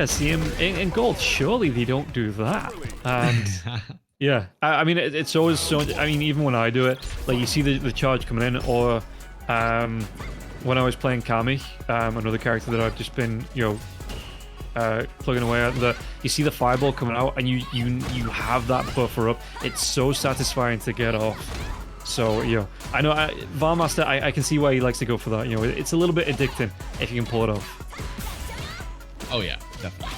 see him in gold. Surely they don't do that. And yeah, I mean, it's always so. I mean, even when I do it, like you see the charge coming in, or when I was playing Kami, another character that I've just been, plugging away at, you see the fireball coming out, and you have that buffer up. It's so satisfying to get off. So I know Valmaster, I can see why he likes to go for that. It's a little bit addicting if you can pull it off. Oh yeah, definitely.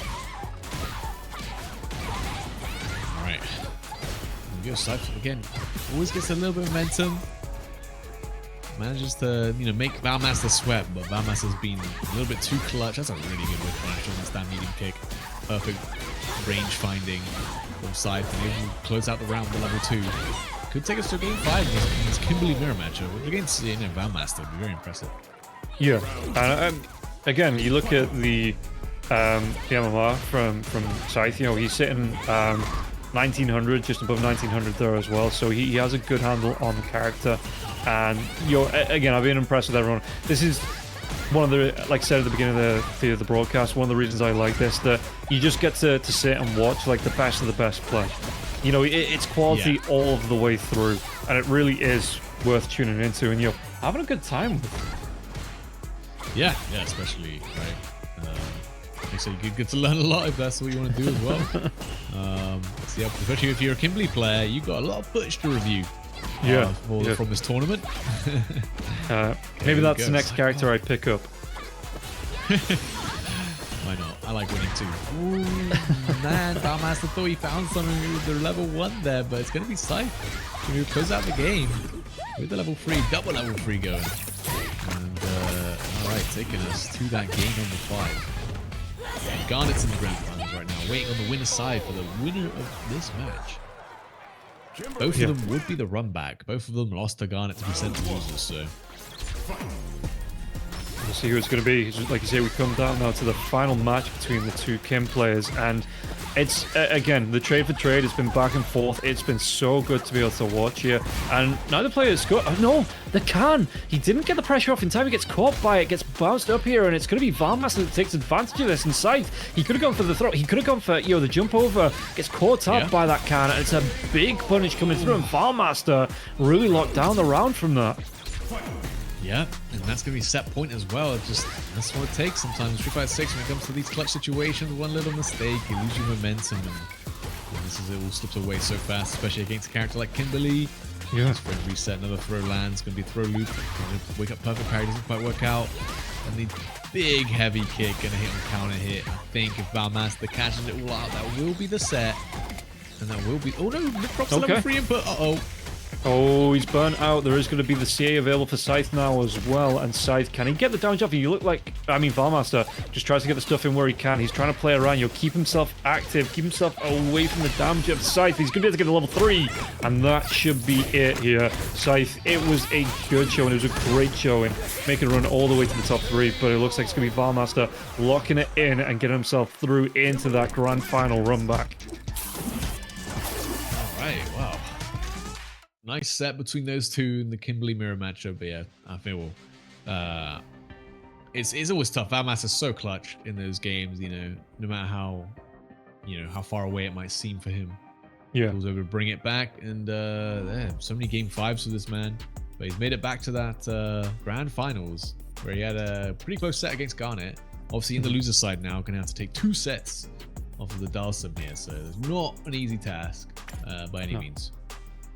All right, we go Scythe again. Always gets a little bit of momentum. Manages to, make Valmaster sweat, but Valmaster's been a little bit too clutch. That's a really good whip flash on the stand medium kick. Perfect range finding from Scythe, and able to close out the round with level 2. Could take us to game 5 in this Kimberly mirror matchup. Against Valmaster, would be very impressive. Yeah, and again, you look at the MMR from Scythe. He's sitting 1900, just above 1900 there as well. So he has a good handle on the character. And again, I've been impressed with everyone. This is one of the, like I said at the beginning of the broadcast, one of the reasons I like this, that you just get to sit and watch like the best of the best play. It's quality all of the way through, and it really is worth tuning into, and you're having a good time with it. Yeah, especially right. Like I said, you get to learn a lot if that's what you want to do as well. Especially if you're a Kimberly player, you've got a lot of footage to review. From this tournament. Maybe that's the next character I pick up. Why not? I like winning too. Ooh, man, Valmaster thought he found something with the level 1 there, but it's going to be Scythe who close out the game with the level 3, double level 3 going. And alright, taking us to that game number 5. And Garnet's in the grand finals right now, waiting on the winner's side for the winner of this match. Both of them would be the run back. Both of them lost to Garnet to be sent to losers, so. We'll see who it's going to be. Like you say, we come down now to the final match between the two Kim players, and it's again the trade for trade has been back and forth. It's been so good to be able to watch here, and neither player scored. Oh no, the can. He didn't get the pressure off in time. He gets caught by it, gets bounced up here, and it's going to be Valmaster that takes advantage of this. And Scythe, he could have gone for the throw. He could have gone for the jump over. Gets caught up by that can, and it's a big punish coming through. And Valmaster really locked down the round from that. Yeah, and that's going to be set point as well. That's what it takes sometimes. Street Fighter 6, when it comes to these clutch situations, one little mistake, you lose your momentum, and this is it all slips away so fast, especially against a character like Kimberly. Yeah. Sprint reset, another throw lands, going to be a throw loop. Wake up perfect parry, doesn't quite work out. And the big heavy kick, going to hit on counter hit. I think if Valmaster catches it all out, that will be the set. And that will be... Oh no, Nick drops level 3 input. Uh-oh. Oh, he's burnt out. There is going to be the CA available for Scythe now as well. And Scythe, can he get the damage off? You look like, Valmaster just tries to get the stuff in where he can. He's trying to play around. He'll keep himself active, keep himself away from the damage of Scythe. He's going to be able to get to level 3. And that should be it here. Scythe, it was a good show, and it was a great showing. Making a run all the way to the top 3. But it looks like it's going to be Valmaster locking it in and getting himself through into that grand final run back. All right, wow. Nice set between those two in the Kimberly mirror matchup, but yeah, I feel it's always tough. Valmaster's so clutch in those games, no matter how how far away it might seem for him. Yeah, he was able to bring it back, and so many game 5s for this man, but he's made it back to that grand finals where he had a pretty close set against Garnet. Obviously, in the loser side now, gonna have to take 2 sets off of the Dhalsim here, so it's not an easy task by any means.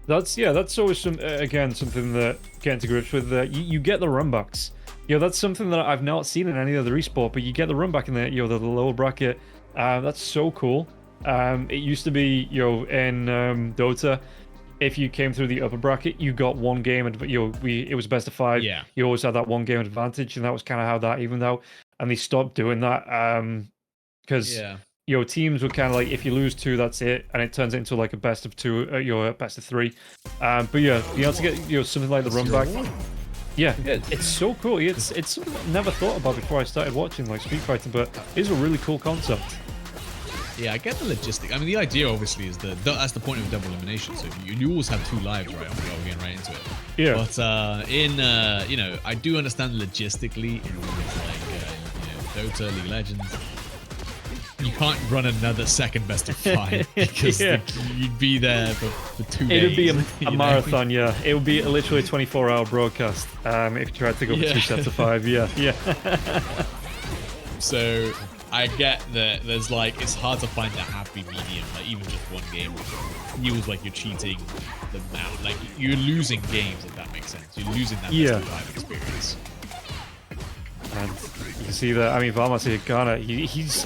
That's always something that getting to grips with. You get the runbacks. That's something that I've not seen in any other esport, but you get the runback in the lower bracket. That's so cool. It used to be in Dota, if you came through the upper bracket, you got 1 game, and it was best of 5. Yeah, you always had that 1 game advantage, and that was kind of how that evened out. And they stopped doing that because. Teams were kind of like, if you lose 2, that's it, and it turns into like a best of 2, your best of 3. But yeah, being able to get something like the run back, it's so cool. It's something I never thought about before I started watching like Street Fighter, but it's a really cool concept. Yeah, I get the logistic. I mean, the idea obviously is that's the point of double elimination. So you always have 2 lives, right? We're getting right into it. Yeah. But I do understand logistically in like Dota, League of Legends. You can't run another second best of 5 because you'd be there for 2 days. It would be a marathon, yeah. It would be literally a 24-hour broadcast if you tried to go for 2 sets of 5, yeah. So I get that there's it's hard to find that happy medium, like even just 1 game feels like you're cheating the amount, like you're losing games, if that makes sense. You're losing that best of 5 experience. And you can see that, Valmaster Garnet, he's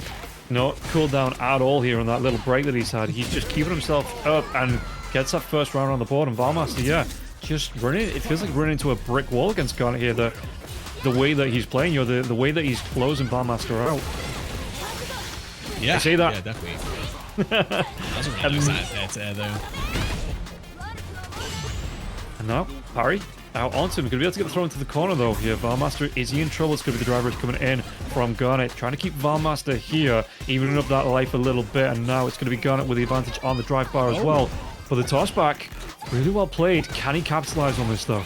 not cooled down at all here on that little break that he's had. He's just keeping himself up and gets that first round on the board. And Valmaster, just running. It feels like running into a brick wall against Garnet here. The way that he's playing, the way that he's closing Valmaster out. Yeah, I say that. Yeah, definitely. That's a really nice air though. And now, parry. Out onto him. Going to be able to get the throw into the corner though here. Valmaster, is he in trouble? It's going to be the driver coming in from Garnet. Trying to keep Valmaster here, evening up that life a little bit. And now it's going to be Garnet with the advantage on the drive bar as well. But the toss back, really well played. Can he capitalize on this though?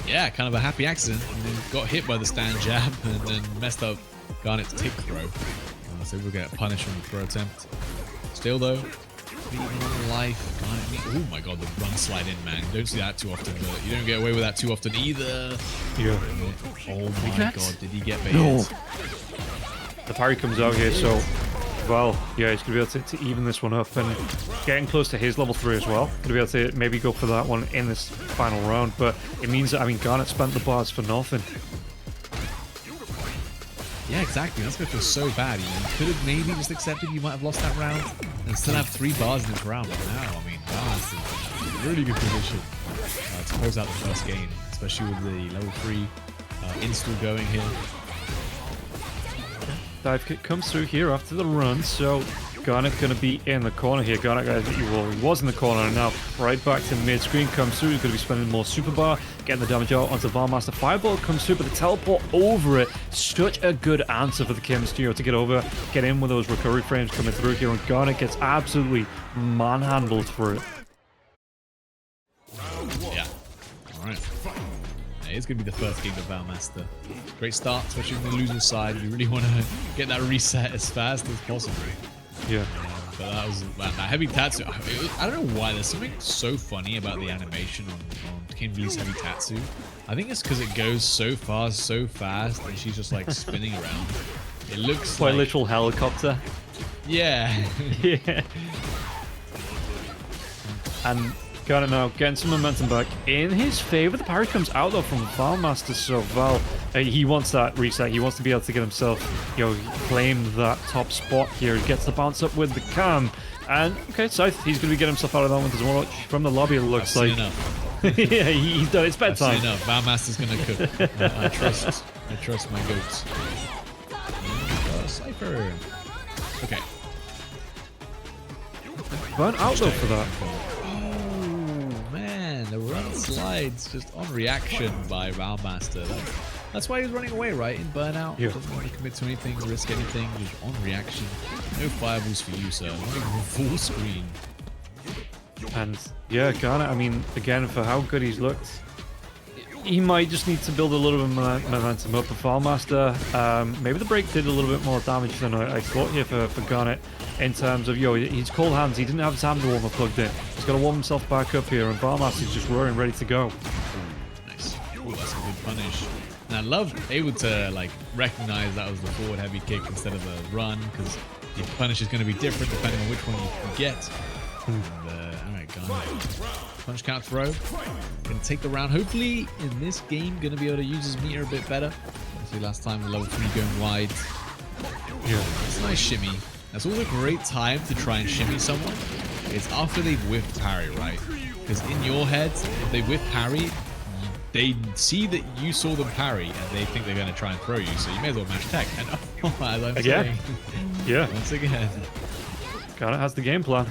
Yeah, kind of a happy accident. And then got hit by the stand jab and then messed up Garnet's tick throw. So we'll get punished on the throw attempt. Still though, on life. Garnet, oh my god, the run slide in, man. You don't see that too often, but you don't get away with that too often either. Yeah. Oh my god, did he get baited? No. The parry comes out here, so Val, he's going to be able to even this one up and getting close to his level 3 as well. Going to be able to maybe go for that one in this final round, but it means that, Garnet spent the bars for nothing. Yeah, exactly. That's going to feel so bad. You could have maybe just accepted you might have lost that round and still have 3 bars in this round. But now, that's a really good position to close out the first game, especially with the level 3 install going here. Dive kick comes through here after the run, so Garnet going to be in the corner here. Garnet, well, he was in the corner, and now right back to mid-screen comes through. He's going to be spending more super bar, getting the damage out onto Valmaster. Fireball comes through, but the teleport over it, such a good answer for the Kim Studio to get over, get in with those recovery frames coming through here, and Garnet gets absolutely manhandled for it. Yeah. All right. It's going to be the first game of Valmaster. Great start, especially on the losing side. You really want to get that reset as fast as possible. Yeah. But that was that heavy tatsu. I don't know why. There's something so funny about the animation on Kimberly's heavy tatsu. I think it's because it goes so fast, and she's just like spinning around. It looks quite like literal helicopter. Yeah. Yeah. And Garnet now getting some momentum back in his favor. The parry comes out though from Valmaster, so Val, he wants that reset. He wants to be able to get himself, claim that top spot here. He gets the bounce up with the cam. And, okay, Scythe, he's going to be getting himself out of that one. There's one from the lobby, it looks like. Enough. Yeah, he's done. It's bedtime. I've seen enough. Valmaster's going to cook. I trust my goats. Cypher. Okay. Burn out though for that. The run slides just on reaction by Valmaster. That's why he was running away, right? In burnout. Yeah. Doesn't want to commit to anything, risk anything, just on reaction. No fireballs for you, sir. Not even full screen. And yeah, Garnet, I mean, again, for how good he's looked, he might just need to build a little bit of momentum up. But Valmaster, maybe the break did a little bit more damage than I thought here for Garnet. In terms of, he's cold hands. He didn't have his hand warmer plugged in. He's got to warm himself back up here, and Valmaster's just roaring, ready to go. Nice. Ooh, that's a good punish. And I love able to like recognize that was the forward heavy kick instead of the run, because the punish is going to be different depending on which one you get. And, all right, Garnet. Punch count throw. Going to take the round. Hopefully, in this game, going to be able to use his meter a bit better. Obviously, last time the level 3 going wide. Yeah. It's a nice shimmy. That's always a great time to try and shimmy someone. It's after they've whiffed parry, right? Because in your head, if they whiff parry, they see that you saw them parry and they think they're going to try and throw you. So you may as well match tech. And as I'm saying, yeah. Once again, Garnet has the game plan.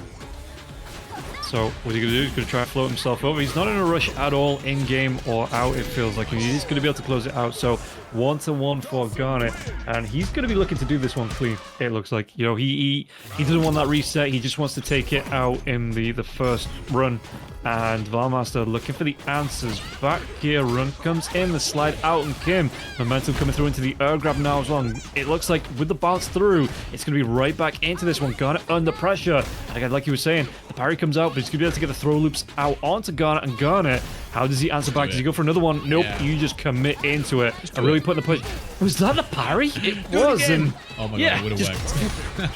So what's he going to do? He's going to try and float himself over. He's not in a rush at all, in-game or out, it feels like. He's going to be able to close it out. So 1-1 for Garnet. And he's going to be looking to do this one clean, it looks like. He doesn't want that reset. He just wants to take it out in the first run. And Valmaster looking for the answers. Back here, run comes in, the slide out, and Kim. Momentum coming through into the air grab now as well. It looks like with the bounce through, it's going to be right back into this one. Garnet under pressure. And again, like you were saying, the parry comes out, but he's going to be able to get the throw loops out onto Garnet. And Garnet, how does he answer back? Does he go for another one? Nope, you just commit into it. And really put the push. Was that the parry? It was. And oh my god, it would have worked.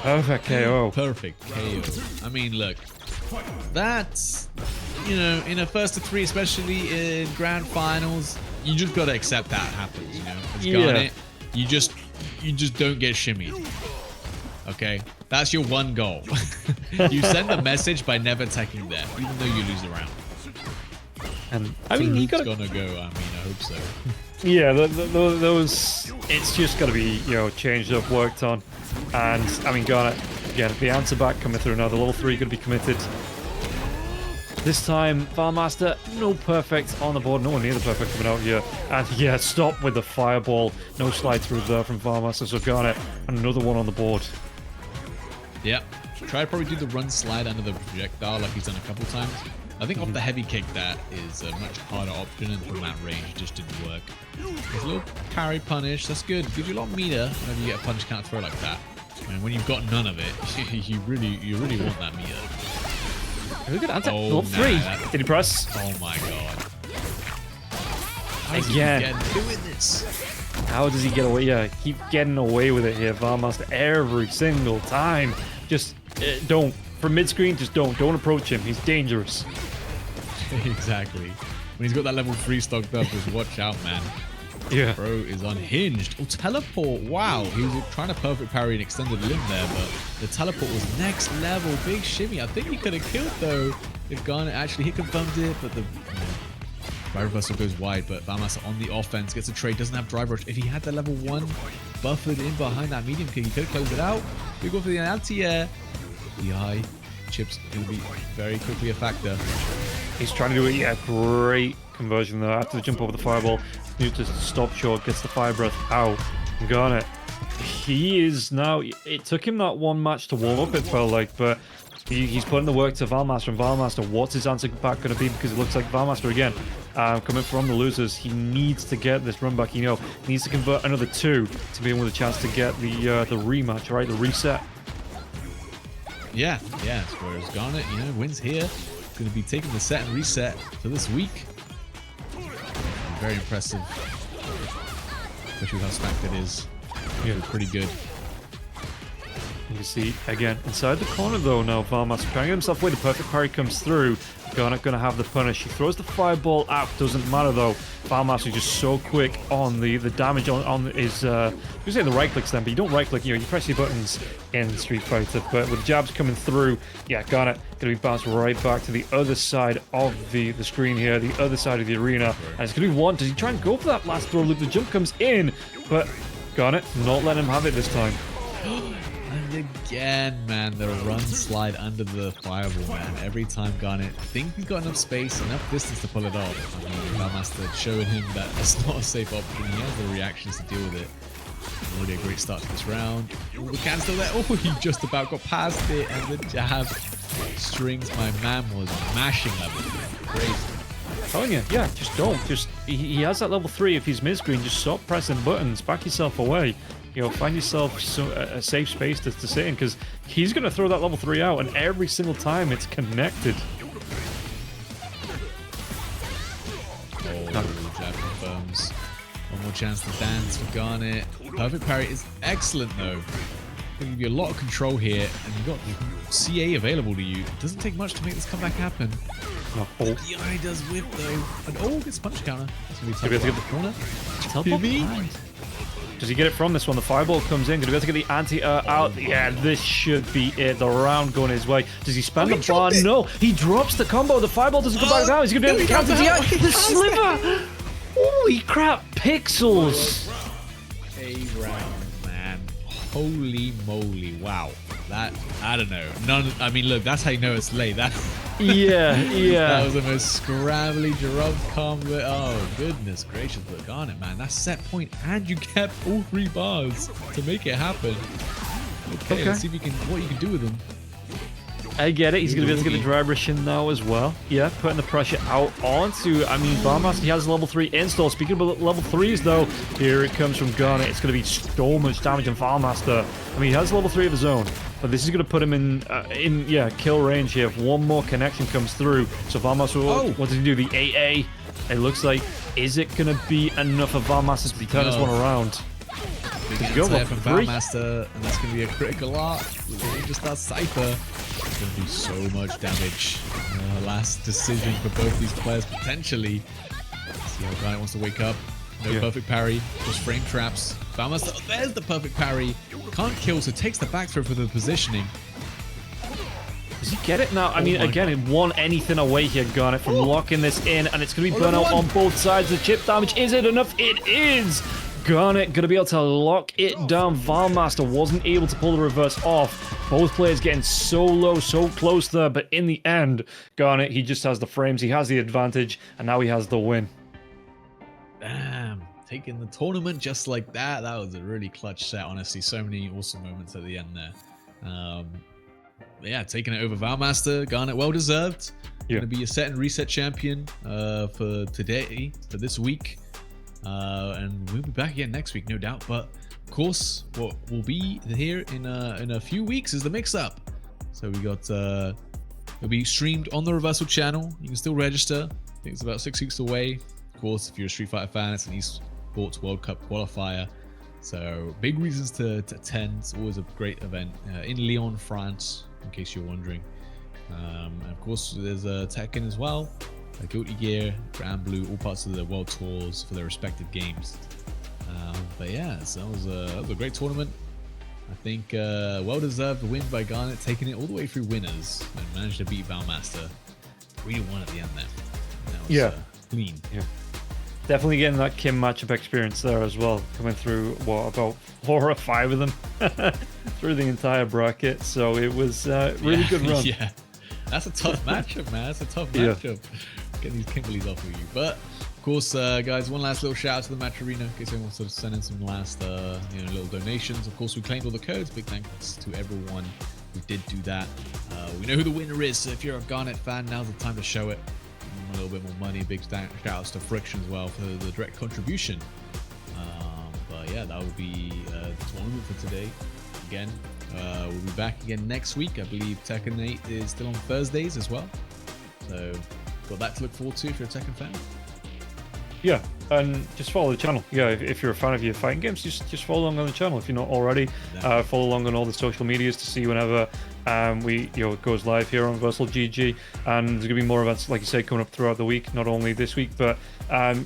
Perfect KO. Perfect KO. I mean, look. That's, in a first to 3, especially in grand finals, you just got to accept that happens, As Garnet, you just don't get shimmied. Okay? That's your one goal. You send a message by never attacking them, even though you lose the round. And I mean, he got gonna go. I hope so. Yeah, those. It's just got to be changed up, worked on, and I mean, Garnet again. The answer back coming through now. The level 3 going to be committed. This time, Valmaster, no perfect on the board. No one near the perfect coming out here. And yeah, stop with the fireball. No slide through there from Valmaster. So Garnet, another one on the board. Yep. Try to probably do the run slide under the projectile like he's done a couple times. I think off the heavy kick that is a much harder option, and from that range it just didn't work. There's a little parry punish, that's good. Gives you a lot of meter whenever you get a punch count throw like that. And when you've got none of it, you really want that meter. Very good answer. Oh, 3. Did he press? Oh my god. Again. Doing this? How does he get away? Yeah, keep getting away with it here, Valmaster, every single time. Just don't. From mid-screen, just don't approach him. He's dangerous. Exactly. When he's got that level 3 stocked up, just watch out, man. Yeah. Bro is unhinged. Oh, teleport. Wow. He was trying to perfect parry an extended limb there, but the teleport was next level. Big shimmy. I think he could have killed, though, if Garnet actually hit confirmed it, but the reversal goes wide. But Valmaster on the offense, gets a trade, doesn't have drive rush. If he had the level 1 buffered in behind that medium kick, he could have closed it out. We go for the anti-air. The eye chip's going to be very quickly a factor. He's trying to do it. Yeah, great conversion there. After the jump over the fireball, he just stop short, gets the fire breath out. Garnet. He is now. It took him that one match to warm up, it felt like, but he's putting the work to Valmaster. And Valmaster, what's his answer back going to be? Because it looks like Valmaster again, coming from the losers. He needs to get this run back. He needs to convert another 2 to be able with a chance to get the rematch, right? The reset. Yeah. Whereas Garnet, wins here. Going to be taking the set and reset for this week. Very impressive, especially with how stacked it is. Yeah, pretty good. You can see again inside the corner though now. Valmaster preparing himself away. The perfect parry comes through. Garnet gonna have the punish. He throws the fireball out. Doesn't matter though. Valmaster just so quick on the damage on his. You say the right clicks then, but you don't right click. You press your buttons in Street Fighter. But with jabs coming through, yeah, Garnet gonna be bounced right back to the other side of the screen here, the other side of the arena, and it's gonna be one. Does he try and go for that last throw loop? The jump comes in, but Garnet not letting him have it this time. And again, man, the run slide under the fireball, man. Every time Garnet thinks he's got enough space, enough distance to pull it off. I mean, Valmaster showing him that that's not a safe option. He has the reactions to deal with it. Really a great start to this round. Ooh, the can still there. Oh, he just about got past it, and the jab strings my man was mashing level. Crazy. Telling you, yeah, just don't. He has that level 3. If he's mid-screen, just stop pressing buttons, back yourself away. Find yourself a safe space to sit in, because he's going to throw that level 3 out, and every single time it's connected. Oh, jab confirms. One more chance to dance for Garnet. Perfect parry is excellent, though. Going to give you a lot of control here, and you've got CA available to you. It doesn't take much to make this comeback happen. Oh. The eye does whip, though. And gets punch counter. That's going to be able to get the corner. Does he get it from this one? The fireball comes in. Gonna be able to get the anti-air out. Yeah, this should be it. The round going his way. Does he spend the bar? No, he drops the combo. The fireball doesn't go back down. He's gonna be able to counter the sliver. Holy crap, pixels. A round, man. Holy moly. Wow. That, I don't know. I mean, look, that's how you know it's late. Yeah. That was the most scrambly Jerome combo. Oh, goodness gracious. But Garnet, man, that's set point, and you kept all 3 bars to make it happen. Okay. Let's see if what you can do with them. I get it. He's going to be able to get the dry brush in now as well. Yeah, putting the pressure out onto, Valmaster, he has level 3 install. Speaking of level 3s, though, here it comes from Garnet. It's going to be so much damage on Valmaster. He has level 3 of his own, but this is going to put him in kill range here. If one more connection comes through, so Valmaster, what does he do? The AA. It looks like, is it going to be enough of Valmaster to turn this one around? Big go from Valmaster, and that's going to be a critical art. Just that Cypher. It's going to do so much damage. Last decision for both these players, potentially. Let's see how Garnet wants to wake up. No perfect parry, just frame traps. Valmaster, there's the perfect parry. Can't kill, so takes the back throw for the positioning. Does he get it now? Again, it won anything away here, Garnet, from locking this in, and it's going to be burnout on both sides. The chip damage, is it enough? It is! Garnet going to be able to lock it down. Valmaster wasn't able to pull the reverse off. Both players getting so low, so close there, but in the end, Garnet, he just has the frames, he has the advantage, and now he has the win. Damn, taking the tournament just like that. That was a really clutch set, honestly. So many awesome moments at the end there. Yeah, taking it over Valmaster. Garnet, well deserved. Going to be a set and reset champion for today, for this week. And we'll be back again next week, no doubt. But of course, what will be here in a few weeks is the mix-up. So we got it'll be streamed on the Reversal channel. You can still register. I think it's about 6 weeks away. Of course, if you're a Street Fighter fan, it's an esports World Cup qualifier. So big reasons to attend. It's always a great event in Lyon, France, in case you're wondering. And of course, there's Tekken as well. Guilty Gear, Grand Blue, all parts of the world tours for their respective games. But yeah, so that was a great tournament. I think well-deserved win by Garnet, taking it all the way through winners and managed to beat Valmaster 3-1 at the end there. That was, clean. Yeah. Definitely getting that Kim matchup experience there as well, coming through, what, about 4 or 5 of them? through the entire bracket. So it was really good run. Yeah, that's a tough matchup, man. That's a tough matchup. Get these Kimberlys off of you. But of course, guys, one last little shout out to the Match Arena in case anyone wants to send in some last little donations. Of course, we claimed all the codes. Big thanks to everyone who did do that. We know who the winner is, so if you're a Garnet fan, now's the time to show it. A little bit more money. Big shout outs to Friction as well for the direct contribution. But yeah, that will be the tournament for today. Again, we'll be back again next week. I believe Tekken 8 is still on Thursdays as well. So got that to look forward to if you're a Tekken fan. Yeah, and just follow the channel. Yeah, if you're a fan of your fighting games, just follow along on the channel if you're not already. Follow along on all the social medias to see whenever it goes live here on reversalgg. And there's gonna be more events, like you said, coming up throughout the week. Not only this week, but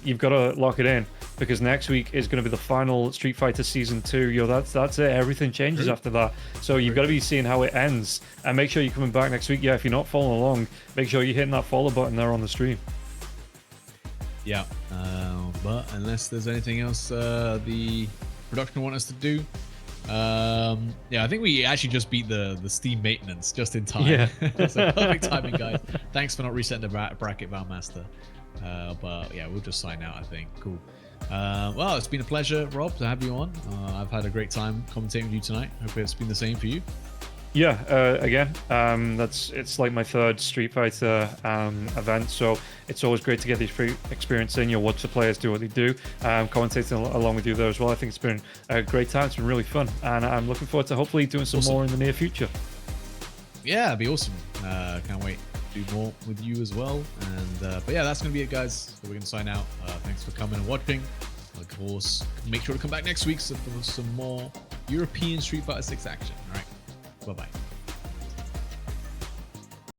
you've got to lock it in because next week is going to be the final Street Fighter Season 2. That's it. Everything changes after that. So you've got to be seeing how it ends, and make sure you're coming back next week. Yeah, if you're not following along, make sure you're hitting that follow button there on the stream. Yeah, but unless there's anything else the production want us to do, yeah, I think we actually just beat the Steam maintenance just in time. Yeah. So perfect timing, guys. Thanks for not resetting the bracket, Valmaster. But yeah, we'll just sign out, I think. Cool. Well, it's been a pleasure, Rob, to have you on. I've had a great time commentating with you tonight. Hope it's been the same for you. Yeah, again, it's like my third Street Fighter event, so it's always great to get the experience in. Watch the players do what they do, commentating along with you there as well. I think it's been a great time. It's been really fun, and I'm looking forward to hopefully doing some more in the near future. Yeah, it'd be awesome. Can't wait to do more with you as well. And but yeah, that's gonna be it, guys. So we're gonna sign out. Thanks for coming and watching. Of course, make sure to come back next week for some more European Street Fighter 6 action. All right. Bye-bye.